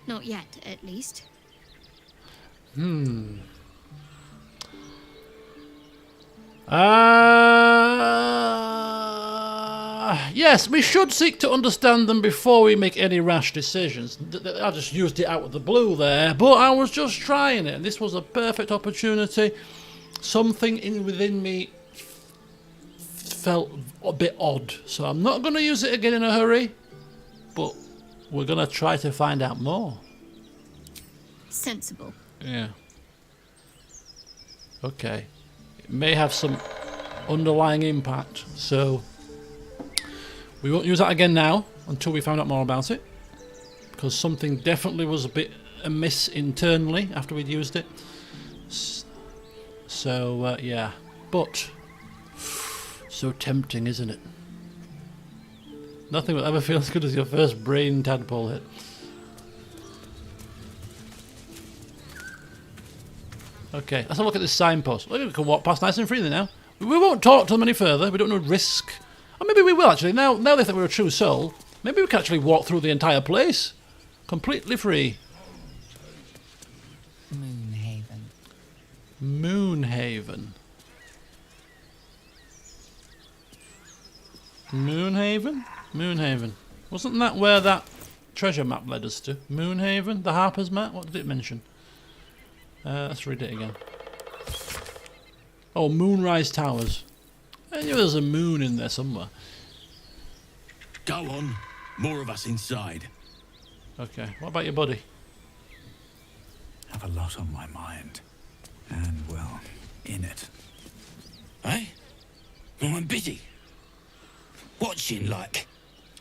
Not yet, at least. Yes, we should seek to understand them before we make any rash decisions. I just used it out of the blue there, but I was just trying it, and this was a perfect opportunity. Something within me felt a bit odd, so I'm not going to use it again in a hurry, but we're going to try to find out more. Sensible. Yeah. Okay. It may have some underlying impact, so we won't use that again now until we find out more about it, because something definitely was a bit amiss internally after we'd used it. So, yeah. But, so tempting, isn't it? Nothing will ever feel as good as your first brain tadpole hit. Okay, let's have a look at this signpost. Well, we can walk past nice and freely now. We won't talk to them any further. We don't want to risk. Or maybe we will, actually. Now they think we're a true soul. Maybe we can actually walk through the entire place. Completely free. Moonhaven. Moonhaven. Moonhaven? Moonhaven. Wasn't that where that treasure map led us to? Moonhaven? The Harper's map? What did it mention? Let's read it again. Oh, Moonrise Towers. I knew there was a moon in there somewhere. Go on. More of us inside. Okay, what about your buddy? Have a lot on my mind. And, well, in it. Eh? Well, I'm busy. Watching, like.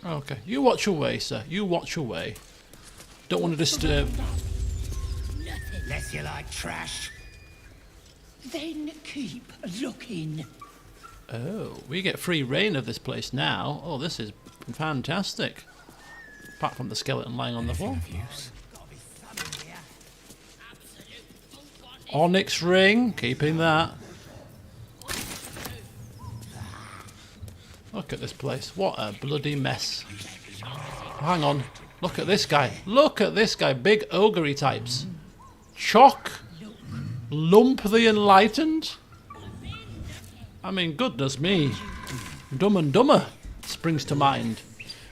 Okay, you watch your way, sir. You watch your way. Don't want to disturb. Unless you like trash. Then keep looking. Oh, we get free reign of this place now. Oh, this is fantastic. Apart from the skeleton lying on the floor. Onyx ring, keeping that. Look at this place. What a bloody mess. Hang on. Look at this guy. Look at this guy. Big ogre types. Chock. Lump the Enlightened. I mean, goodness me. Dumb and Dumber springs to mind.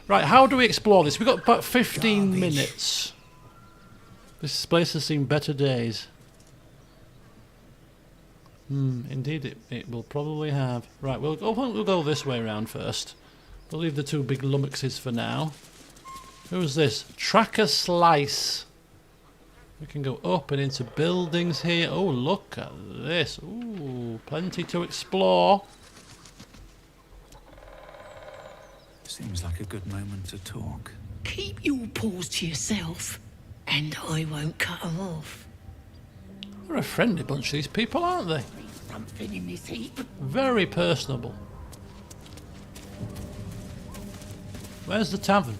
Right, how do we explore this? We've got about 15 minutes. This place has seen better days. Indeed, it will probably have. Right, we'll go this way around first. We'll leave the two big lummoxes for now. Who's this? Tracker Slice. We can go up and into buildings here. Oh, look at this. Ooh, plenty to explore. Seems like a good moment to talk. Keep your paws to yourself, and I won't cut them off. They're a friendly bunch, these people, aren't they? Something in this heap. Very personable. Where's the tavern?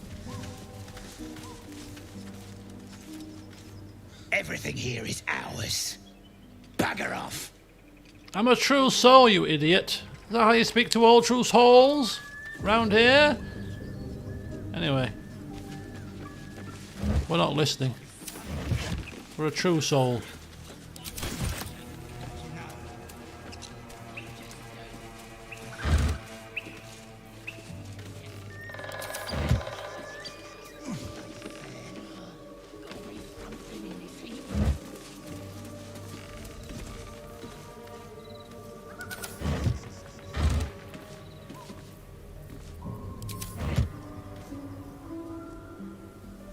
Everything here is ours. Bugger off. I'm a true soul, you idiot. Is that how you speak to all true souls? Round here? Anyway. We're not listening. We're a true soul.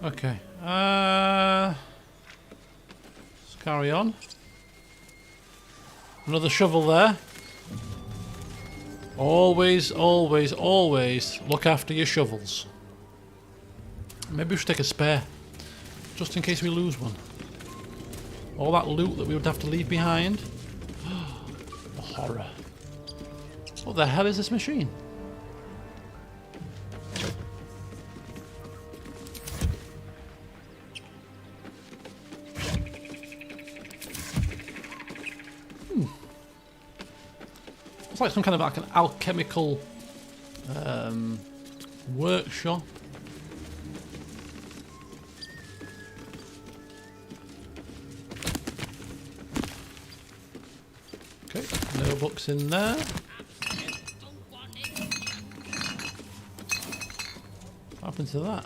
Okay, let's carry on. Another shovel there. Always, always, always look after your shovels. Maybe we should take a spare, just in case we lose one. All that loot that we would have to leave behind. The horror. What the hell is this machine? It's like some kind of like an alchemical workshop. Okay, no books in there. What happened to that?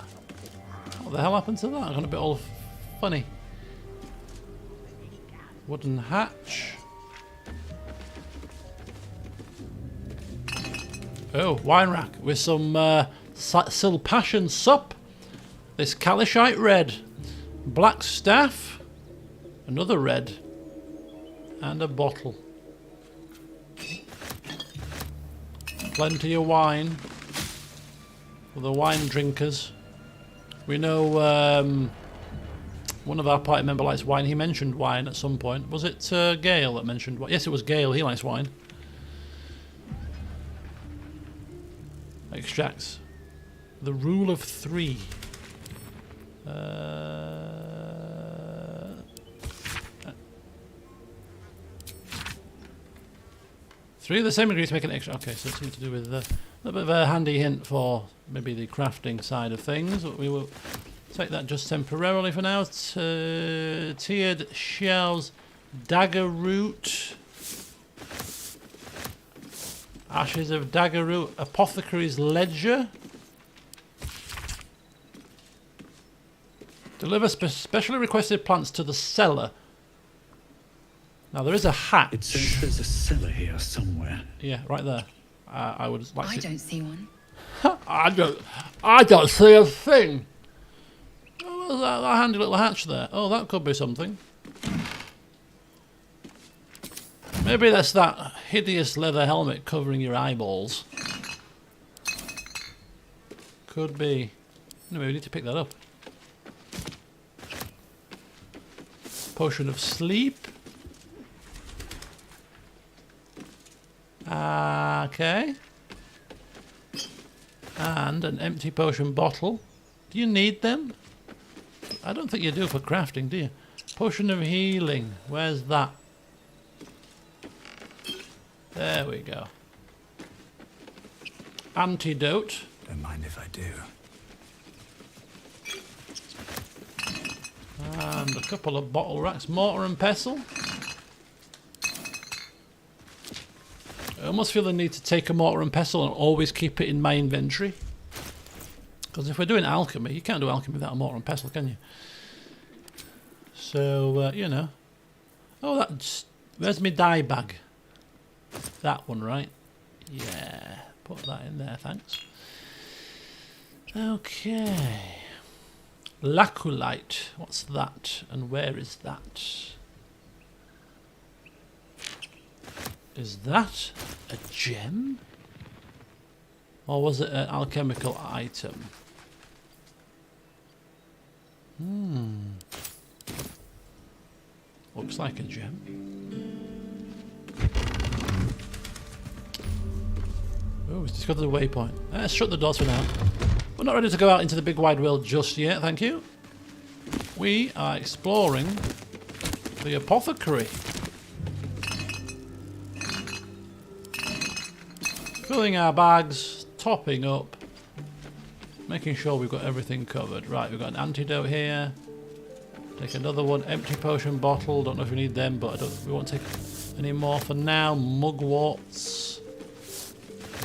What the hell happened to that? I got a bit all funny. Wooden hatch. Oh, wine rack with some Silpassion sup. This Kalishite red. Black staff. Another red. And a bottle. Plenty of wine. For the wine drinkers. We know one of our party members likes wine. He mentioned wine at some point. Was it Gale that mentioned wine? Yes, it was Gale. He likes wine. Extracts. The rule of 3. Three of the same ingredients make an extra. Okay, so it's something to do with a little bit of a handy hint for maybe the crafting side of things. But we will take that just temporarily for now. Tiered shells, dagger root, ashes of dagger root, apothecary's ledger. Deliver specially requested plants to the cellar. Now there is a hatch. It says there's a cellar here somewhere. Yeah, right there. I would like. I don't see one. I don't see a thing. Oh, well, that handy little hatch there. Oh, that could be something. Maybe that's that hideous leather helmet covering your eyeballs. Could be. Anyway, we need to pick that up. Potion of sleep. Okay. And an empty potion bottle. Do you need them? I don't think you do for crafting, do you? Potion of healing. Where's that? There we go. Antidote. Don't mind if I do. And a couple of bottle racks. Mortar and pestle. I almost feel the need to take a mortar and pestle and always keep it in my inventory. Because if we're doing alchemy, you can't do alchemy without a mortar and pestle, can you? So, you know. Oh, where's my dye bag? That one, right? Yeah, put that in there, thanks. Okay. Laculite, what's that? And where is that? Is that a gem? Or was it an alchemical item? Looks like a gem. Oh, it's discovered the waypoint. Let's shut the doors for now. We're not ready to go out into the big wide world just yet, thank you. We are exploring the apothecary. Filling our bags, topping up, making sure we've got everything covered. Right, we've got an antidote here. Take another one, empty potion bottle. Don't know if we need them, but we won't take any more for now. Mugworts,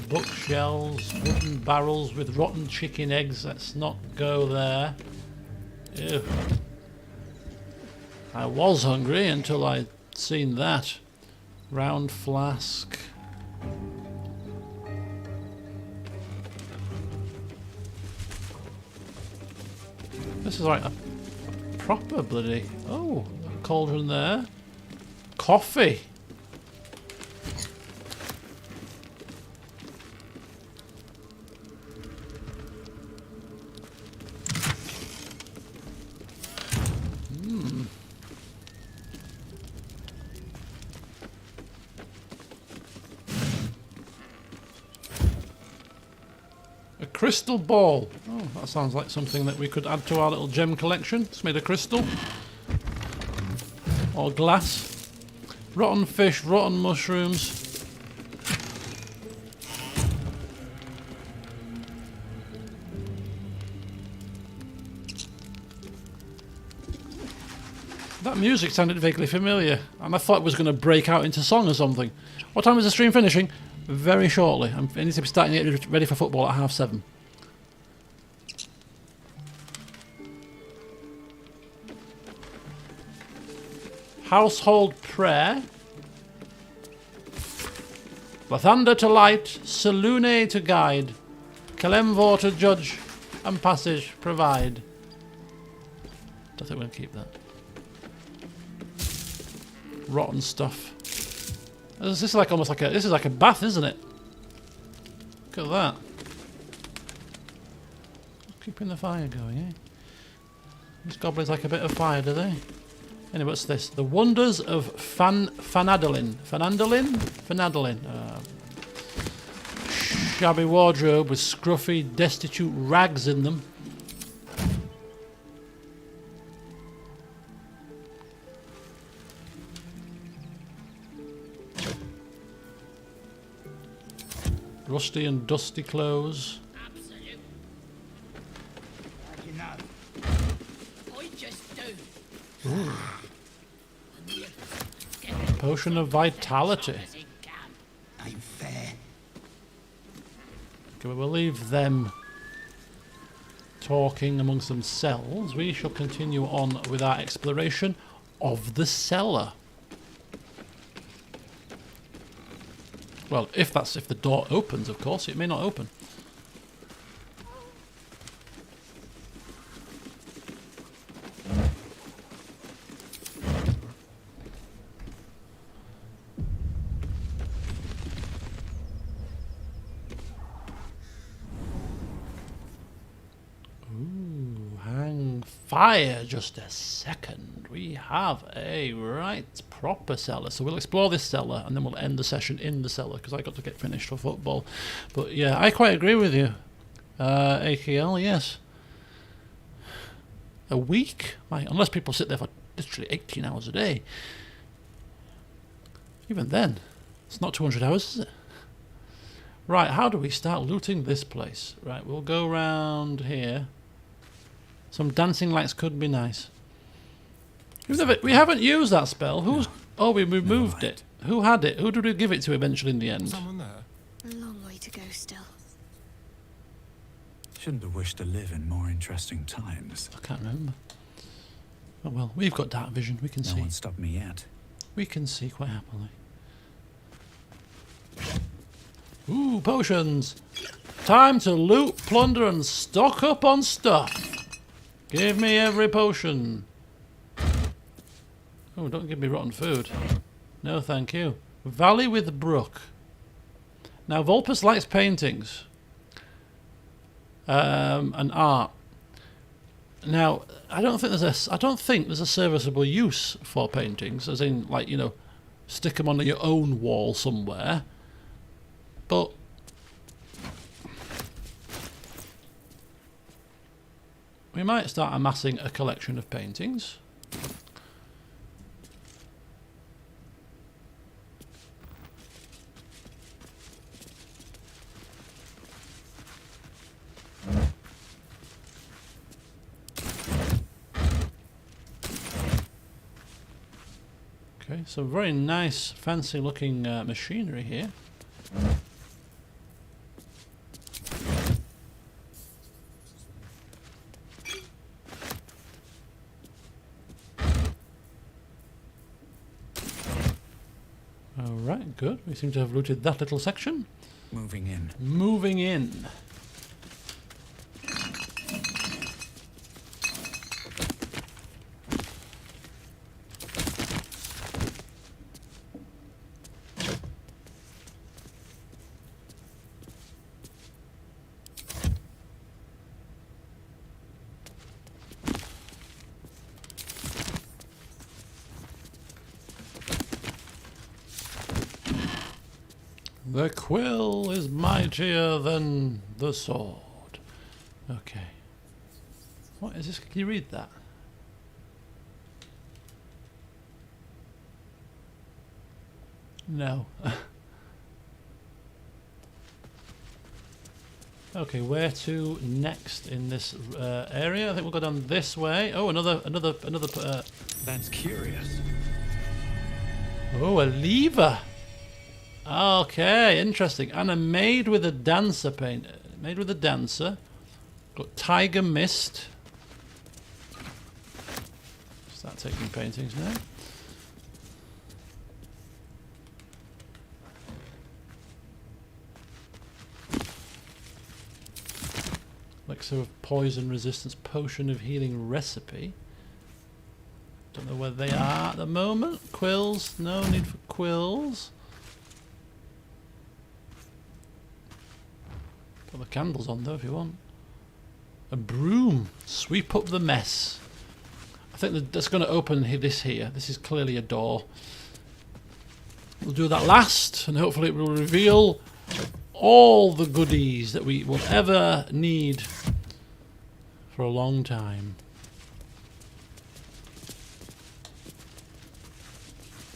bookshelves, wooden barrels with rotten chicken eggs. Let's not go there. Ew. I was hungry until I'd seen that. Round flask. This is like a proper bloody... Oh, a cauldron there. Coffee. Crystal ball. Oh, that sounds like something that we could add to our little gem collection. It's made of crystal. Or glass. Rotten fish, rotten mushrooms. That music sounded vaguely familiar, and I thought it was going to break out into song or something. What time is the stream finishing? Very shortly. I need to be starting to get ready for football at 7:30. Household prayer. Lathander to light, Selune to guide, Kalemvor to judge, and passage provide. Don't think we're going to keep that. Rotten stuff. This is like almost like this is like a bath, isn't it? Look at that. Keeping the fire going, eh? These goblins like a bit of fire, do they? Anyway, what's this? The Wonders of Fanadolin. Fanadolin. Shabby wardrobe with scruffy, destitute rags in them. Rusty and dusty clothes. Absolute. Like enough. I just do. Ooh. Potion of vitality. I'm fair. Okay, we'll leave them talking amongst themselves. We shall continue on with our exploration of the cellar. Well, if the door opens, of course. It may not open. Ooh, hang fire just a second. We have a right proper cellar. So we'll explore this cellar and then we'll end the session in the cellar because I got to get finished for football. But yeah, I quite agree with you. AKL, yes. A week? Unless people sit there for literally 18 hours a day. Even then, it's not 200 hours, is it? Right, how do we start looting this place? Right, we'll go round here. Some dancing lights could be nice. We haven't used that spell. Who's? Oh, we removed it. Who had it? Who did we give it to eventually in the end? Someone there. A long way to go still. Shouldn't have wished to live in more interesting times. I can't remember. Oh well, we've got dark vision. We can see. No one stopped me yet. We can see quite happily. Ooh, potions. Time to loot, plunder, and stock up on stuff. Give me every potion. Oh, don't give me rotten food. No, thank you. Valley with Brook. Now, Vulpus likes paintings. And art. Now, I don't think there's a serviceable use for paintings, as in, like, you know, stick them on your own wall somewhere. But we might start amassing a collection of paintings. Okay, some very nice, fancy looking machinery here. Alright, good. We seem to have looted that little section. Moving in. Moving in. The quill is mightier than the sword. Okay. What is this? Can you read that? No. Okay, where to next in this area? I think we'll go down this way. Oh, another. That's curious. Oh, a lever. Okay, interesting. And a made with a dancer paint. Made with a dancer. Got tiger mist. Start taking paintings now. Elixir of poison resistance, potion of healing recipe. Don't know where they are at the moment. Quills, no need for quills. Put the candles on though if you want. A broom, sweep up the mess. I think that's going to open this here. This is clearly a door. We'll do that last, and hopefully it will reveal all the goodies that we will ever need for a long time.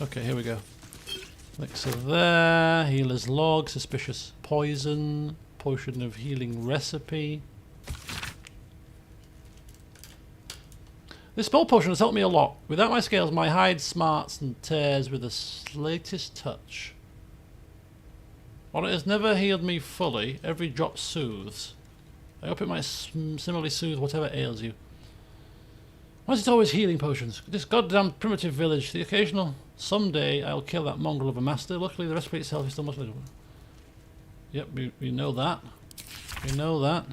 Okay, here we go. Elixir there, healer's log, suspicious poison, potion of healing recipe. This spell potion has helped me a lot. Without my scales, my hide smarts and tears with the slightest touch. While it has never healed me fully, every drop soothes. I hope it might similarly soothe whatever ails you. Why is it always healing potions? This goddamn primitive village, the occasional someday I'll kill that mongrel of a master. Luckily the recipe itself is still much later. Yep, we know that. We know that.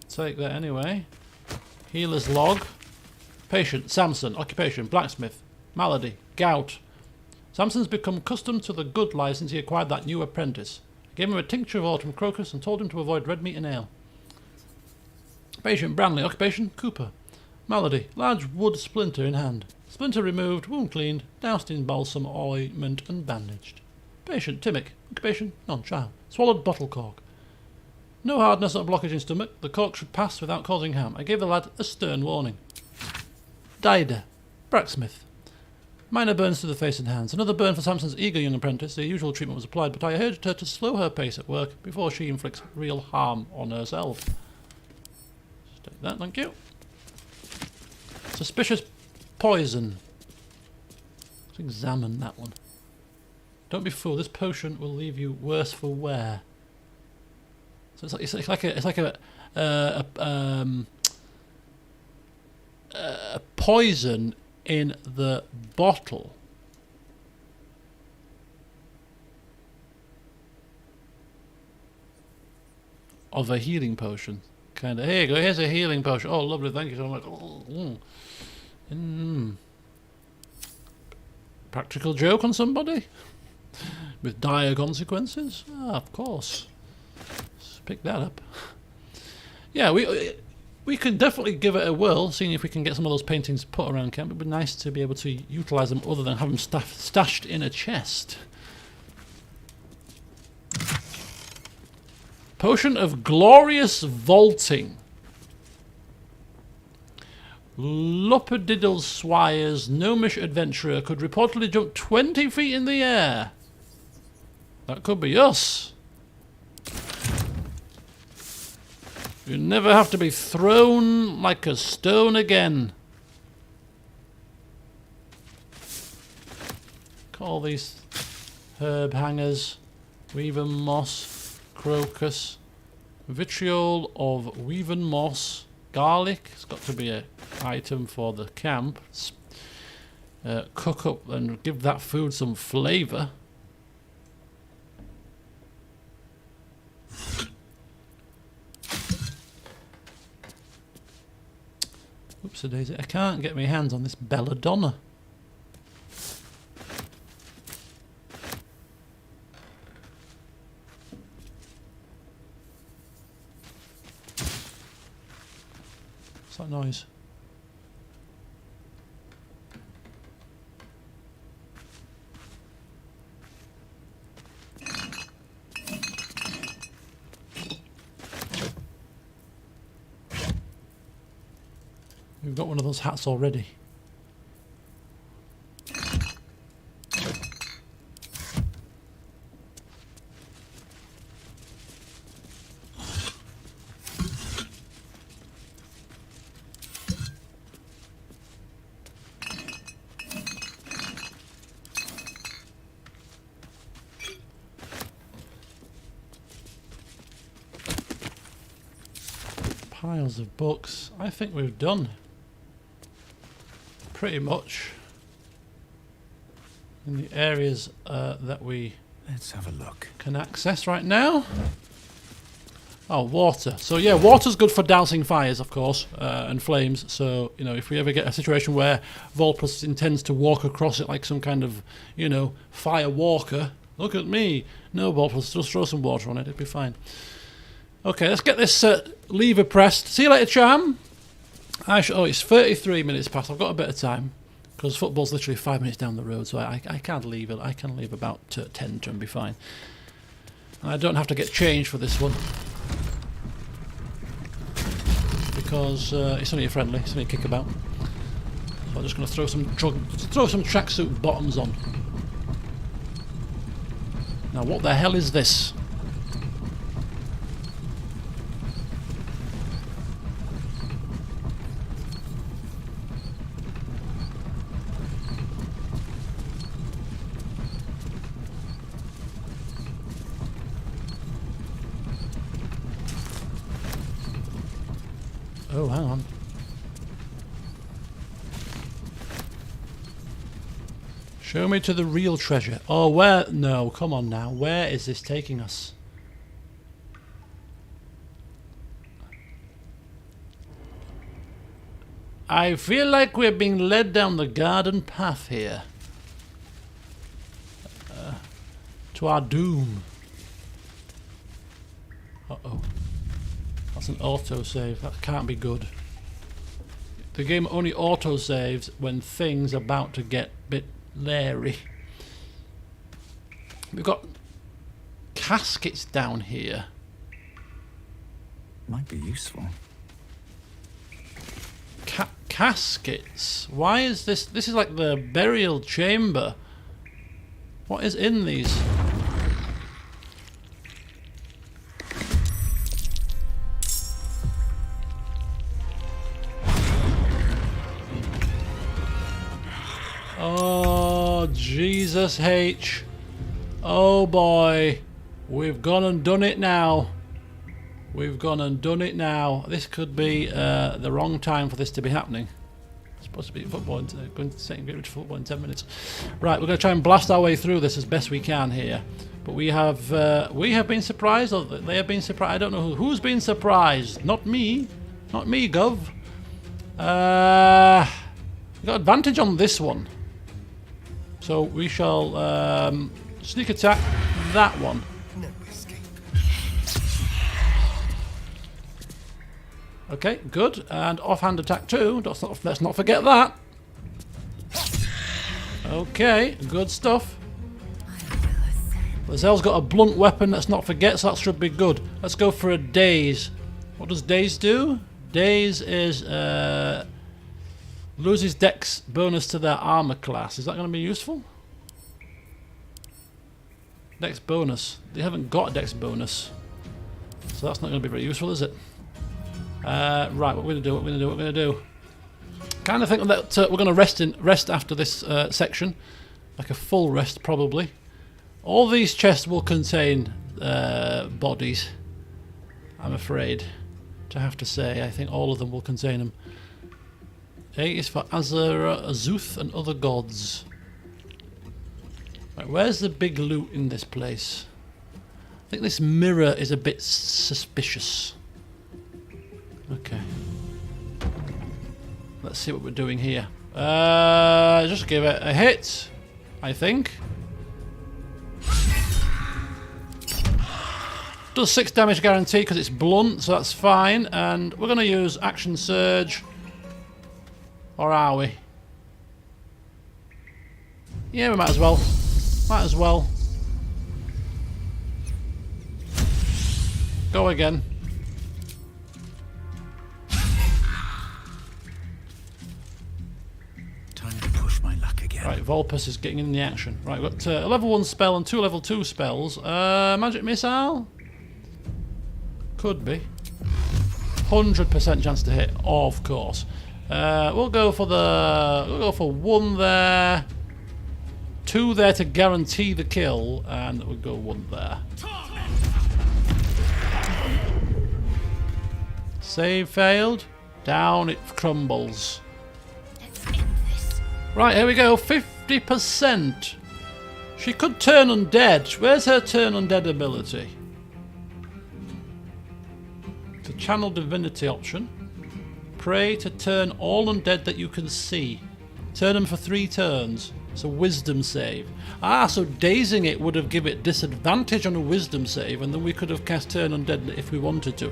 Take that anyway. Healer's log. Patient, Samson. Occupation, blacksmith. Malady, gout. Samson's become accustomed to the good life since he acquired that new apprentice. I gave him a tincture of autumn crocus and told him to avoid red meat and ale. Patient, Branley. Occupation, cooper. Malady, large wood splinter in hand. Splinter removed, wound cleaned, doused in balsam ointment and bandaged. Patient, Timmick. Occupation, non-child. Swallowed bottle cork. No hardness or blockage in stomach. The cork should pass without causing harm. I gave the lad a stern warning. Dider, blacksmith. Minor burns to the face and hands. Another burn for Samson's eager young apprentice. The usual treatment was applied, but I urged her to slow her pace at work before she inflicts real harm on herself. Just take that, thank you. Suspicious poison. Let's examine that one. Don't be fooled. This potion will leave you worse for wear. So it's like a poison in the bottle. Of a healing potion. Kind of, here you go, here's a healing potion. Oh, lovely, thank you so much. Practical joke on somebody? With dire consequences? Ah, of course. Let's pick that up. Yeah, we can definitely give it a whirl, seeing if we can get some of those paintings put around camp. It would be nice to be able to utilise them other than have them stashed in a chest. Potion of glorious vaulting. Lopadiddle Swire's gnomish adventurer could reportedly jump 20 feet in the air. That could be us. You never have to be thrown like a stone again. Call these herb hangers. Weaven moss, crocus, vitriol of weaven moss, garlic. It's got to be an item for the camp. Cook up and give that food some flavour. Oopsie-daisy, I can't get my hands on this belladonna. What's that noise? We've got one of those hats already. Piles of books. I think we've done pretty much in the areas that we Let's have a look. can access right now. Oh, water. So yeah, water's good for dousing fires, of course, and flames. So, you know, if we ever get a situation where Volpus intends to walk across it like some kind of, you know, fire walker, look at me. No, Volpus, just throw some water on it, it'll be fine. Okay, let's get this lever pressed. See you later, Charm. Oh, it's 33 minutes past. I've got a bit of time because football's literally 5 minutes down the road, so I can't leave it. I can leave about 10 to and be fine. And I don't have to get changed for this one because it's only a friendly. It's only a kickabout. So I'm just going to throw some tracksuit bottoms on. Now, what the hell is this? Oh, hang on. Show me to the real treasure. Oh, where? No, come on now. Where is this taking us? I feel like we're being led down the garden path here. To our doom. Uh-oh. That's an autosave. That can't be good. The game only autosaves when things are about to get a bit leery. We've got caskets down here. Might be useful. Caskets? Why is this? This is like the burial chamber. What is in these? Oh, Jesus H. Oh boy. We've gone and done it now. We've gone and done it now. This could be the wrong time for this to be happening. It's supposed to be football, going to get to football in 10 minutes. Right, we're going to try and blast our way through this as best we can here. But we have been surprised, or they have been surprised. I don't know who's been surprised. Not me. Not me, Gov. We got advantage on this one. So we shall sneak attack that one. Okay, good. And offhand attack too. Let's not forget that. Okay, good stuff. Lazelle's got a blunt weapon, let's not forget, so that should be good. Let's go for a daze. What does daze do? Daze is loses dex bonus to their armor class. Is that going to be useful? Dex bonus. They haven't got a dex bonus, so that's not going to be very useful, is it? Right, what we're going to do. Kind of think that we're going to rest after this section, like a full rest probably. All these chests will contain bodies, I'm afraid to have to say. I think all of them will contain them. A is for Azura, Azuth and other gods. Right, where's the big loot in this place? I think this mirror is a bit suspicious. Okay. Let's see what we're doing here. Just give it a hit, I think. Does 6 damage guarantee because it's blunt, so that's fine. And we're going to use Action Surge. Or are we? Yeah, we might as well. Might as well. Go again. Time to push my luck again. Right, Volpus is getting in the action. Right, we've got a level 1 spell and 2 level 2 spells. Magic Missile? Could be. 100% chance to hit, of course. We'll go for 1 there, 2 there to guarantee the kill, and we'll go 1 there. Save failed. Down it crumbles. Right, here we go. 50%. She could turn undead. Where's her turn undead ability? The channel divinity option. Pray to turn all undead that you can see. Turn them for 3 turns. It's a wisdom save. Ah, so dazing it would have given it disadvantage on a wisdom save, and then we could have cast turn undead if we wanted to.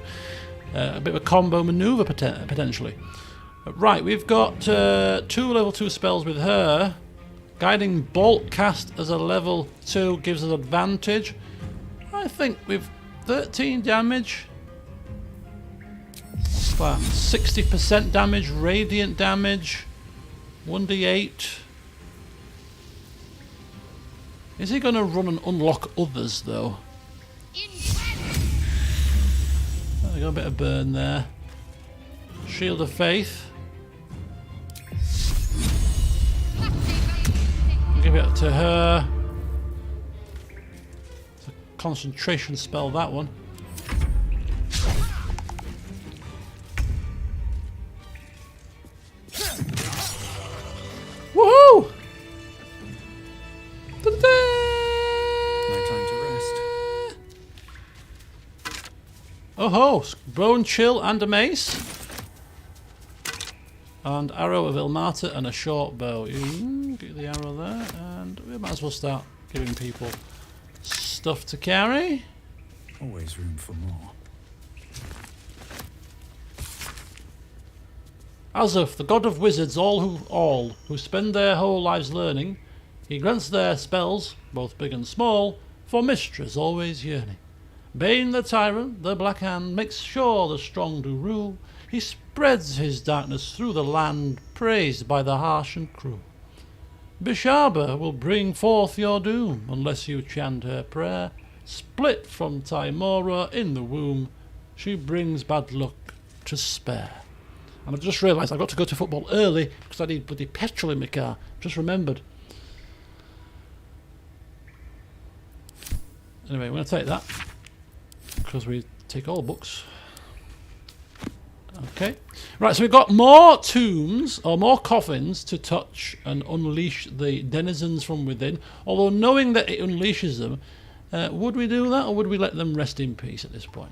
A bit of a combo maneuver potentially. Right, we've got 2 level 2 spells with her. Guiding Bolt cast as a level 2 gives us advantage. I think we've 13 damage. 60% damage, radiant damage, 1d8. Is he going to run and unlock others though? Oh, got a bit of burn there. Shield of Faith. Give it to her. It's a concentration spell, that one. Woohoo! No time to rest. Oh ho! Bone Chill and a mace. And Arrow of Ilmata and a short bow. Get the arrow there, and we might as well start giving people stuff to carry. Always room for more. Azuf, the god of wizards, all who spend their whole lives learning, he grants their spells, both big and small, for mistress always yearning. Bane the tyrant, the black hand, makes sure the strong do rule. He spreads his darkness through the land, praised by the harsh and cruel. Bishaba will bring forth your doom, unless you chant her prayer. Split from Timora in the womb, she brings bad luck to spare. And I've just realised I've got to go to football early because I need bloody petrol in my car. Just remembered. Anyway, we're going to take that because we take all books. Okay. Right, so we've got more tombs, or more coffins to touch and unleash the denizens from within. Although knowing that it unleashes them, would we do that or would we let them rest in peace at this point?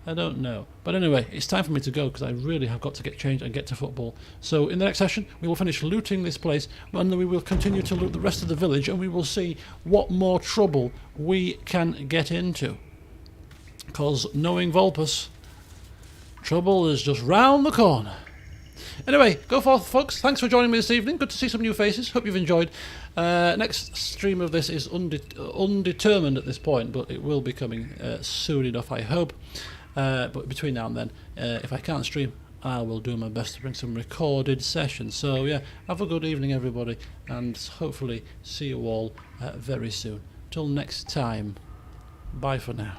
I don't know. But anyway, it's time for me to go because I really have got to get changed and get to football. So in the next session, we will finish looting this place and then we will continue to loot the rest of the village and we will see what more trouble we can get into. Because knowing Vulpus, trouble is just round the corner. Anyway, go forth, folks. Thanks for joining me this evening. Good to see some new faces. Hope you've enjoyed. Next stream of this is undetermined at this point, but it will be coming soon enough, I hope. But between now and then, if I can't stream, I will do my best to bring some recorded sessions. So yeah, have a good evening, everybody, and hopefully see you all very soon. Till next time, bye for now.